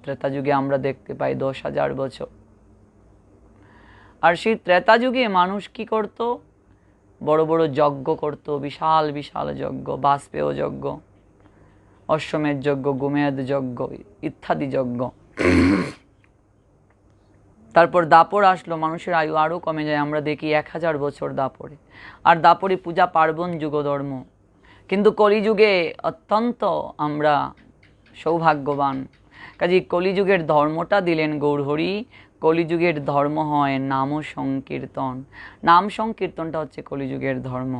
ত্রেতা যুগে আমরা দেখতে পাই 10,000 বছর। আর সেই ত্রেতা যুগে মানুষ কি করত? বড় বড় যজ্ঞ করত, বিশাল বিশাল যজ্ঞ, বাষ্পেয় যজ্ঞ, অশ্বমেধ যজ্ঞ, গোমেধ যজ্ঞ ইত্যাদি যজ্ঞ। তারপর দাপর আসলো, মানুষের আয়ু আরও কমে যায়। আমরা দেখি 1000 বছর দাপরে। আর দাপরে পূজা পার্বণ যুগধর্ম। কিন্তু কলিযুগে অত্যন্ত আমরা সৌভাগ্যবান। কাজে কলিযুগের ধর্মটা দিলেন গৌরহরি। কলিযুগের ধর্ম হয় নাম সংকীর্তন। নাম সংকীর্তনটা হচ্ছে কলিযুগের ধর্ম।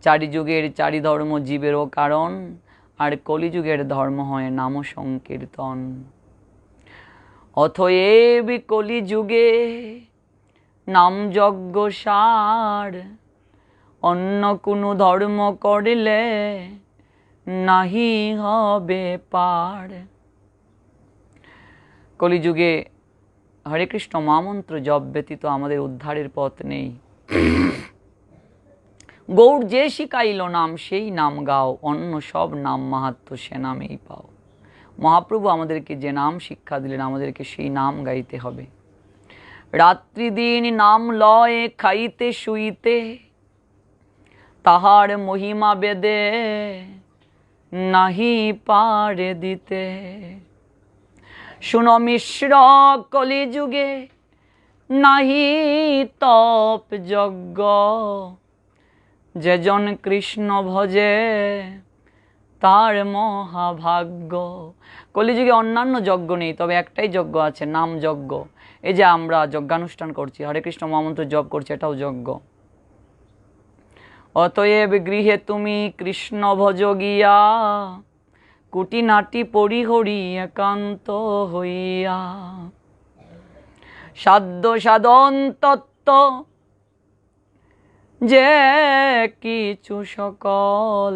চারি যুগের চারি ধর্ম জীবেরও কারণ, আর কলিযুগের ধর্ম হয় নাম সংকীর্তন। অতএব কলিযুগে নাম যজ্ঞ সার, অন্য কোনো ধর্ম করলে নাহি হবে পার। কলিযুগে হরে কৃষ্ণ মহামন্ত্র জপ ব্যতীত আমাদের উদ্ধারের পথ নেই। গৌর যে শিখাইল নাম সেই নাম গাও, অন্য সব নাম মাহাত্ম সে নামেই পাও। মহাপ্রভু আমাদেরকে যে নাম শিক্ষা দিলেন আমাদেরকে সেই নাম গাইতে হবে। রাত্রি দিন নাম লয়ে খাইতে শুইতে, তাহার মহিমা বেদে নাহি পারে দিতে। শুনো মিশ্র কলিযুগে নাহি তপ যজ্ঞ, যেজন কৃষ্ণ ভজে তার মহাভাগ্য। কলিযুগে অন্যান্য যজ্ঞ নেই, তবে একটাই যজ্ঞ আছে, নাম যজ্ঞ। এই যে আমরা যজ্ঞানুষ্ঠান করছি, হরে কৃষ্ণ মহামন্ত্র জপ করছি, এটাও যজ্ঞ। অতএব গৃহে তুমি কৃষ্ণ ভজ গিয়া, কুটিনাটি পরিহরি একান্ত হইয়া। সাধ্য সাধন তত্ত্ব যে কিছু সকল,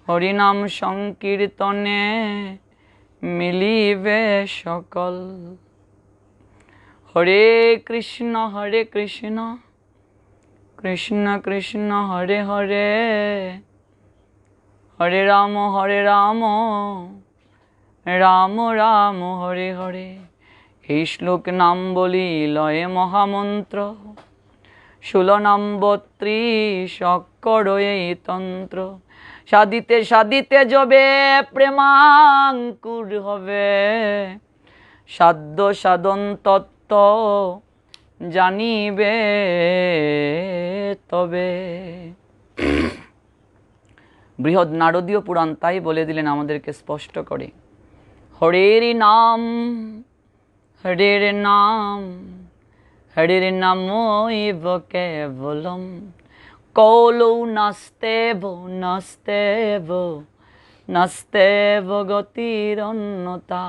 হরিনাম সংকীর্তনে মিলিবে সকল। হরে কৃষ্ণ কৃষ্ণ কৃষ্ণ হরে হরে, হরে রাম রাম রাম হরে হরে। এই শ্লোক নাম বলি লয়ে মহামন্ত্র, 16 নাম 32 অক্ষর এই তন্ত্র। সাধিতে সাধিতে যবে প্রেমাঙ্কুর হবে, সাধ্য সাধন তত্ত্ব জানিবে তবে। বৃহৎ নারদীয় পুরাণ তাই বলে দিলেন আমাদেরকে স্পষ্ট করে, হরের নাম হরের নাম, হরের নামৈব কেবলম, কৌলৌ নাস্তেব নাস্তেব নাস্তেব গতির অন্যতা।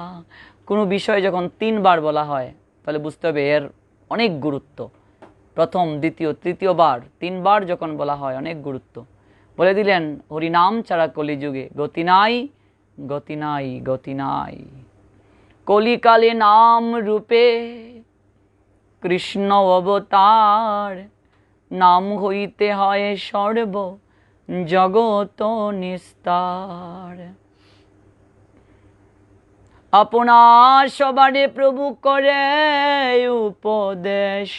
কোনো বিষয় যখন 3 বার বলা হয় তাহলে বুঝতে হবে এর অনেক গুরুত্ব। প্রথম, দ্বিতীয়, তৃতীয়বার, 3 বার যখন বলা হয় অনেক গুরুত্ব। বলে দিলেন হরিনাম ছাড়া কলিযুগে গতি নাই, গতি নাই, গতি নাই। কলিকালে নাম রূপে কৃষ্ণ অবতার, নাম হইতে হয় সর্ব জগত নিস্তার। আপনার সবারে প্রভু করে উপদেশ,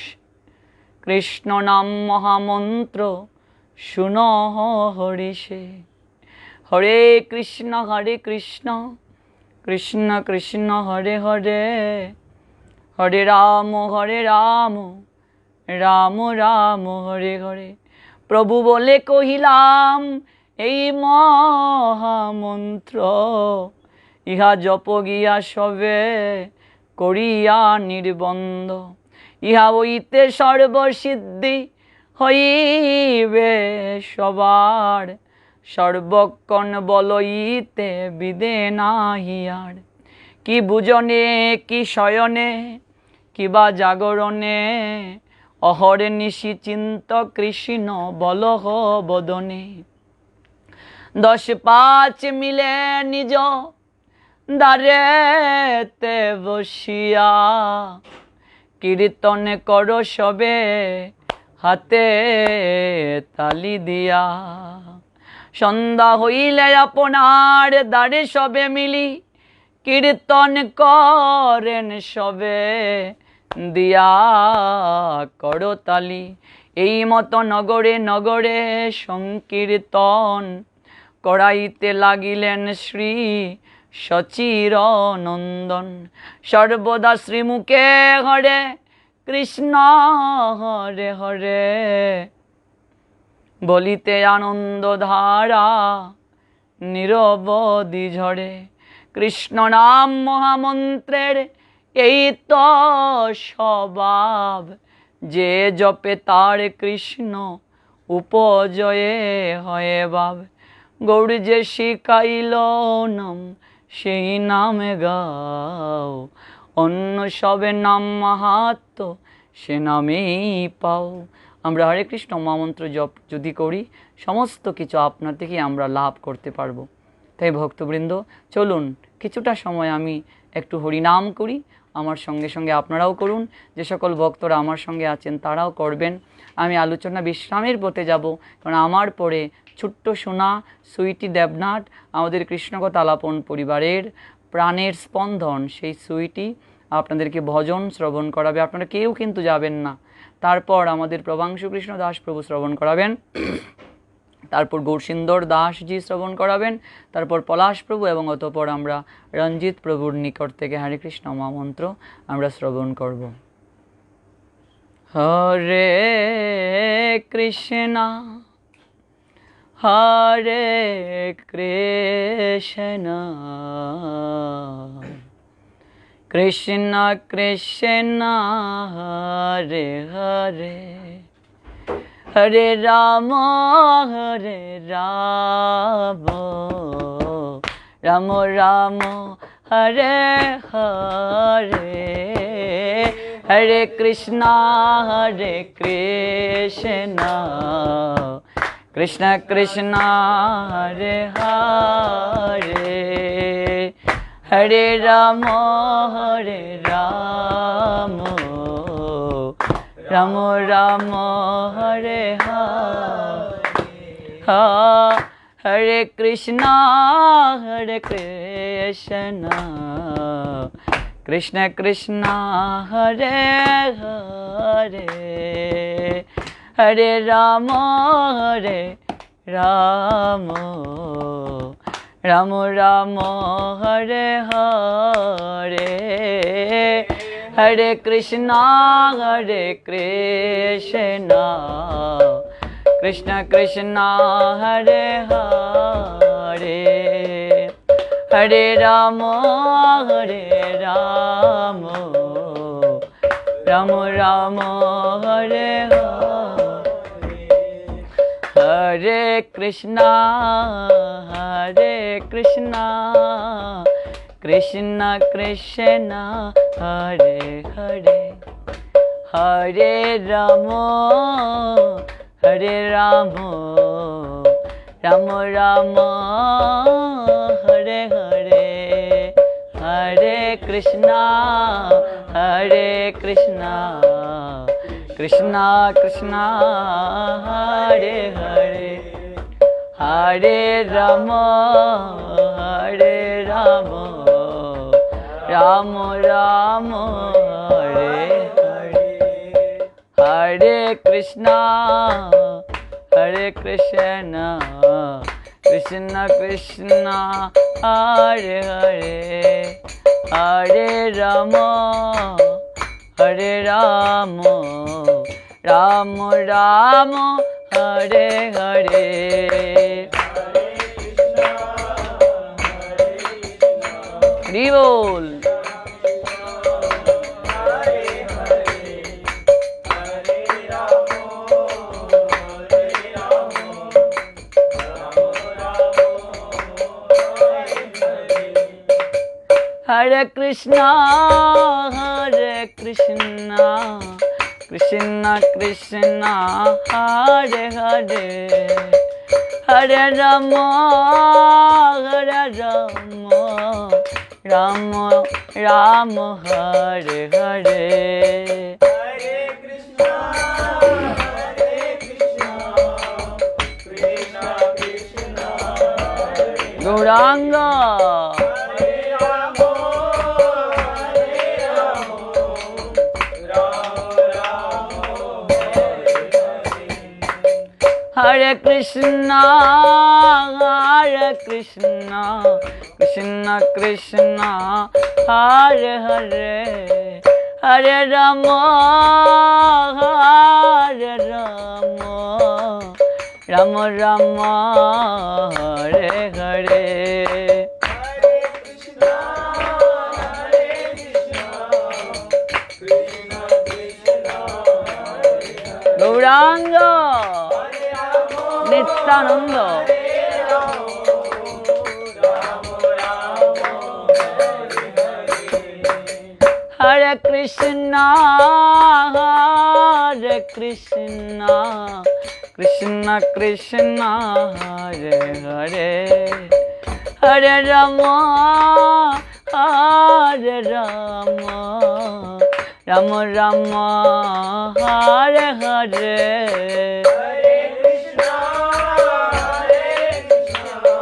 কৃষ্ণ নাম মহামন্ত্র শুনো হরিষে। হরে কৃষ্ণ কৃষ্ণ কৃষ্ণ হরে হরে, হরে রাম রাম রাম হরে হরে। প্রভু বলে কহিলাম এই মহামন্ত্র, ইহা জপ গিয়া সবে করিয়া নির্বন্ধ। ইহা হইতে সর্বসিদ্ধি হইবে সবার, সর্বক্ষণ বলইতে বিদে নাহি আর। কি বুজনে কি শয়নে কিবা জাগরণে, অহরে নিশি চিন্ত কৃষ্ণ বলহ বদনে। 10-5 মিলে নিজ দ্বারেতে বসিয়া, কীর্তন কর সবে হাতে তালি দিয়া। সন্ধ্যা হইলে আপনার দ্বারে সবে মিলি, কীর্তন করেন সবে দিয়া করতালি। এই মতো নগরে নগরে সংকীর্তন করাইতে লাগিলেন শ্রী সচির নন্দন। সর্বদা শ্রীমুখে হরে কৃষ্ণ হরে হরে, বলিতে আনন্দ ধারা নিরবধি ঝরে। কৃষ্ণ নাম মহামন্ত্রের এই তো স্বভাব, যে জপে তার কৃষ্ণ উপজয়ে হয় ভাব। গৌর যে শিখাইল নাম সেই নামে গাও, অন্য সবে নাম মাহাত্ম সে নামেই পাও। আমরা হরে কৃষ্ণ মহামন্ত্র জপ যদি করি সমস্ত কিছু আপনার থেকেই আমরা লাভ করতে পারবো। তাই ভক্তবৃন্দ চলুন কিছুটা সময় আমি একটু হরিনাম করি, আমার সঙ্গে সঙ্গে আপনারাও করুন। যে সকল ভক্তরা আমার সঙ্গে আছেন তারাও করবেন। আমি আলোচনা বিশ্রামের পথে যাব, কারণ আমার পরে ছোট্ট সোনা সুইটি দেবনাথ আমাদের কৃষ্ণকথা আলাপন পরিবারের প্রাণের স্পন্দন, সেই সুইটি আপনাদেরকে ভজন শ্রবণ করাবে। আপনারা কেউ কিন্তু যাবেন না। তারপর আমাদের প্রভাংশু কৃষ্ণ দাস প্রভু শ্রবণ করাবেন, তারপর গৌরসুন্দর দাসজি শ্রবণ করাবেন, তারপর পলাশ প্রভু এবং অতঃপর আমরা রঞ্জিত প্রভুর নিকট থেকে হরে কৃষ্ণ মহামন্ত্র আমরা শ্রবণ করব। হরে কৃষ্ণ হরে কৃষ্ণ কৃষ্ণ কৃষ্ণ হরে হরে হরে রাম রাম রাম হরে হরে হরে কৃষ্ণ কৃষ্ণ কৃষ্ণ হরে হরে হরে রাম রাম রাম হরে হরে কৃষ্ণ কৃষ্ণ কৃষ্ণ হরে হরে হরে রাম রাম রাম হরে হরে হরে কৃষ্ণ কৃষ্ণ কৃষ্ণ হরে হরে হরে রাম রাম রাম হরে হরে কৃষ্ণ কৃষ্ণ কৃষ্ণ হরে হরে হরে রাম রাম রাম হরে হরে হরে কৃষ্ণ কৃষ্ণ কৃষ্ণ হরে হরে হরে রাম রাম রাম হরে হরে হরে কৃষ্ণ কৃষ্ণ কৃষ্ণ হরে হরে হরে রাম রাম রাম হরে হরে হরি বল। হরে কৃষ্ণ কৃষ্ণ কৃষ্ণ হরে হরে হরে রাম রাম রাম হরে হরে গৌরাঙ্গ হরে কৃষ্ণ কৃষ্ণ কৃষ্ণ হরে হরে হরে রাম রাম রাম হরে হরে গৌরাঙ্গ নিত্যানন্দ হরে কৃষ্ণ কৃষ্ণ কৃষ্ণ কৃষ্ণ হরে হরে হরে রাম হরে রাম রাম রাম হরে হরে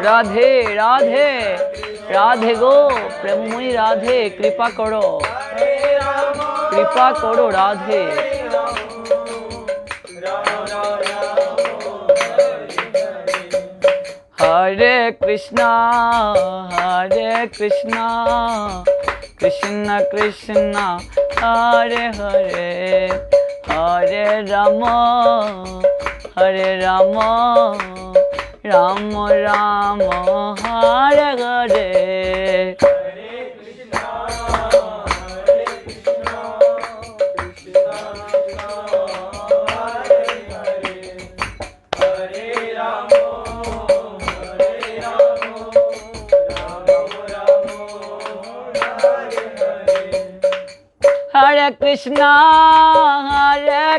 রাধে রাধে রাধে গো প্রেমময়ী রাধে কৃপা করো রাধে হরে Krishna Krishna Krishna Hare Hare Hare Ram Ram Ram Hare Hare Hare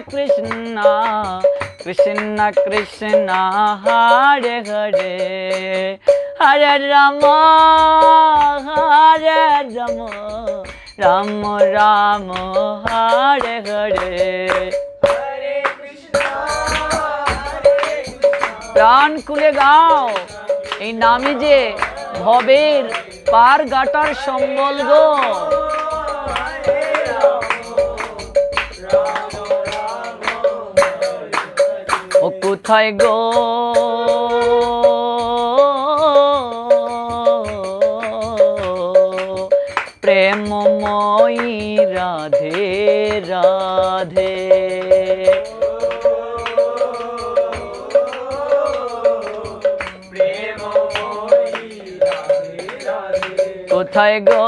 Krishna, Krishna Krishna, Hare Hare, Hare Rama, Rama Rama, Hare Hare. প্রাণ খুলে গাও এই নামে যে ভবের পার গাটার সম্বল গো ও কোথায় গো প্রেমময়ী রাধে রাধে কোথায় গো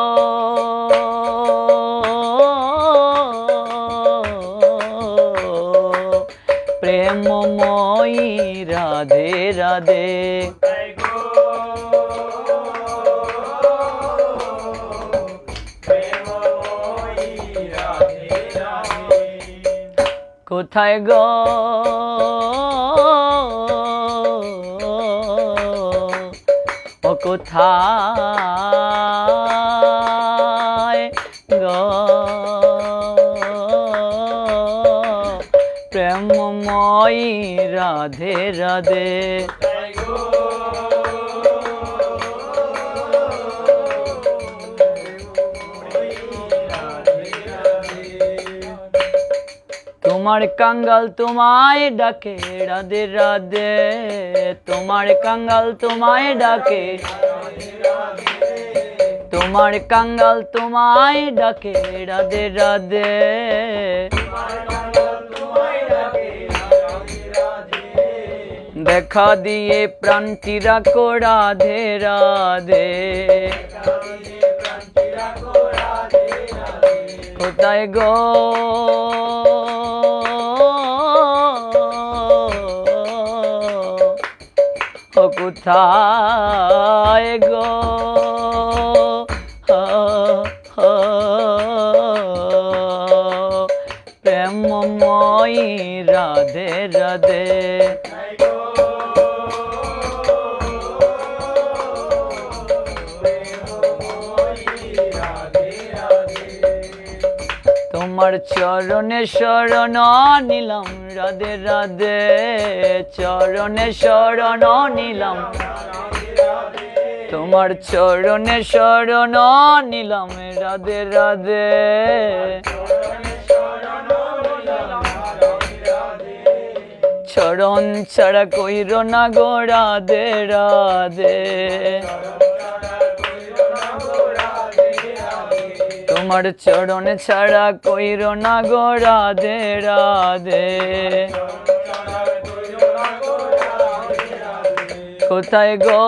প্রেমময়ী রাধে রাধে কোথায় গো ও কোথায় গো প্রেমময়ী রাধে রাধে তোমার কাঙ্গাল তোমায় ডাকে রাধে রাধে তোমার কাঙ্গাল তোমায় ডাকে তোমার কাঙ্গাল তোমায় ডাকে রাধে রাধে দেখা দিয়ে প্রাণটি রাখো রাধে রাধে কোথায় গো ও কোথায় গো প্রেমময়ী রাধে রাধে তোমার চরণে শরণ নিলাম রাধে রাধে চরণে শরণ নিলাম তোমার চরণে শরণ নিলাম রাধে রাধে চরণ ছাড়া কইর না গো রাধে রাধে তোমার চরণ ছাড়া কইর না গো রাধে রাধে কোথায় গো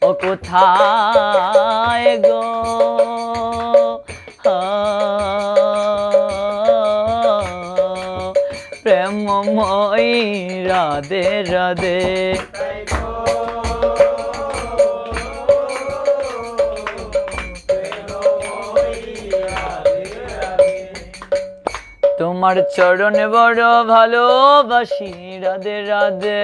ও কোথায় গো প্রেমময়ী রাধে রাধে তোমার চরণে বড় ভালোবাসি রাধে রাধে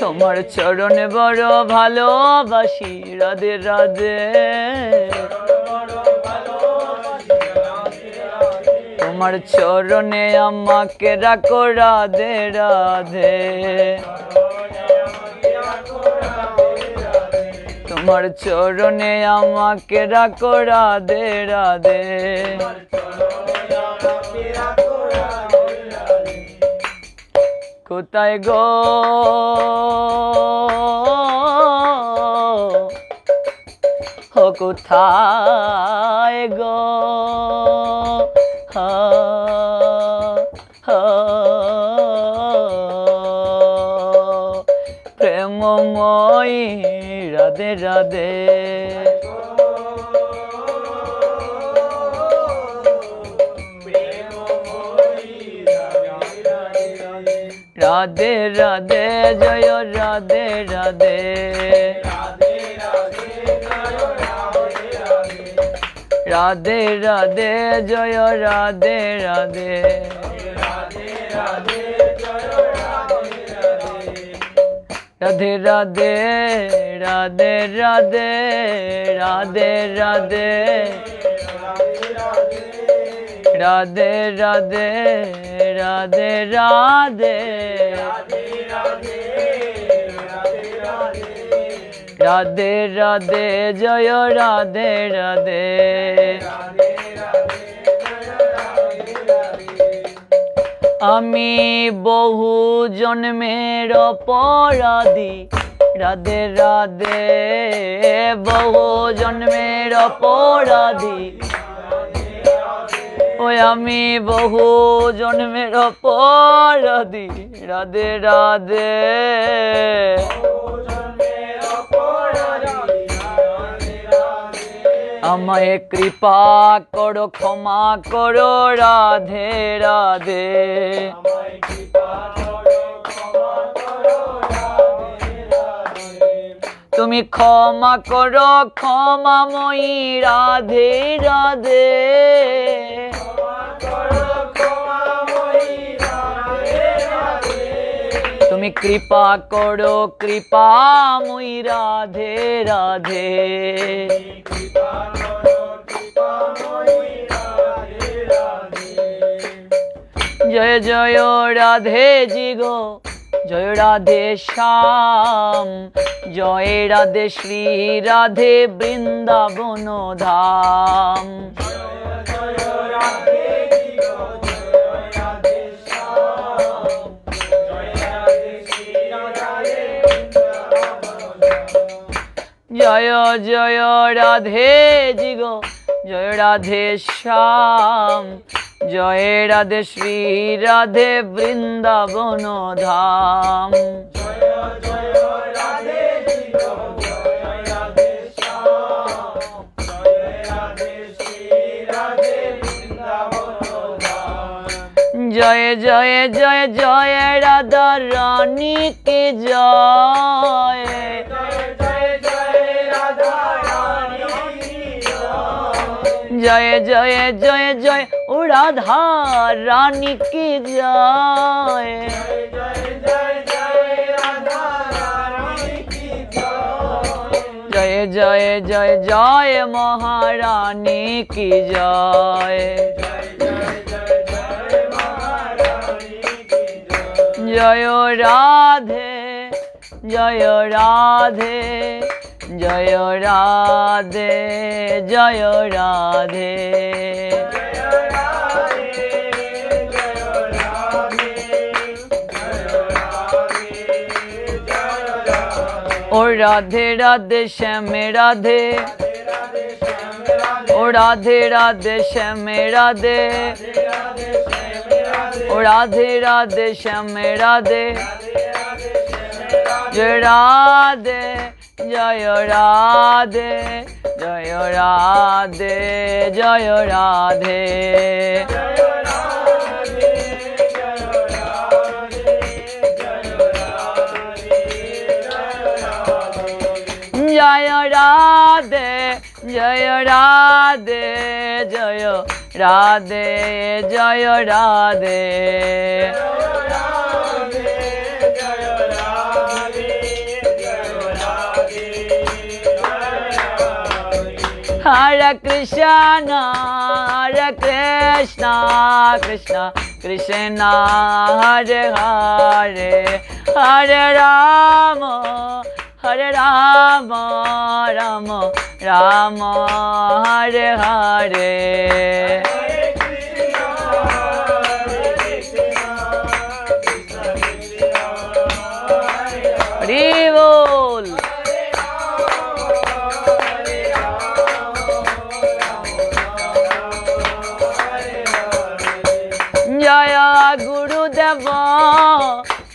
তোমার চরণে বড় ভালোবাসি রাধে রাধে তোমার চরণে আমাকে রাখো রাধে রাধে তোমার চরণে আমাকে রাখো রাধে রাধে কোথায় গো ও কোথায় গো হা হা প্রেমময়ী রাধে রাধে রাধে রাধে জয় রাধে রাধে রাধে রাধে জয় রাধে রাধে রাধে রাধে রাধে রাধে রাধে রাধে রাধে রাধে রাধে রাধে রাধে রাধে জয় রাধে রাধে আমি বহু জন্মের অপরাধী রাধে রাধে বহু জন্মের অপরাধী ওই আমি বহু জন্মের অপরাধী রাধে রাধে আমায় কৃপা করো ক্ষমা করো রাধে রাধে তুমি ক্ষমা করো ক্ষমাময়ী রাধে রাধে তুমি কৃপা করো কৃপাময়ী রাধে রাধে জয় জয় রাধে জি গো জয় রাধে শ্যাম জয় রাধে শ্রী রাধে বৃন্দাবন ধাম জয় জয় রাধে জি গো জয় রাধে শ্যাম জয় রাধে শ্রী রাধে বৃন্দাবন ধাম জয় জয় জয় জয় রাধা রানী কে জয় জয় জয় জয় জয় ও রাধা রানী কি জয় জয় জয় জয় জয় মহারানী কি জয় জয় রাধে জয় রাধে জয় রাধে জয় রাধে ও রাধে রাধে শ্যাম রাধে ও রাধে রাধে শ্যাম রাধে ও রাধে রাধে শ্যাম রাধে জয় রাধে জয় রাধে জয় রাধে জয় রাধে জয় রাধে জয় রাধে জয় রাধে জয় Radhe Hare Krishna, Hare Krishna, Krishna Krishna, Hare Hare, Hare Rama, Hare Rama, Rama Rama, Hare Hare. Hare Bol. জয় গুরুদেব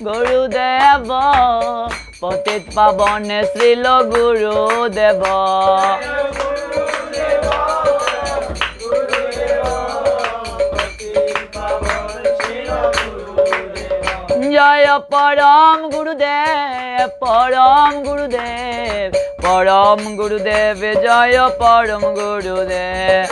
গুরুদেব পতিত পাবনে শ্রীল গুরুদেব জয় পরম গুরুদেব পরম গুরুদেব পরম গুরুদেব জয় পরম গুরুদেব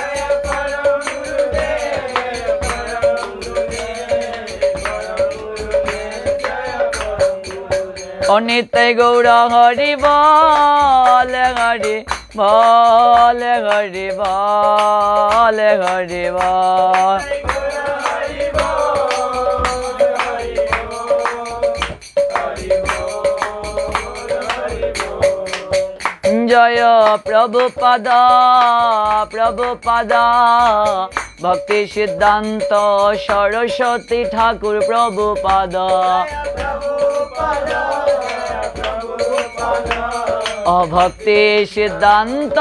অনিতাই গৌর হরি বল হরি বল হরি বল হরি বল জয় প্রভুপাদ প্রভুপাদ ভক্তি সিদ্ধান্ত সরস্বতী ঠাকুর প্রভুপাদ ভক্তি সিদ্ধান্ত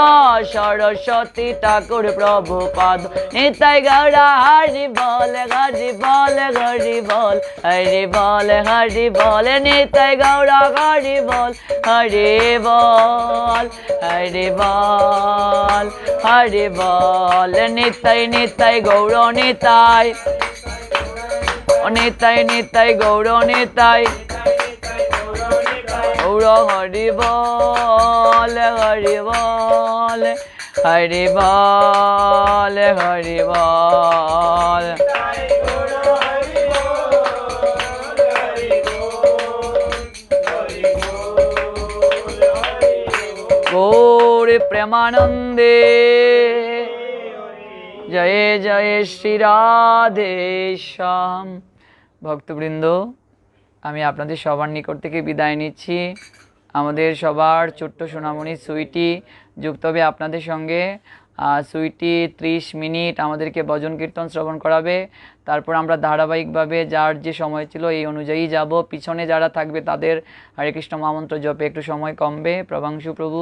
সরস্বতী ঠাকুর প্রভুপাদ নিতাই গৌরা হরি বল হরি বল হরি বল হরি বল হরি বল নিতাই গৌরা হরি বল হরি বল হরি বল হরি বল নিতাই নিতাই গৌর নিতাই নিতাই নিতাই গৌর নিতাই গৌর হরি বল হরি বল হরি বল হরি বল গৌর প্রেমানন্দে জয় জয় শ্রী রাধে শ্যাম। ভক্তবৃন্দ, আমি আপনাদের সবার নিকট থেকে বিদায় নিচ্ছি। আমাদের সবার ছোট্ট সোনামণি সুইটি যুক্ত হবে আপনাদের সঙ্গে। সুইটি 30 মিনিট আমাদেরকে ভজন কীর্তন শ্রবণ করাবে। তারপর আমরা ধারাবাহিকভাবে যার যে সময় ছিল এই অনুযায়ী যাব। পিছনে যারা থাকবে তাদের হরে কৃষ্ণ মহামন্ত্র জপে একটু সময় কমবে। প্রভাংশু প্রভু,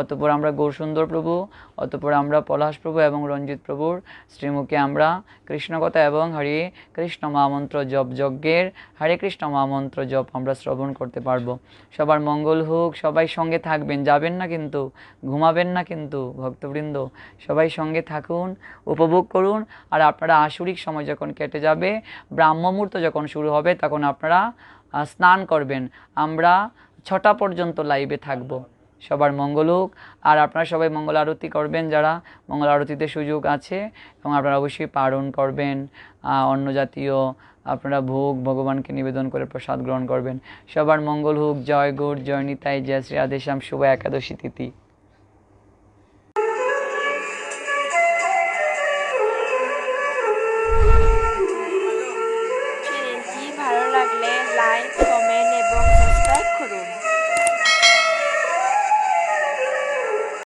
অতঃপর আমরা গৌরসুন্দর প্রভু, অতঃপর আমরা পলাশ প্রভু এবং রঞ্জিত প্রভুর শ্রীমুখে আমরা কৃষ্ণকথা এবং হরে কৃষ্ণ মহামন্ত্র জপ যজ্ঞের হরে কৃষ্ণ মহামন্ত্র জপ আমরা শ্রবণ করতে পারবো। সবার মঙ্গল হোক। সবাই সঙ্গে থাকবেন, যাবেন না কিন্তু, ঘুমাবেন না কিন্তু। ভক্তবৃন্দ সবাই সঙ্গে থাকুন, উপভোগ করুন। আর আপনারা আসরিক সময় যখন কেটে যাবে, ব্রাহ্ম মুহূর্ত যখন শুরু হবে, তখন আপনারা স্নান করবেন। আমরা 6টা পর্যন্ত লাইভে থাকব। সবার মঙ্গল হোক। আর আপনারা সবাই মঙ্গল আরতি করবেন, যারা মঙ্গল আরতিতে সুযোগ আছে, এবং আপনারা অবশ্যই পালন করবেন। অন্য জাতীয় আপনারা ভোগ ভগবানকে নিবেদন করে প্রসাদ গ্রহণ করবেন। সবার মঙ্গল হোক। জয় গৌর, জয় নিতাই, জয় শ্রী রাধেশ্যাম। শুভ একাদশী তিথি।